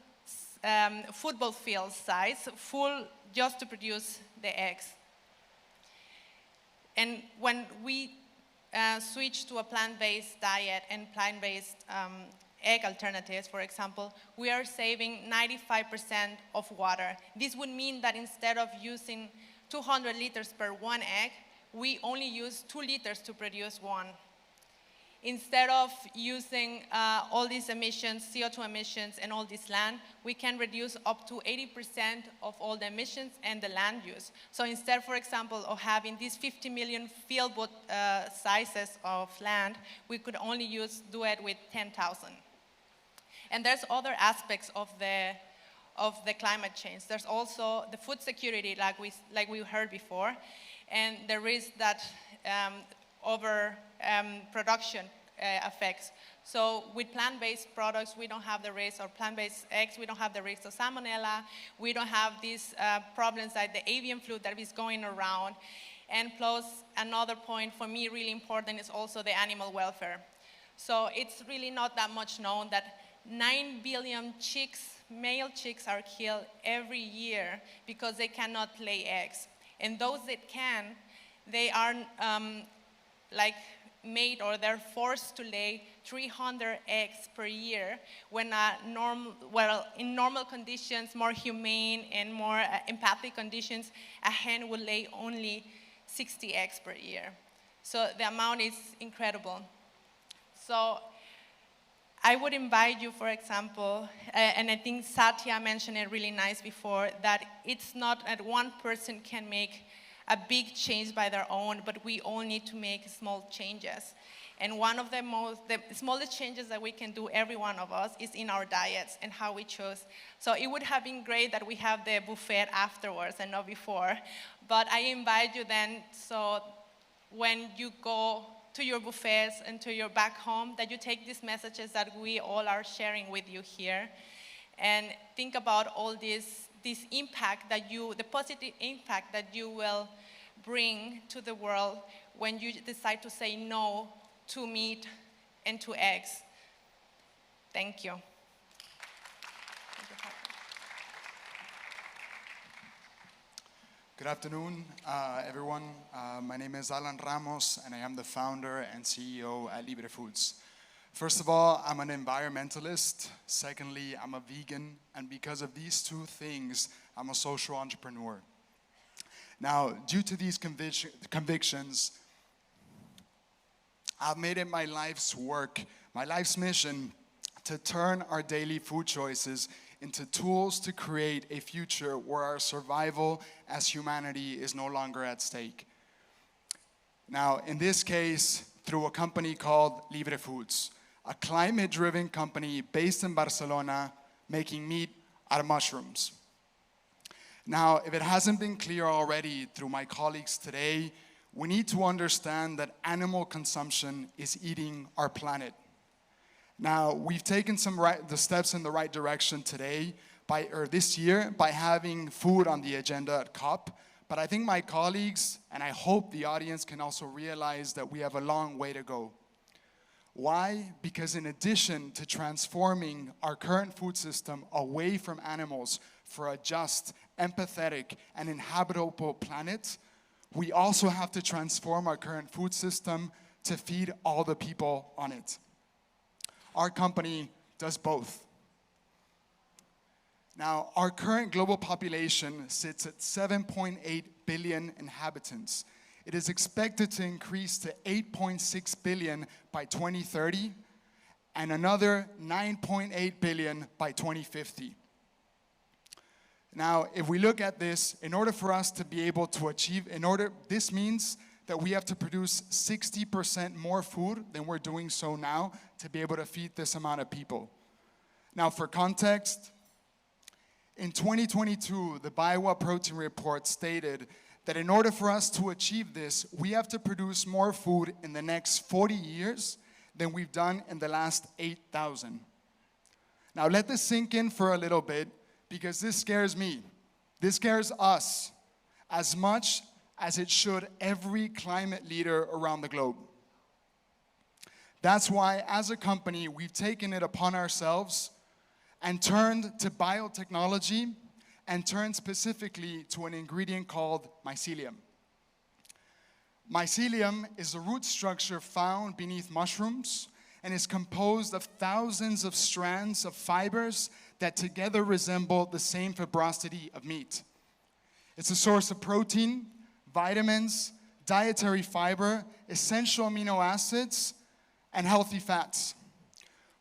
football field size full just to produce the eggs. And when we switch to a plant-based diet and plant-based egg alternatives, for example, we are saving 95% of water. This would mean that instead of using 200 liters per one egg, we only use 2 liters to produce one. Instead of using all these emissions, CO2 emissions, and all this land, we can reduce up to 80% of all the emissions and the land use. So instead, for example, of having these 50 million field sizes of land, we could only do it with 10,000. And there's other aspects of the climate change. There's also the food security, like we heard before, and the risk that production effects. So with plant-based products, we don't have the risk, or plant-based eggs, we don't have the risk of salmonella. We don't have these problems like the avian flu that is going around. And plus, another point for me really important is also the animal welfare. So it's really not that much known that 9 billion chicks, male chicks, are killed every year because they cannot lay eggs. And those that can, they are made, or they're forced to lay 300 eggs per year, when in normal conditions, more humane and more empathic conditions, a hen would lay only 60 eggs per year. So the amount is incredible. So I would invite you, for example, and I think Satya mentioned it really nice before, that it's not that one person can make a big change by their own, but we all need to make small changes. And one of the smallest changes that we can do, every one of us, is in our diets and how we choose. So it would have been great that we have the buffet afterwards and not before. But I invite you then, so when you go to your buffets and to your back home, that you take these messages that we all are sharing with you here, and think about all this impact that the positive impact that you will bring to the world when you decide to say no to meat and to eggs. Thank you. Good afternoon, everyone. My name is Alan Ramos, and I am the founder and CEO at Libre Foods. First of all, I'm an environmentalist. Secondly, I'm a vegan. And because of these two things, I'm a social entrepreneur. Now, due to these convictions, I've made it my life's work, my life's mission, to turn our daily food choices into tools to create a future where our survival as humanity is no longer at stake. Now, in this case, through a company called Libre Foods, a climate-driven company based in Barcelona, making meat out of mushrooms. Now, if it hasn't been clear already through my colleagues today, we need to understand that animal consumption is eating our planet. Now, we've taken the steps in the right direction today, this year, by having food on the agenda at COP. But I think my colleagues, and I hope the audience, can also realize that we have a long way to go. Why? Because in addition to transforming our current food system away from animals for a just, empathetic, and inhabitable planet, we also have to transform our current food system to feed all the people on it. Our company does both. Now, our current global population sits at 7.8 billion inhabitants. It is expected to increase to 8.6 billion by 2030 and another 9.8 billion by 2050. Now, if we look at this, in order for us to be able to achieve, this means that we have to produce 60% more food than we're doing so now to be able to feed this amount of people. Now, for context, in 2022, the Biowa Protein Report stated that in order for us to achieve this, we have to produce more food in the next 40 years than we've done in the last 8,000. Now, let this sink in for a little bit, because this scares me. This scares us as much as it should every climate leader around the globe. That's why, as a company, we've taken it upon ourselves and turned to biotechnology and turned specifically to an ingredient called mycelium. Mycelium is a root structure found beneath mushrooms and is composed of thousands of strands of fibers that together resemble the same fibrosity of meat. It's a source of protein, vitamins, dietary fiber, essential amino acids, and healthy fats.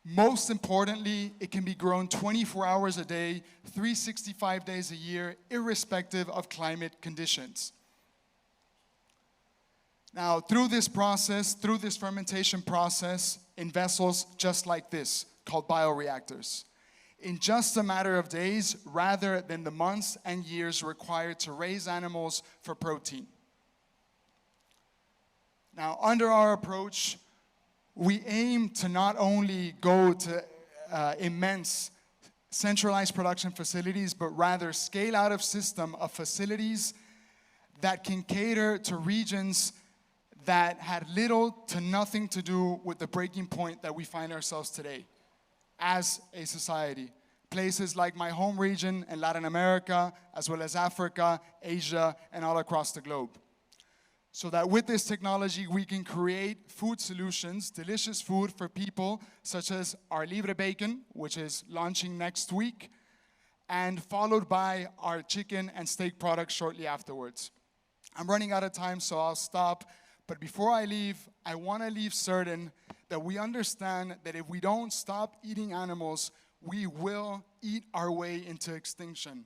Most importantly, it can be grown 24 hours a day, 365 days a year, irrespective of climate conditions. Now, through this fermentation process, in vessels just like this, called bioreactors, in just a matter of days, rather than the months and years required to raise animals for protein. Now, under our approach, we aim to not only go to immense centralized production facilities, but rather scale out a system of facilities that can cater to regions that had little to nothing to do with the breaking point that we find ourselves today as a society. Places like my home region in Latin America, as well as Africa, Asia, and all across the globe. So that with this technology, we can create food solutions, delicious food for people, such as our Libre Bacon, which is launching next week, and followed by our chicken and steak products shortly afterwards. I'm running out of time, so I'll stop. But before I leave, I want to leave certain that we understand that if we don't stop eating animals, we will eat our way into extinction.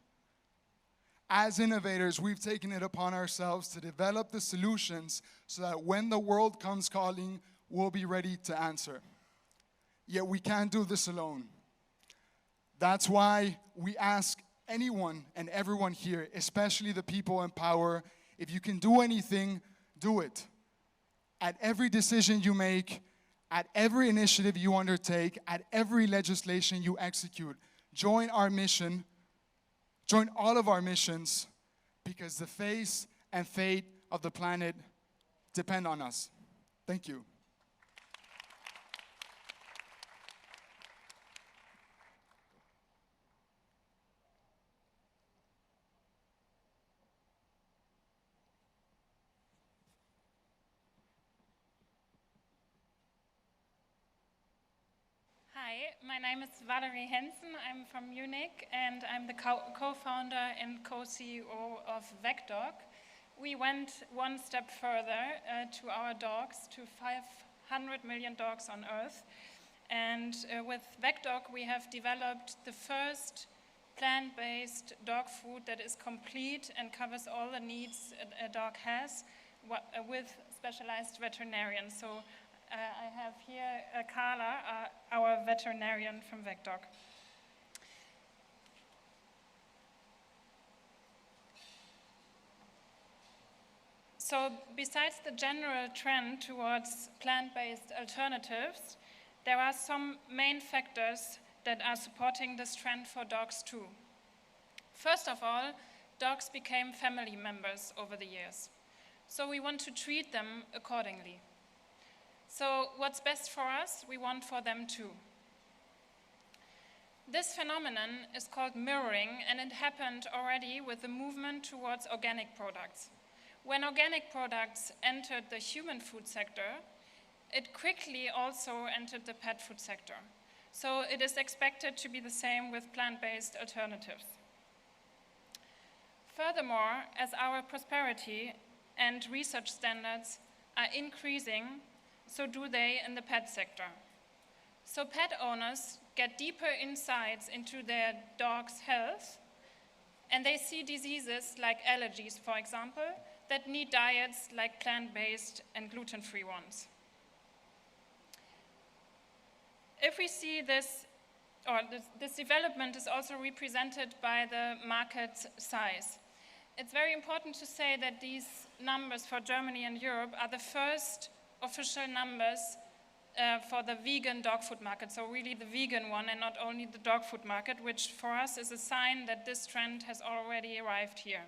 As innovators, we've taken it upon ourselves to develop the solutions so that when the world comes calling, we'll be ready to answer. Yet we can't do this alone. That's why we ask anyone and everyone here, especially the people in power, if you can do anything, do it. At every decision you make, at every initiative you undertake, at every legislation you execute, join our mission. Join all of our missions, because the face and fate of the planet depend on us. Thank you. Hi, my name is Valerie Hensen. I'm from Munich, and I'm the co-founder and co-CEO of VecDog. We went one step further to our dogs, to 500 million dogs on Earth. And with VecDog, we have developed the first plant-based dog food that is complete and covers all the needs a dog has with specialized veterinarians. So I have here Carla, our veterinarian from VecDog. So besides the general trend towards plant-based alternatives, there are some main factors that are supporting this trend for dogs too. First of all, dogs became family members over the years. So we want to treat them accordingly. So what's best for us, we want for them too. This phenomenon is called mirroring, and it happened already with the movement towards organic products. When organic products entered the human food sector, it quickly also entered the pet food sector. So it is expected to be the same with plant-based alternatives. Furthermore, as our prosperity and research standards are increasing, so do they in the pet sector. So pet owners get deeper insights into their dog's health, and they see diseases like allergies, for example, that need diets like plant-based and gluten-free ones. If we see this, or this development is also represented by the market size. It's very important to say that these numbers for Germany and Europe are the first official numbers for the vegan dog food market, so really the vegan one and not only the dog food market, which for us is a sign that this trend has already arrived here.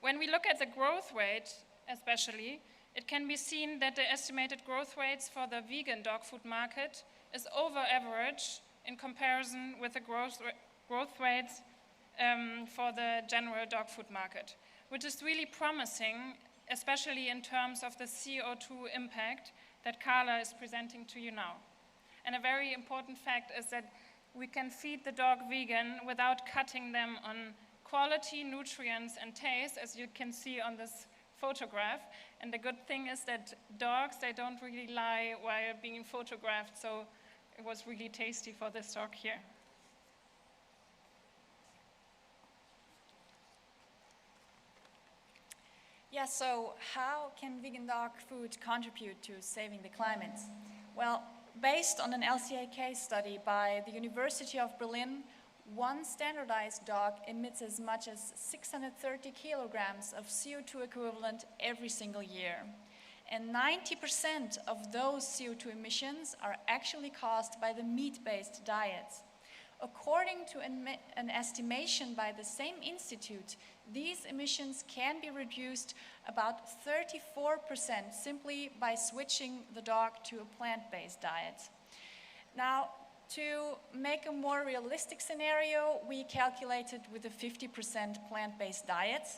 When we look at the growth rate, especially, it can be seen that the estimated growth rates for the vegan dog food market is over average in comparison with the growth rates for the general dog food market, which is really promising, especially in terms of the CO2 impact that Carla is presenting to you now. And a very important fact is that we can feed the dog vegan without cutting them on quality, nutrients, and taste, as you can see on this photograph. And the good thing is that dogs, they don't really lie while being photographed, so it was really tasty for this dog here. Yeah, so how can vegan dog food contribute to saving the climate? Well, based on an LCA case study by the University of Berlin, one standardized dog emits as much as 630 kilograms of CO2 equivalent every single year. And 90% of those CO2 emissions are actually caused by the meat-based diet. According to an estimation by the same institute, these emissions can be reduced about 34% simply by switching the dog to a plant-based diet. Now, to make a more realistic scenario, we calculated with a 50% plant-based diet,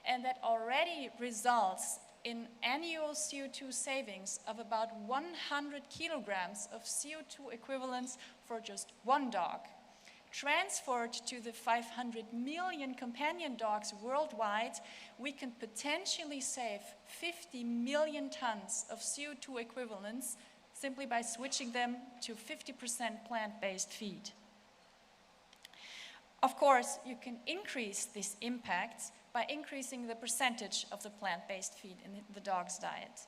and that already results in annual CO2 savings of about 100 kilograms of CO2 equivalents for just one dog. Transferred to the 500 million companion dogs worldwide, we can potentially save 50 million tons of CO2 equivalents simply by switching them to 50% plant-based feed. Of course, you can increase this impact by increasing the percentage of the plant-based feed in the dog's diet.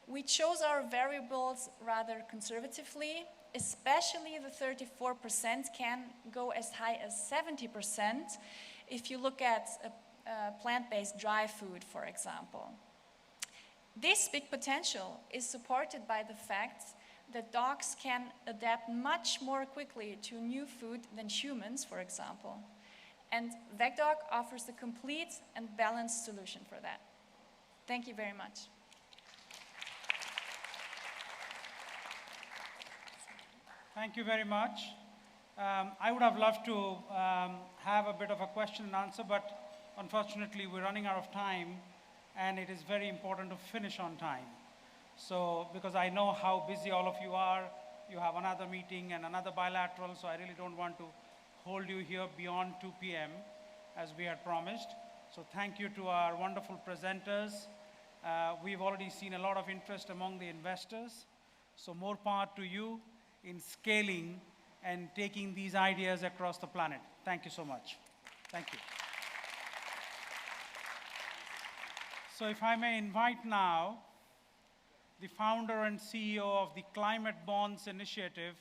We chose our variables rather conservatively, especially the 34% can go as high as 70% if you look at plant-based dry food, for example. This big potential is supported by the fact that dogs can adapt much more quickly to new food than humans, for example. And VegDog offers a complete and balanced solution for that. Thank you very much. Thank you very much. I would have loved to have a bit of a question and answer, but unfortunately we're running out of time, and it is very important to finish on time. So, because I know how busy all of you are, you have another meeting and another bilateral, so I really don't want to hold you here beyond 2 p.m. as we had promised. So thank you to our wonderful presenters. We've already seen a lot of interest among the investors, so more power to you in scaling and taking these ideas across the planet. Thank you so much. Thank you. So if I may invite now the founder and CEO of the Climate Bonds Initiative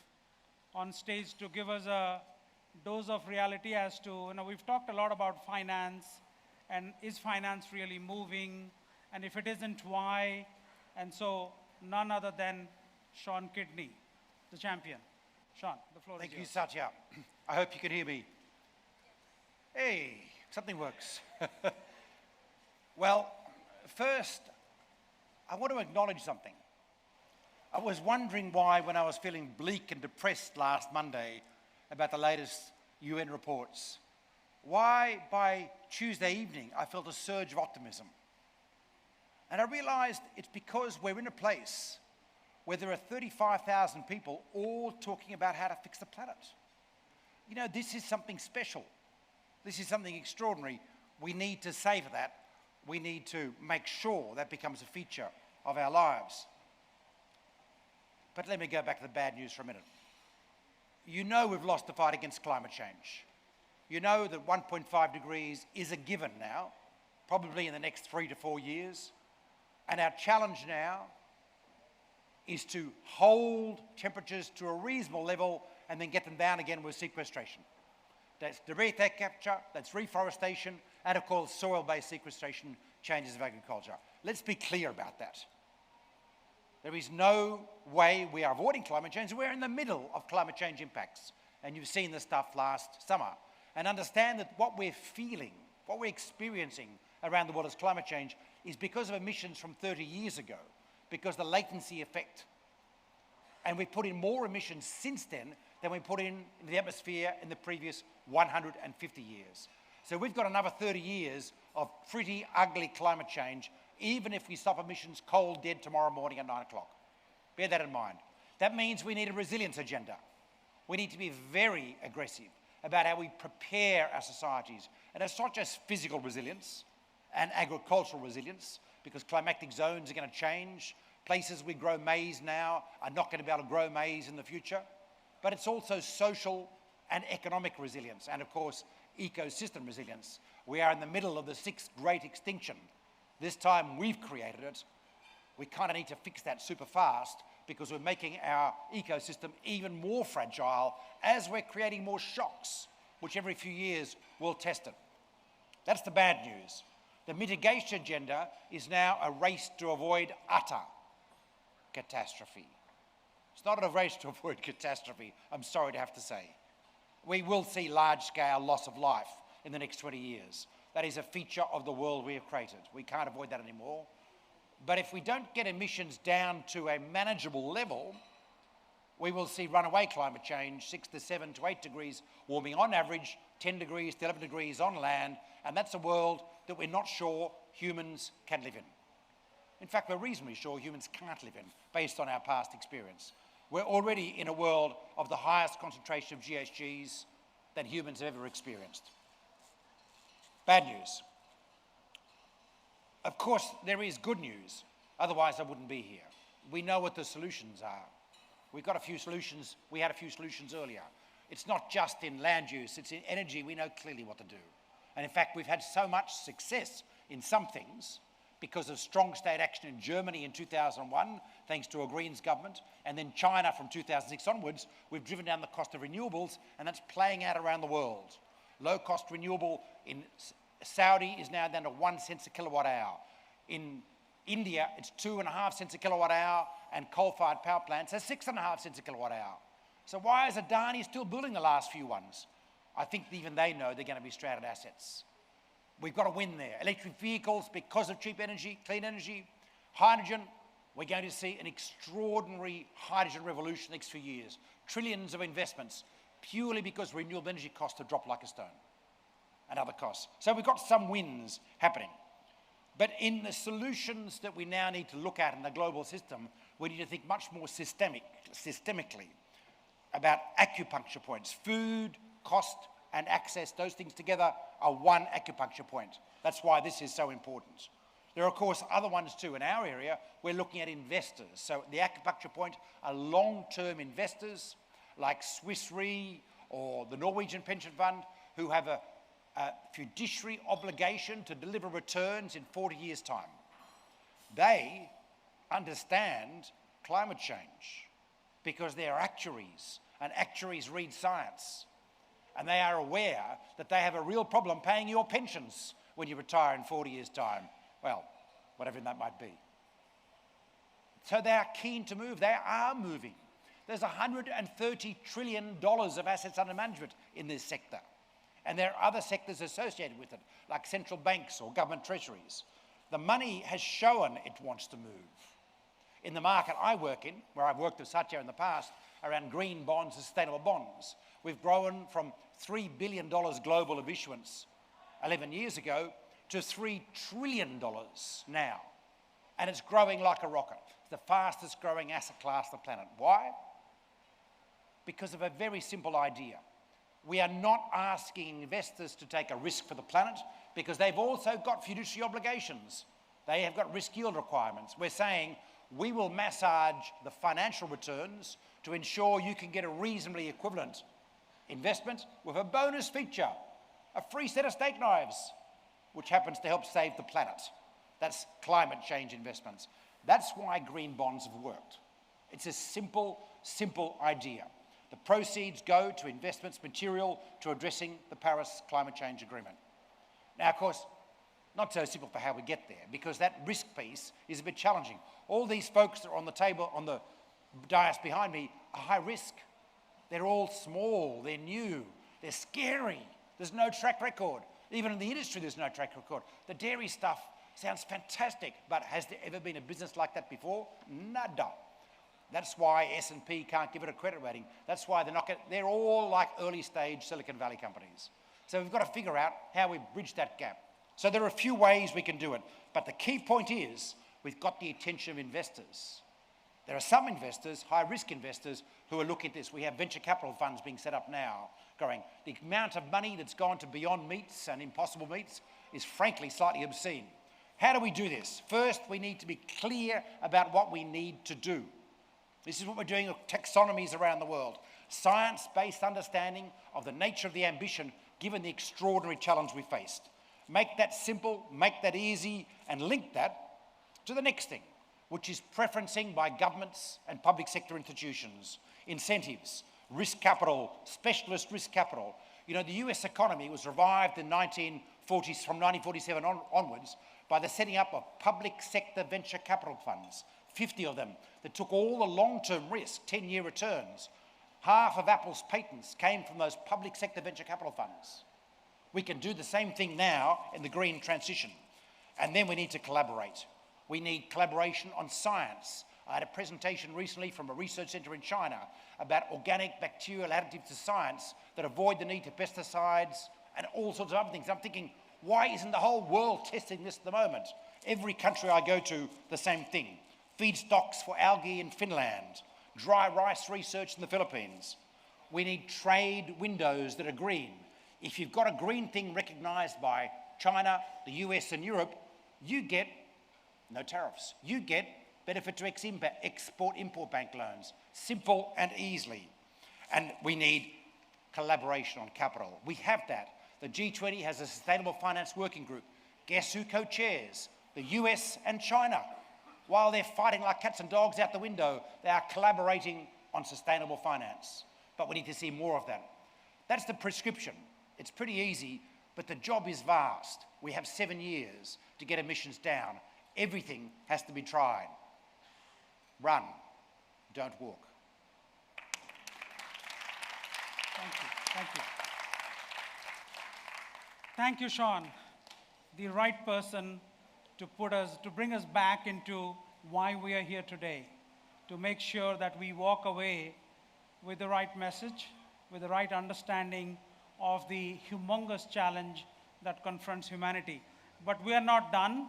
on stage to give us a dose of reality as to, we've talked a lot about finance, and is finance really moving, and if it isn't, why? And so none other than Sean Kidney, the champion. Sean, the floor is yours. Thank you, Satya. I hope you can hear me. Hey, something works. Well, first, I want to acknowledge something. I was wondering why, when I was feeling bleak and depressed last Monday about the latest UN reports, why by Tuesday evening I felt a surge of optimism. And I realized it's because we're in a place where there are 35,000 people all talking about how to fix the planet. You know, this is something special. This is something extraordinary. We need to savor that. We need to make sure that becomes a feature of our lives. But let me go back to the bad news for a minute. You know we've lost the fight against climate change. You know that 1.5 degrees is a given now, probably in the next 3 to 4 years. And our challenge now is to hold temperatures to a reasonable level and then get them down again with sequestration. That's direct air capture, that's reforestation, and of course soil-based sequestration, changes of agriculture. Let's be clear about that. There is no way we are avoiding climate change. We're in the middle of climate change impacts. And you've seen the stuff last summer. And understand that what we're feeling, what we're experiencing around the world as climate change is because of emissions from 30 years ago, because the latency effect. And we've put in more emissions since then than we put in the atmosphere in the previous 150 years. So we've got another 30 years of pretty ugly climate change, even if we stop emissions cold dead tomorrow morning at 9 o'clock. Bear that in mind. That means we need a resilience agenda. We need to be very aggressive about how we prepare our societies. And it's not just physical resilience and agricultural resilience, because climatic zones are going to change. Places we grow maize now are not going to be able to grow maize in the future. But it's also social and economic resilience, and of course, ecosystem resilience. We are in the middle of the 6th great extinction. This time we've created it. We kind of need to fix that super fast because we're making our ecosystem even more fragile as we're creating more shocks, which every few years will test it. That's the bad news. The mitigation agenda is now a race to avoid utter catastrophe. It's not a race to avoid catastrophe, I'm sorry to have to say. We will see large-scale loss of life in the next 20 years. That is a feature of the world we have created. We can't avoid that anymore. But if we don't get emissions down to a manageable level, we will see runaway climate change, 6 to 7 to 8 degrees warming on average, 10 degrees to 11 degrees on land, and that's a world that we're not sure humans can live in. In fact, we're reasonably sure humans can't live in, based on our past experience. We're already in a world of the highest concentration of GHGs than humans have ever experienced. Bad news. Of course, there is good news. Otherwise, I wouldn't be here. We know what the solutions are. We've got a few solutions. We had a few solutions earlier. It's not just in land use. It's in energy. We know clearly what to do. And in fact, we've had so much success in some things because of strong state action in Germany in 2001, thanks to a Greens government, and then China from 2006 onwards, we've driven down the cost of renewables, and that's playing out around the world. Low-cost renewable in Saudi is now down to 1 cent a kilowatt hour. In India, it's 2.5 cents a kilowatt hour, and coal-fired power plants are 6.5 cents a kilowatt hour. So why is Adani still building the last few ones? I think even they know they're going to be stranded assets. We've got to win there. Electric vehicles, because of cheap energy, clean energy. Hydrogen, we're going to see an extraordinary hydrogen revolution next few years. Trillions of investments, purely because renewable energy costs have dropped like a stone, and other costs. So we've got some wins happening. But in the solutions that we now need to look at in the global system, we need to think much more systemically about acupuncture points. Food, cost, and access, those things together are one acupuncture point. That's why this is so important. There are, of course, other ones too. In our area, we're looking at investors. So the acupuncture point are long-term investors like Swiss Re or the Norwegian Pension Fund who have a fiduciary obligation to deliver returns in 40 years' time. They understand climate change because they're actuaries, and actuaries read science. And they are aware that they have a real problem paying your pensions when you retire in 40 years' time. Well, whatever that might be. So they are keen to move. They are moving. There's $130 trillion of assets under management in this sector. And there are other sectors associated with it, like central banks or government treasuries. The money has shown it wants to move. In the market I work in, where I've worked with Satya in the past, around green bonds, sustainable bonds, we've grown from $3 billion global of issuance 11 years ago to $3 trillion now. and it's growing like a rocket. It's the fastest growing asset class on the planet. Why? Because of a very simple idea. We are not asking investors to take a risk for the planet because they've also got fiduciary obligations. They have got risk yield requirements. We're saying we will massage the financial returns to ensure you can get a reasonably equivalent investment with a bonus feature, a free set of steak knives, which happens to help save the planet. That's climate change investments. That's why green bonds have worked. It's a simple, simple idea. The proceeds go to investments material to addressing the Paris Climate Change Agreement. Now, of course, not so simple for how we get there, because that risk piece is a bit challenging. All these folks that are on the table, on the dais behind me, are high risk. They're all small, they're new, they're scary. There's no track record. Even in the industry, there's no track record. The dairy stuff sounds fantastic, but has there ever been a business like that before? Nada. That's why S&P can't give it a credit rating. That's why they're all like early stage Silicon Valley companies. So we've got to figure out how we bridge that gap. So there are a few ways we can do it, but the key point is we've got the attention of investors. There are some investors, high-risk investors, who are looking at this. We have venture capital funds being set up now, going, the amount of money that's gone to Beyond Meats and Impossible Meats is frankly slightly obscene. How do we do this? First, we need to be clear about what we need to do. This is what we're doing with taxonomies around the world. Science-based understanding of the nature of the ambition given the extraordinary challenge we faced. Make that simple, make that easy, and link that to the next thing, which is preferencing by governments and public sector institutions, incentives, risk capital, specialist risk capital. You know, the US economy was revived in 1940s, from 1947 onwards by the setting up of public sector venture capital funds, 50 of them, that took all the long-term risk, 10-year returns. Half of Apple's patents came from those public sector venture capital funds. We can do the same thing now in the green transition. And then we need to collaborate. We need collaboration on science. I had a presentation recently from a research centre in China about organic bacterial additives to science that avoid the need for pesticides and all sorts of other things. I'm thinking, why isn't the whole world testing this at the moment? Every country I go to, the same thing. Feedstocks for algae in Finland, dry rice research in the Philippines. We need trade windows that are green. If you've got a green thing recognised by China, the US and Europe, you get no tariffs. You get benefit to export-import bank loans, simple and easily. And we need collaboration on capital. We have that. The G20 has a Sustainable Finance Working Group. Guess who co-chairs? The US and China. While they're fighting like cats and dogs out the window, they are collaborating on sustainable finance. But we need to see more of that. That's the prescription. It's pretty easy, but the job is vast. We have 7 years to get emissions down. Everything has to be tried. Run, don't walk. Thank you. Thank you. Thank you, Sean. The right person to bring us back into why we are here today, to make sure that we walk away with the right message, with the right understanding of the humongous challenge that confronts humanity. But we are not done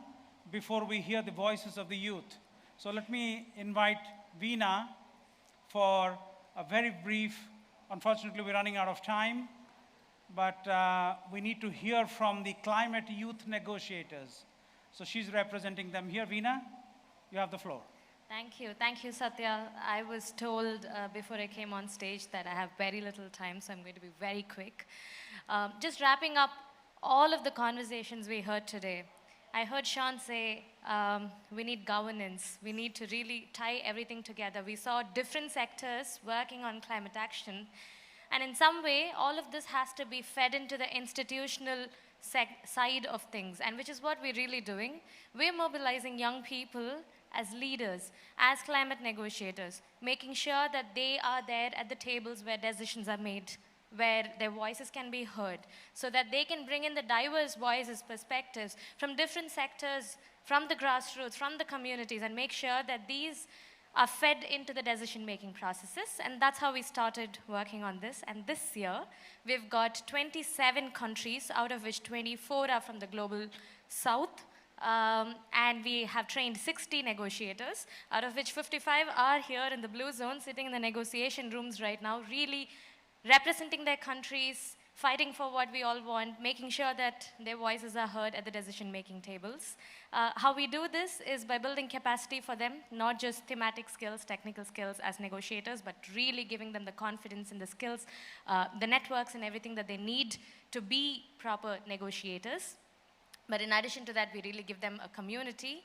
before we hear the voices of the youth. So let me invite Veena for a very brief, unfortunately we're running out of time, but we need to hear from the climate youth negotiators. So she's representing them here. Veena, you have the floor. Thank you, Satya. I was told before I came on stage that I have very little time, so I'm going to be very quick. Just wrapping up all of the conversations we heard today. I heard Sean say we need governance. We need to really tie everything together. We saw different sectors working on climate action. And in some way, all of this has to be fed into the institutional side of things, and which is what we're really doing. We're mobilizing young people as leaders, as climate negotiators, making sure that they are there at the tables where decisions are made, where their voices can be heard, so that they can bring in the diverse voices, perspectives from different sectors, from the grassroots, from the communities, and make sure that these are fed into the decision-making processes. And that's how we started working on this. And this year, we've got 27 countries, out of which 24 are from the global south, And we have trained 60 negotiators, out of which 55 are here in the blue zone, sitting in the negotiation rooms right now, really representing their countries, fighting for what we all want, making sure that their voices are heard at the decision-making tables. How we do this is by building capacity for them, not just thematic skills, technical skills as negotiators, but really giving them the confidence in the skills, the networks and everything that they need to be proper negotiators. But in addition to that, we really give them a community,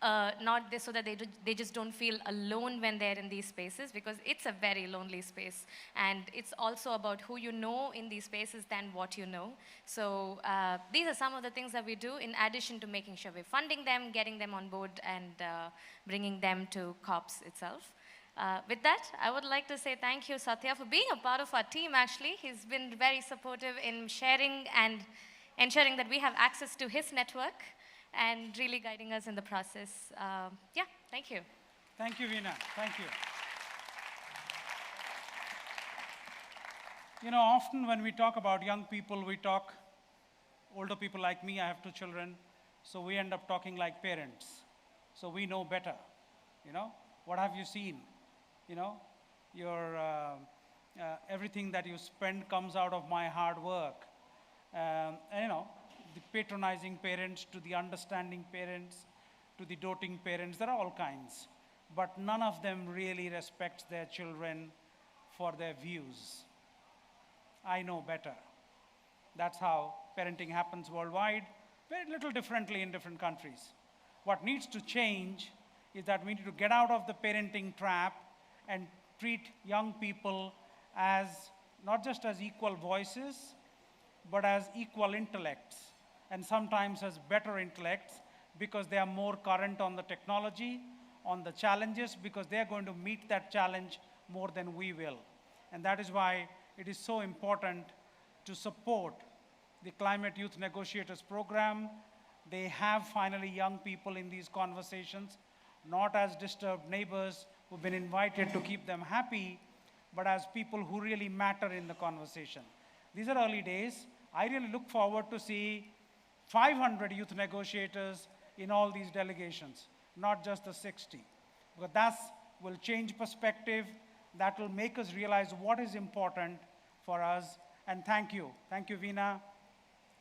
so that they just don't feel alone when they're in these spaces, because it's a very lonely space. And it's also about who you know in these spaces than what you know. So these are some of the things that we do, in addition to making sure we're funding them, getting them on board, and bringing them to COPs itself. With that, I would like to say thank you, Satya, for being a part of our team, actually. He's been very supportive in sharing and ensuring that we have access to his network and really guiding us in the process. Yeah, thank you. Thank you, Veena. Thank you. You know, often when we talk about young people, we talk older people like me. I have 2 children, so we end up talking like parents. So we know better. You know, what have you seen? You know, your everything that you spend comes out of my hard work. And, you know, the patronizing parents to the understanding parents to the doting parents, there are all kinds. But none of them really respects their children for their views. I know better. That's how parenting happens worldwide, very little differently in different countries. What needs to change is that we need to get out of the parenting trap and treat young people as not just as equal voices, but as equal intellects, and sometimes as better intellects, because they are more current on the technology, on the challenges, because they are going to meet that challenge more than we will. And that is why it is so important to support the Climate Youth Negotiators program. They have finally young people in these conversations, not as disturbed neighbors who've been invited to keep them happy, but as people who really matter in the conversation. These are early days. I really look forward to see 500 youth negotiators in all these delegations, not just the 60. Because that will change perspective. That will make us realize what is important for us. And thank you. Thank you, Veena.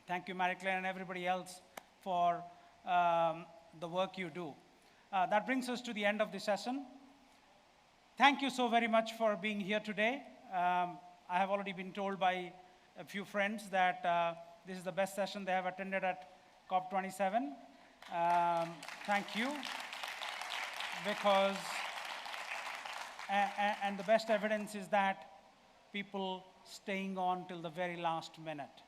Thank you, Marie-Claire, and everybody else for the work you do. That brings us to the end of the session. Thank you so very much for being here today. I have already been told by a few friends that this is the best session they have attended at COP27. Thank you, because, and the best evidence is that people staying on till the very last minute.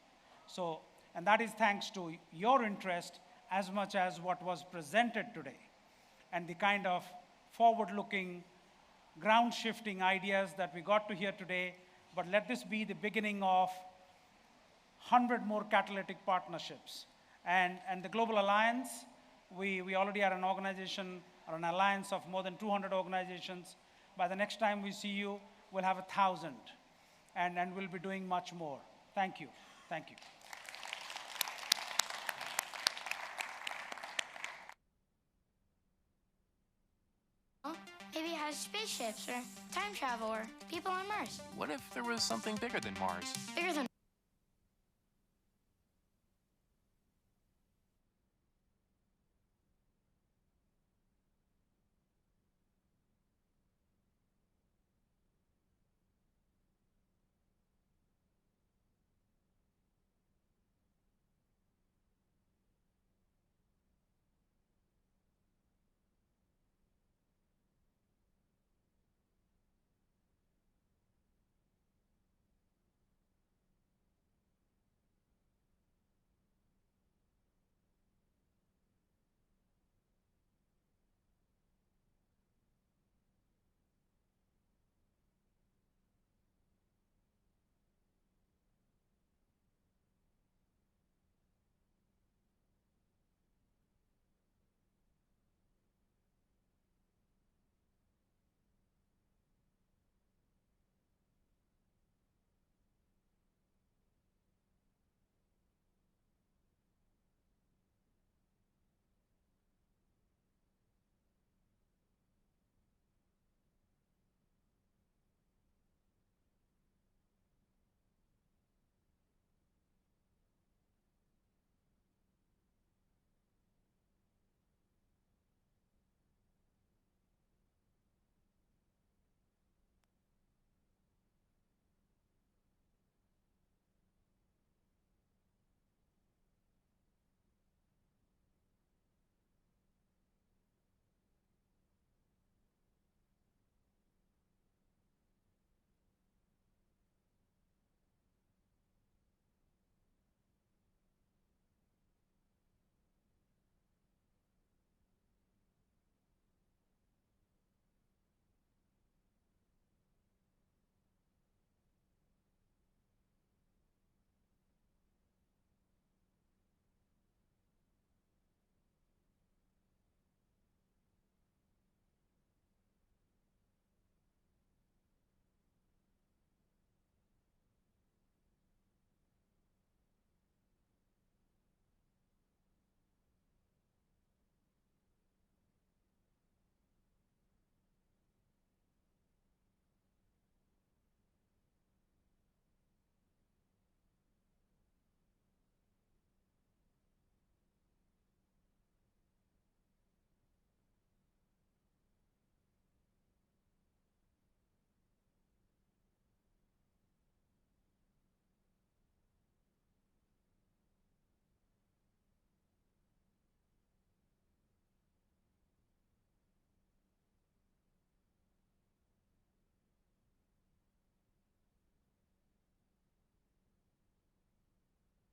So, and that is thanks to your interest as much as what was presented today, and the kind of forward-looking, ground-shifting ideas that we got to hear today. But let this be the beginning of 100 more catalytic partnerships. And the Global Alliance, we already are an organization or an alliance of more than 200 organizations. By the next time we see you, we'll have 1,000, and we'll be doing much more. Thank you. Thank you. Maybe it has spaceships or time travel or people on Mars. What if there was something bigger than Mars? Bigger than